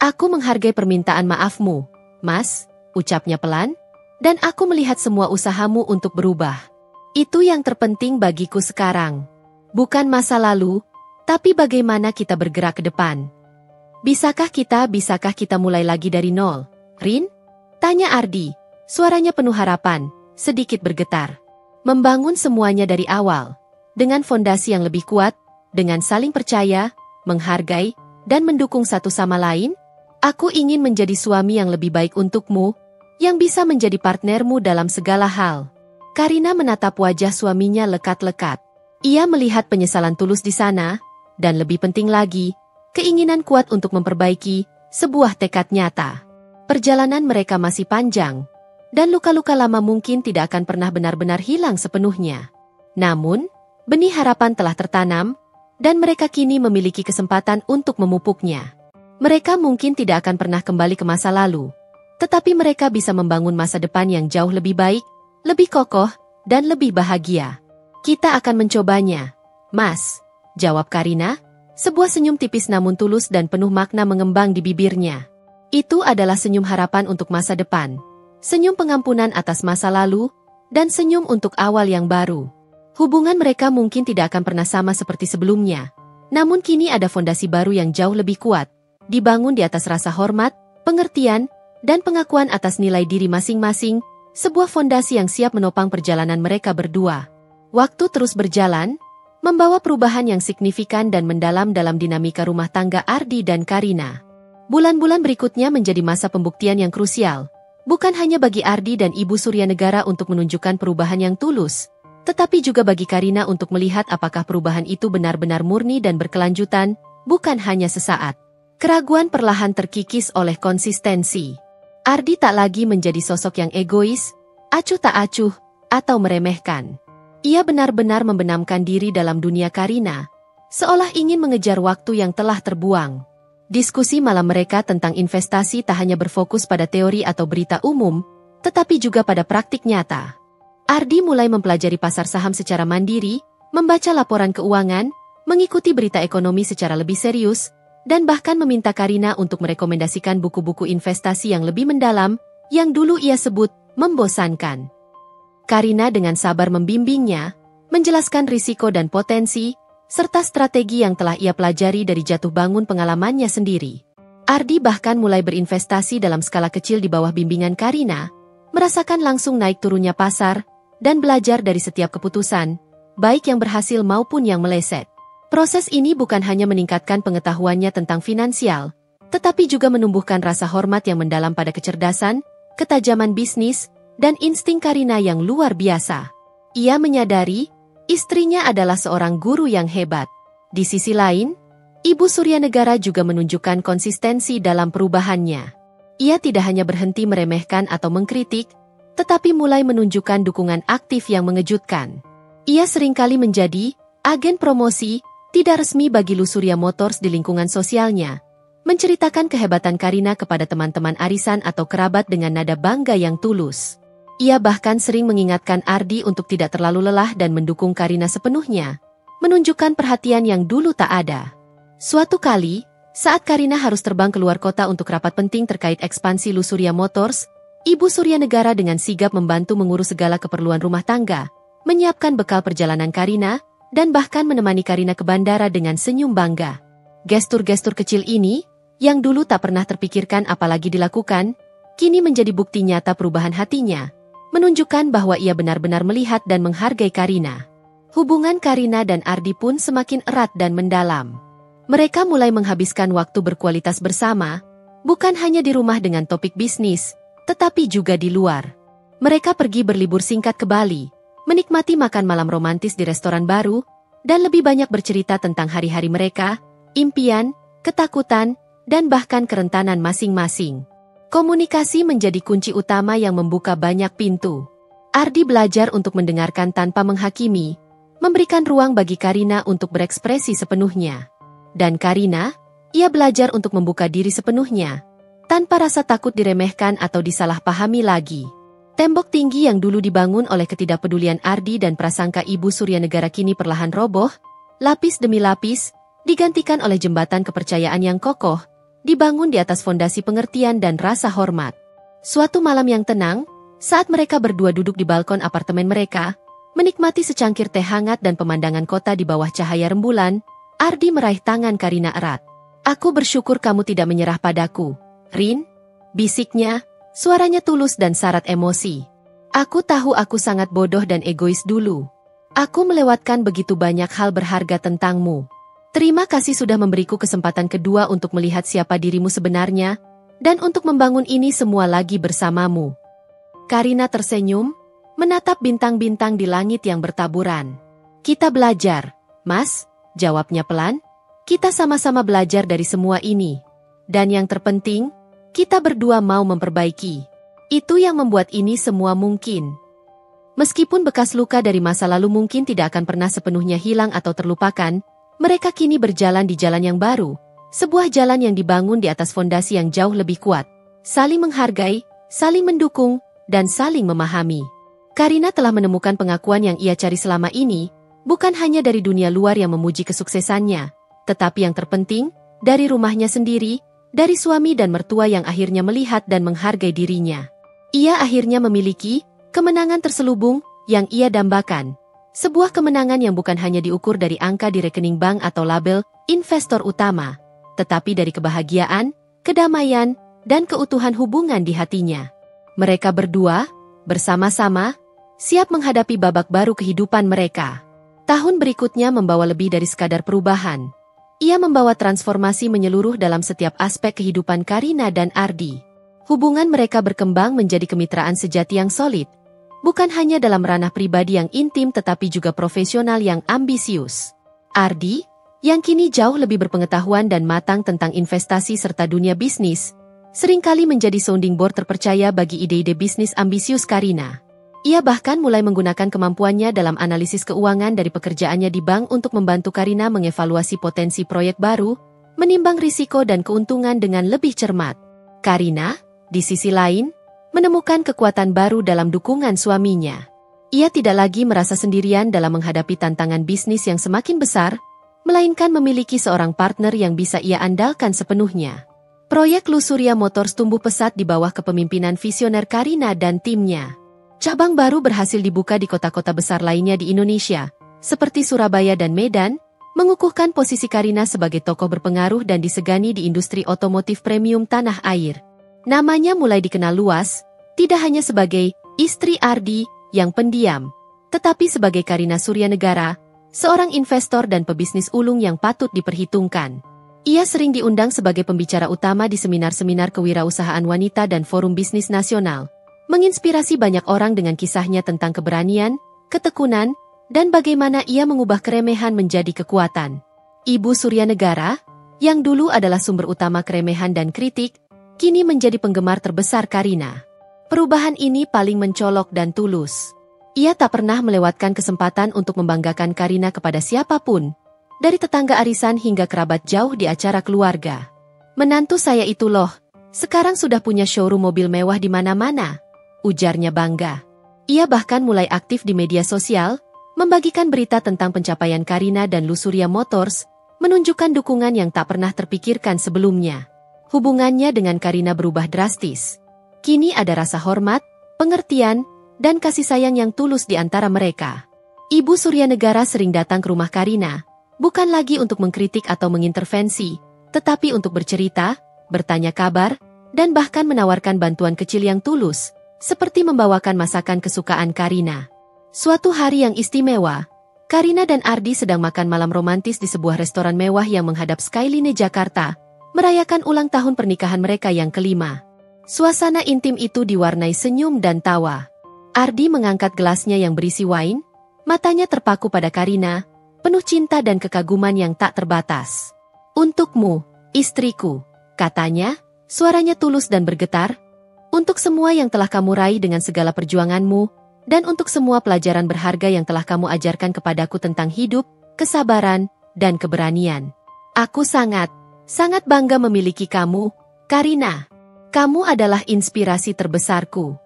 Aku menghargai permintaan maafmu, Mas, ucapnya pelan, dan aku melihat semua usahamu untuk berubah. Itu yang terpenting bagiku sekarang. Bukan masa lalu, tapi bagaimana kita bergerak ke depan. Bisakah kita mulai lagi dari nol, Rin? Tanya Ardi, suaranya penuh harapan, sedikit bergetar. Membangun semuanya dari awal, dengan fondasi yang lebih kuat, dengan saling percaya, menghargai, dan mendukung satu sama lain. Aku ingin menjadi suami yang lebih baik untukmu, yang bisa menjadi partnermu dalam segala hal. Karina menatap wajah suaminya lekat-lekat. Ia melihat penyesalan tulus di sana, dan lebih penting lagi, keinginan kuat untuk memperbaiki, sebuah tekad nyata. Perjalanan mereka masih panjang, dan luka-luka lama mungkin tidak akan pernah benar-benar hilang sepenuhnya. Namun, benih harapan telah tertanam, dan mereka kini memiliki kesempatan untuk memupuknya. Mereka mungkin tidak akan pernah kembali ke masa lalu, tetapi mereka bisa membangun masa depan yang jauh lebih baik, lebih kokoh, dan lebih bahagia. Kita akan mencobanya, Mas, jawab Karina, sebuah senyum tipis namun tulus dan penuh makna mengembang di bibirnya. Itu adalah senyum harapan untuk masa depan, senyum pengampunan atas masa lalu, dan senyum untuk awal yang baru. Hubungan mereka mungkin tidak akan pernah sama seperti sebelumnya, namun kini ada fondasi baru yang jauh lebih kuat, dibangun di atas rasa hormat, pengertian, dan pengakuan atas nilai diri masing-masing, sebuah fondasi yang siap menopang perjalanan mereka berdua. Waktu terus berjalan, membawa perubahan yang signifikan dan mendalam dalam dinamika rumah tangga Ardi dan Karina. Bulan-bulan berikutnya menjadi masa pembuktian yang krusial, bukan hanya bagi Ardi dan Ibu Suryanegara untuk menunjukkan perubahan yang tulus, tetapi juga bagi Karina untuk melihat apakah perubahan itu benar-benar murni dan berkelanjutan, bukan hanya sesaat. Keraguan perlahan terkikis oleh konsistensi. Ardi tak lagi menjadi sosok yang egois, acuh tak acuh, atau meremehkan. Ia benar-benar membenamkan diri dalam dunia Karina, seolah ingin mengejar waktu yang telah terbuang. Diskusi malam mereka tentang investasi tak hanya berfokus pada teori atau berita umum, tetapi juga pada praktik nyata. Ardi mulai mempelajari pasar saham secara mandiri, membaca laporan keuangan, mengikuti berita ekonomi secara lebih serius, dan bahkan meminta Karina untuk merekomendasikan buku-buku investasi yang lebih mendalam, yang dulu ia sebut membosankan. Karina dengan sabar membimbingnya, menjelaskan risiko dan potensi, serta strategi yang telah ia pelajari dari jatuh bangun pengalamannya sendiri. Ardi bahkan mulai berinvestasi dalam skala kecil di bawah bimbingan Karina, merasakan langsung naik turunnya pasar, dan belajar dari setiap keputusan, baik yang berhasil maupun yang meleset. Proses ini bukan hanya meningkatkan pengetahuannya tentang finansial, tetapi juga menumbuhkan rasa hormat yang mendalam pada kecerdasan, ketajaman bisnis, dan insting Karina yang luar biasa. Ia menyadari, istrinya adalah seorang guru yang hebat. Di sisi lain, Ibu Surya Negara juga menunjukkan konsistensi dalam perubahannya. Ia tidak hanya berhenti meremehkan atau mengkritik, tetapi mulai menunjukkan dukungan aktif yang mengejutkan. Ia seringkali menjadi agen promosi tidak resmi bagi Surya Motors di lingkungan sosialnya, menceritakan kehebatan Karina kepada teman-teman arisan atau kerabat dengan nada bangga yang tulus. Ia bahkan sering mengingatkan Ardi untuk tidak terlalu lelah dan mendukung Karina sepenuhnya, menunjukkan perhatian yang dulu tak ada. Suatu kali, saat Karina harus terbang keluar kota untuk rapat penting terkait ekspansi Surya Motors, Ibu Surya Negara dengan sigap membantu mengurus segala keperluan rumah tangga, menyiapkan bekal perjalanan Karina, dan bahkan menemani Karina ke bandara dengan senyum bangga. Gestur-gestur kecil ini, yang dulu tak pernah terpikirkan apalagi dilakukan, kini menjadi bukti nyata perubahan hatinya, menunjukkan bahwa ia benar-benar melihat dan menghargai Karina. Hubungan Karina dan Ardi pun semakin erat dan mendalam. Mereka mulai menghabiskan waktu berkualitas bersama, bukan hanya di rumah dengan topik bisnis, tetapi juga di luar. Mereka pergi berlibur singkat ke Bali, menikmati makan malam romantis di restoran baru, dan lebih banyak bercerita tentang hari-hari mereka, impian, ketakutan, dan bahkan kerentanan masing-masing. Komunikasi menjadi kunci utama yang membuka banyak pintu. Ardi belajar untuk mendengarkan tanpa menghakimi, memberikan ruang bagi Karina untuk berekspresi sepenuhnya. Dan Karina, ia belajar untuk membuka diri sepenuhnya, tanpa rasa takut diremehkan atau disalahpahami lagi. Tembok tinggi yang dulu dibangun oleh ketidakpedulian Ardi dan prasangka Ibu Surya Negara kini perlahan roboh, lapis demi lapis, digantikan oleh jembatan kepercayaan yang kokoh, dibangun di atas fondasi pengertian dan rasa hormat. Suatu malam yang tenang, saat mereka berdua duduk di balkon apartemen mereka, menikmati secangkir teh hangat dan pemandangan kota di bawah cahaya rembulan, Ardi meraih tangan Karina erat. "Aku bersyukur kamu tidak menyerah padaku, Rin," bisiknya, suaranya tulus dan syarat emosi. "Aku tahu aku sangat bodoh dan egois dulu. Aku melewatkan begitu banyak hal berharga tentangmu. Terima kasih sudah memberiku kesempatan kedua untuk melihat siapa dirimu sebenarnya, dan untuk membangun ini semua lagi bersamamu." Karina tersenyum, menatap bintang-bintang di langit yang bertaburan. "Kita belajar, Mas," jawabnya pelan. "Kita sama-sama belajar dari semua ini. Dan yang terpenting, kita berdua mau memperbaiki. Itu yang membuat ini semua mungkin." Meskipun bekas luka dari masa lalu mungkin tidak akan pernah sepenuhnya hilang atau terlupakan, mereka kini berjalan di jalan yang baru, sebuah jalan yang dibangun di atas fondasi yang jauh lebih kuat, saling menghargai, saling mendukung, dan saling memahami. Karina telah menemukan pengakuan yang ia cari selama ini, bukan hanya dari dunia luar yang memuji kesuksesannya, tetapi yang terpenting, dari rumahnya sendiri, dari suami dan mertua yang akhirnya melihat dan menghargai dirinya. Ia akhirnya memiliki kemenangan terselubung yang ia dambakan. Sebuah kemenangan yang bukan hanya diukur dari angka di rekening bank atau label investor utama, tetapi dari kebahagiaan, kedamaian, dan keutuhan hubungan di hatinya. Mereka berdua, bersama-sama, siap menghadapi babak baru kehidupan mereka. Tahun berikutnya membawa lebih dari sekadar perubahan. Ia membawa transformasi menyeluruh dalam setiap aspek kehidupan Karina dan Ardi. Hubungan mereka berkembang menjadi kemitraan sejati yang solid, bukan hanya dalam ranah pribadi yang intim tetapi juga profesional yang ambisius. Ardi, yang kini jauh lebih berpengetahuan dan matang tentang investasi serta dunia bisnis, seringkali menjadi sounding board terpercaya bagi ide-ide bisnis ambisius Karina. Ia bahkan mulai menggunakan kemampuannya dalam analisis keuangan dari pekerjaannya di bank untuk membantu Karina mengevaluasi potensi proyek baru, menimbang risiko dan keuntungan dengan lebih cermat. Karina, di sisi lain, menemukan kekuatan baru dalam dukungan suaminya. Ia tidak lagi merasa sendirian dalam menghadapi tantangan bisnis yang semakin besar, melainkan memiliki seorang partner yang bisa ia andalkan sepenuhnya. Proyek Surya Motors tumbuh pesat di bawah kepemimpinan visioner Karina dan timnya. Cabang baru berhasil dibuka di kota-kota besar lainnya di Indonesia, seperti Surabaya dan Medan, mengukuhkan posisi Karina sebagai tokoh berpengaruh dan disegani di industri otomotif premium tanah air. Namanya mulai dikenal luas, tidak hanya sebagai istri Ardi yang pendiam, tetapi sebagai Karina Surya Negara, seorang investor dan pebisnis ulung yang patut diperhitungkan. Ia sering diundang sebagai pembicara utama di seminar-seminar kewirausahaan wanita dan forum bisnis nasional, menginspirasi banyak orang dengan kisahnya tentang keberanian, ketekunan, dan bagaimana ia mengubah keremehan menjadi kekuatan. Ibu Surya Negara, yang dulu adalah sumber utama keremehan dan kritik, kini menjadi penggemar terbesar Karina. Perubahan ini paling mencolok dan tulus. Ia tak pernah melewatkan kesempatan untuk membanggakan Karina kepada siapapun, dari tetangga arisan hingga kerabat jauh di acara keluarga. "Menantu saya itu loh, sekarang sudah punya showroom mobil mewah di mana-mana," ujarnya bangga. Ia bahkan mulai aktif di media sosial, membagikan berita tentang pencapaian Karina dan Luxuria Motors, menunjukkan dukungan yang tak pernah terpikirkan sebelumnya. Hubungannya dengan Karina berubah drastis. Kini ada rasa hormat, pengertian, dan kasih sayang yang tulus di antara mereka. Ibu Surya Negara sering datang ke rumah Karina, bukan lagi untuk mengkritik atau mengintervensi, tetapi untuk bercerita, bertanya kabar, dan bahkan menawarkan bantuan kecil yang tulus, seperti membawakan masakan kesukaan Karina. Suatu hari yang istimewa, Karina dan Ardi sedang makan malam romantis di sebuah restoran mewah yang menghadap Skyline Jakarta, merayakan ulang tahun pernikahan mereka yang kelima. Suasana intim itu diwarnai senyum dan tawa. Ardi mengangkat gelasnya yang berisi wine, matanya terpaku pada Karina, penuh cinta dan kekaguman yang tak terbatas. "Untukmu, istriku," katanya, suaranya tulus dan bergetar. "Untuk semua yang telah kamu raih dengan segala perjuanganmu, dan untuk semua pelajaran berharga yang telah kamu ajarkan kepadaku tentang hidup, kesabaran, dan keberanian. Aku sangat bangga memiliki kamu, Karina. Kamu adalah inspirasi terbesarku."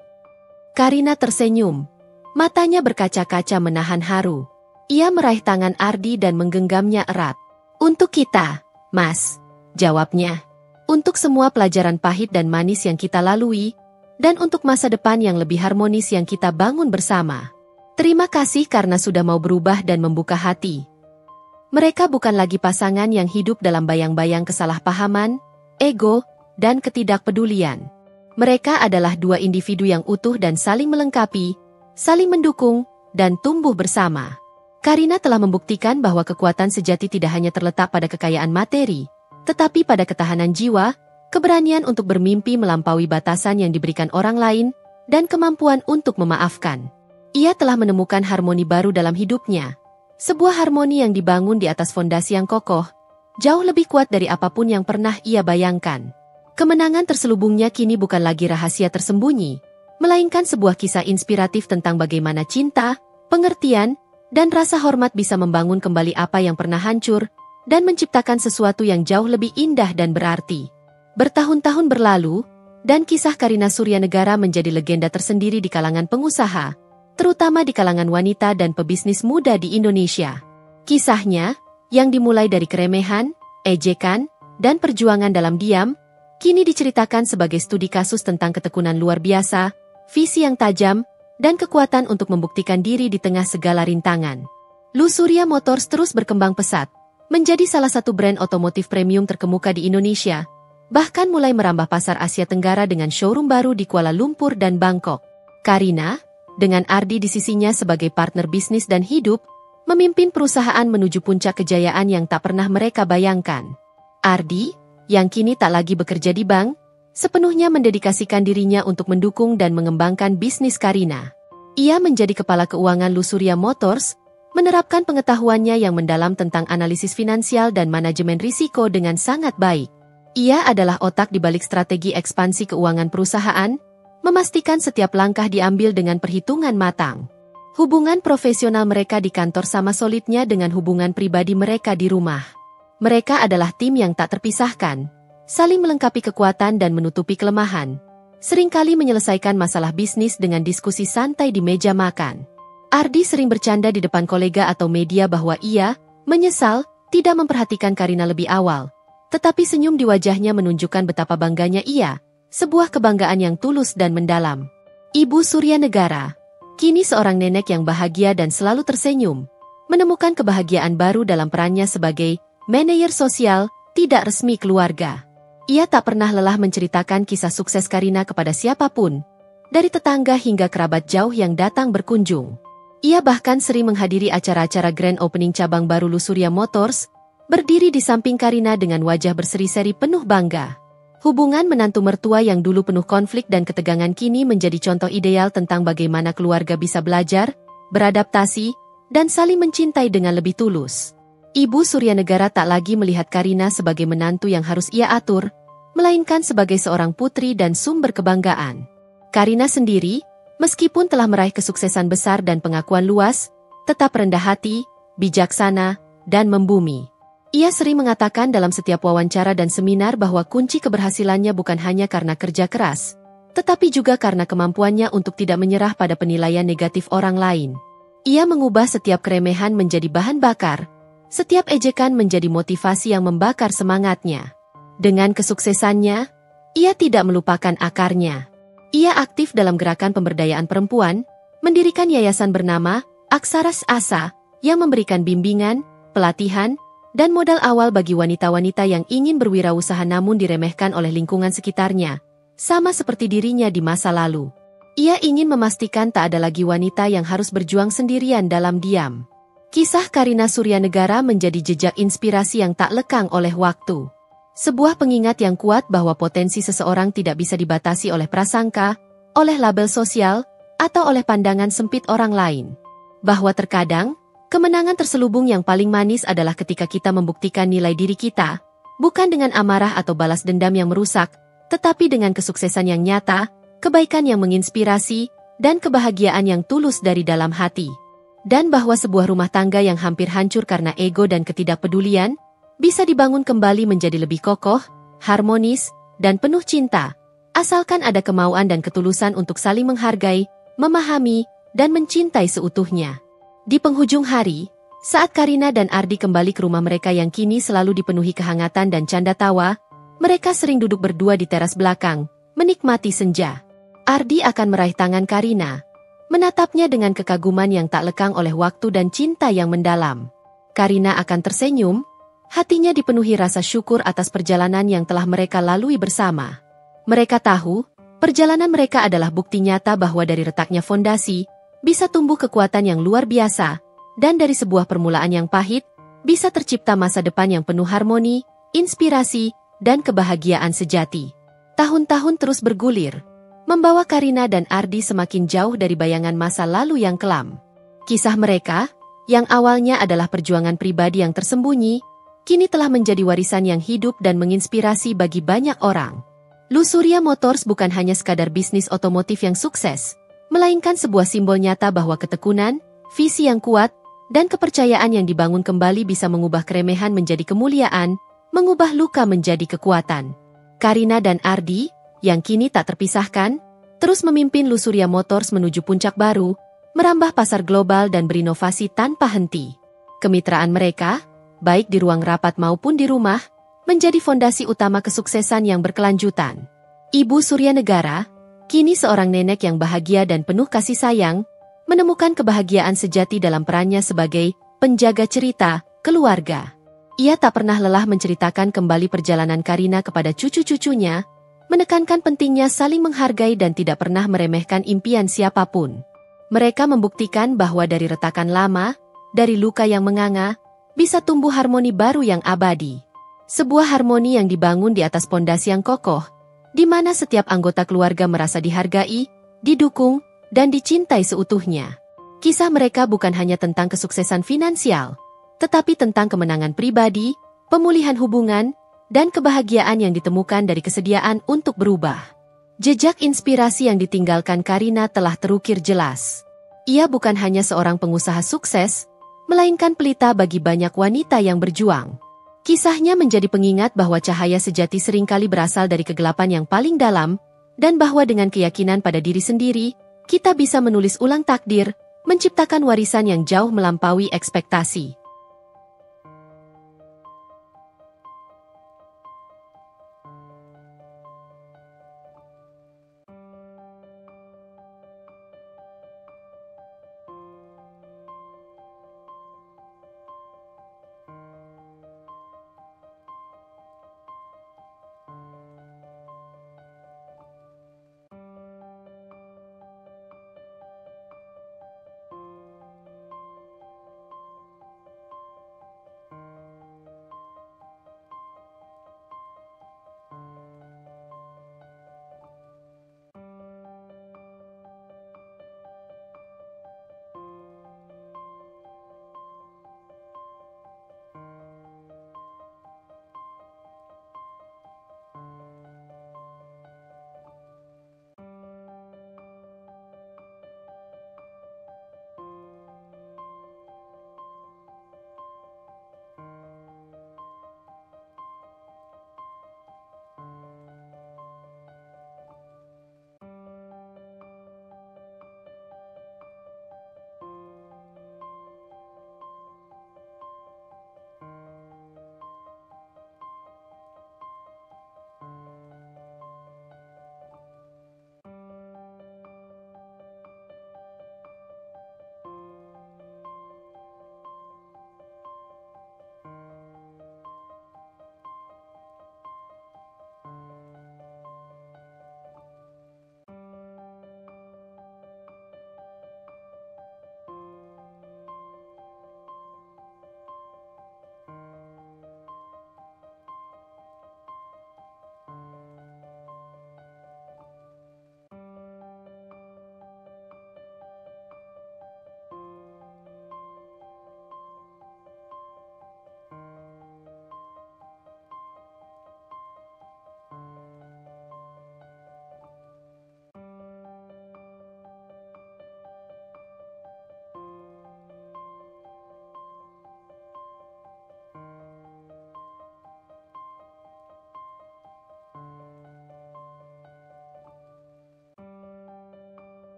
Karina tersenyum. Matanya berkaca-kaca menahan haru. Ia meraih tangan Ardi dan menggenggamnya erat. "Untuk kita, Mas," jawabnya. "Untuk semua pelajaran pahit dan manis yang kita lalui, dan untuk masa depan yang lebih harmonis yang kita bangun bersama. Terima kasih karena sudah mau berubah dan membuka hati." Mereka bukan lagi pasangan yang hidup dalam bayang-bayang kesalahpahaman, ego, dan ketidakpedulian. Mereka adalah dua individu yang utuh dan saling melengkapi, saling mendukung, dan tumbuh bersama. Karina telah membuktikan bahwa kekuatan sejati tidak hanya terletak pada kekayaan materi, tetapi pada ketahanan jiwa, keberanian untuk bermimpi melampaui batasan yang diberikan orang lain, dan kemampuan untuk memaafkan. Ia telah menemukan harmoni baru dalam hidupnya. Sebuah harmoni yang dibangun di atas fondasi yang kokoh, jauh lebih kuat dari apapun yang pernah ia bayangkan. Kemenangan terselubungnya kini bukan lagi rahasia tersembunyi, melainkan sebuah kisah inspiratif tentang bagaimana cinta, pengertian, dan rasa hormat bisa membangun kembali apa yang pernah hancur, dan menciptakan sesuatu yang jauh lebih indah dan berarti. Bertahun-tahun berlalu, dan kisah Karina Surya Negara menjadi legenda tersendiri di kalangan pengusaha, terutama di kalangan wanita dan pebisnis muda di Indonesia. Kisahnya, yang dimulai dari keremehan, ejekan, dan perjuangan dalam diam, kini diceritakan sebagai studi kasus tentang ketekunan luar biasa, visi yang tajam, dan kekuatan untuk membuktikan diri di tengah segala rintangan. Luxuria Motors terus berkembang pesat, menjadi salah satu brand otomotif premium terkemuka di Indonesia, bahkan mulai merambah pasar Asia Tenggara dengan showroom baru di Kuala Lumpur dan Bangkok. Karina, dengan Ardi di sisinya sebagai partner bisnis dan hidup, memimpin perusahaan menuju puncak kejayaan yang tak pernah mereka bayangkan. Ardi, yang kini tak lagi bekerja di bank, sepenuhnya mendedikasikan dirinya untuk mendukung dan mengembangkan bisnis Karina. Ia menjadi kepala keuangan Luxuria Motors, menerapkan pengetahuannya yang mendalam tentang analisis finansial dan manajemen risiko dengan sangat baik. Ia adalah otak di balik strategi ekspansi keuangan perusahaan, memastikan setiap langkah diambil dengan perhitungan matang. Hubungan profesional mereka di kantor sama solidnya dengan hubungan pribadi mereka di rumah. Mereka adalah tim yang tak terpisahkan, saling melengkapi kekuatan dan menutupi kelemahan. Seringkali menyelesaikan masalah bisnis dengan diskusi santai di meja makan. Ardi sering bercanda di depan kolega atau media bahwa ia menyesal tidak memperhatikan Karina lebih awal. Tetapi senyum di wajahnya menunjukkan betapa bangganya ia, sebuah kebanggaan yang tulus dan mendalam. Ibu Surya Negara, kini seorang nenek yang bahagia dan selalu tersenyum, menemukan kebahagiaan baru dalam perannya sebagai manajer sosial tidak resmi keluarga. Ia tak pernah lelah menceritakan kisah sukses Karina kepada siapapun, dari tetangga hingga kerabat jauh yang datang berkunjung. Ia bahkan sering menghadiri acara-acara grand opening cabang baru Luxuria Motors, berdiri di samping Karina dengan wajah berseri-seri penuh bangga. Hubungan menantu mertua yang dulu penuh konflik dan ketegangan kini menjadi contoh ideal tentang bagaimana keluarga bisa belajar, beradaptasi, dan saling mencintai dengan lebih tulus. Ibu Suryanegara tak lagi melihat Karina sebagai menantu yang harus ia atur, melainkan sebagai seorang putri dan sumber kebanggaan. Karina sendiri, meskipun telah meraih kesuksesan besar dan pengakuan luas, tetap rendah hati, bijaksana, dan membumi. Ia sering mengatakan dalam setiap wawancara dan seminar bahwa kunci keberhasilannya bukan hanya karena kerja keras, tetapi juga karena kemampuannya untuk tidak menyerah pada penilaian negatif orang lain. Ia mengubah setiap keremehan menjadi bahan bakar, setiap ejekan menjadi motivasi yang membakar semangatnya. Dengan kesuksesannya, ia tidak melupakan akarnya. Ia aktif dalam gerakan pemberdayaan perempuan, mendirikan yayasan bernama Aksaras Asa, yang memberikan bimbingan, pelatihan, dan modal awal bagi wanita-wanita yang ingin berwirausaha namun diremehkan oleh lingkungan sekitarnya, sama seperti dirinya di masa lalu. Ia ingin memastikan tak ada lagi wanita yang harus berjuang sendirian dalam diam. Kisah Karina Suryanegara menjadi jejak inspirasi yang tak lekang oleh waktu. Sebuah pengingat yang kuat bahwa potensi seseorang tidak bisa dibatasi oleh prasangka, oleh label sosial, atau oleh pandangan sempit orang lain. Bahwa terkadang, kemenangan terselubung yang paling manis adalah ketika kita membuktikan nilai diri kita, bukan dengan amarah atau balas dendam yang merusak, tetapi dengan kesuksesan yang nyata, kebaikan yang menginspirasi, dan kebahagiaan yang tulus dari dalam hati. Dan bahwa sebuah rumah tangga yang hampir hancur karena ego dan ketidakpedulian, bisa dibangun kembali menjadi lebih kokoh, harmonis, dan penuh cinta, asalkan ada kemauan dan ketulusan untuk saling menghargai, memahami, dan mencintai seutuhnya. Di penghujung hari, saat Karina dan Ardi kembali ke rumah mereka yang kini selalu dipenuhi kehangatan dan canda tawa, mereka sering duduk berdua di teras belakang, menikmati senja. Ardi akan meraih tangan Karina, menatapnya dengan kekaguman yang tak lekang oleh waktu dan cinta yang mendalam. Karina akan tersenyum, hatinya dipenuhi rasa syukur atas perjalanan yang telah mereka lalui bersama. Mereka tahu, perjalanan mereka adalah bukti nyata bahwa dari retaknya fondasi, bisa tumbuh kekuatan yang luar biasa, dan dari sebuah permulaan yang pahit, bisa tercipta masa depan yang penuh harmoni, inspirasi, dan kebahagiaan sejati. Tahun-tahun terus bergulir, membawa Karina dan Ardi semakin jauh dari bayangan masa lalu yang kelam. Kisah mereka, yang awalnya adalah perjuangan pribadi yang tersembunyi, kini telah menjadi warisan yang hidup dan menginspirasi bagi banyak orang. Lusurya Motors bukan hanya sekadar bisnis otomotif yang sukses, melainkan sebuah simbol nyata bahwa ketekunan, visi yang kuat, dan kepercayaan yang dibangun kembali bisa mengubah keremehan menjadi kemuliaan, mengubah luka menjadi kekuatan. Karina dan Ardi, yang kini tak terpisahkan, terus memimpin Lusurya Motors menuju puncak baru, merambah pasar global dan berinovasi tanpa henti. Kemitraan mereka, baik di ruang rapat maupun di rumah, menjadi fondasi utama kesuksesan yang berkelanjutan. Ibu Suryanegara, kini seorang nenek yang bahagia dan penuh kasih sayang, menemukan kebahagiaan sejati dalam perannya sebagai penjaga cerita, keluarga. Ia tak pernah lelah menceritakan kembali perjalanan Karina kepada cucu-cucunya, menekankan pentingnya saling menghargai dan tidak pernah meremehkan impian siapapun. Mereka membuktikan bahwa dari retakan lama, dari luka yang menganga, bisa tumbuh harmoni baru yang abadi. Sebuah harmoni yang dibangun di atas pondasi yang kokoh, di mana setiap anggota keluarga merasa dihargai, didukung, dan dicintai seutuhnya. Kisah mereka bukan hanya tentang kesuksesan finansial, tetapi tentang kemenangan pribadi, pemulihan hubungan, dan kebahagiaan yang ditemukan dari kesediaan untuk berubah. Jejak inspirasi yang ditinggalkan Karina telah terukir jelas. Ia bukan hanya seorang pengusaha sukses, melainkan pelita bagi banyak wanita yang berjuang. Kisahnya menjadi pengingat bahwa cahaya sejati seringkali berasal dari kegelapan yang paling dalam, dan bahwa dengan keyakinan pada diri sendiri, kita bisa menulis ulang takdir, menciptakan warisan yang jauh melampaui ekspektasi.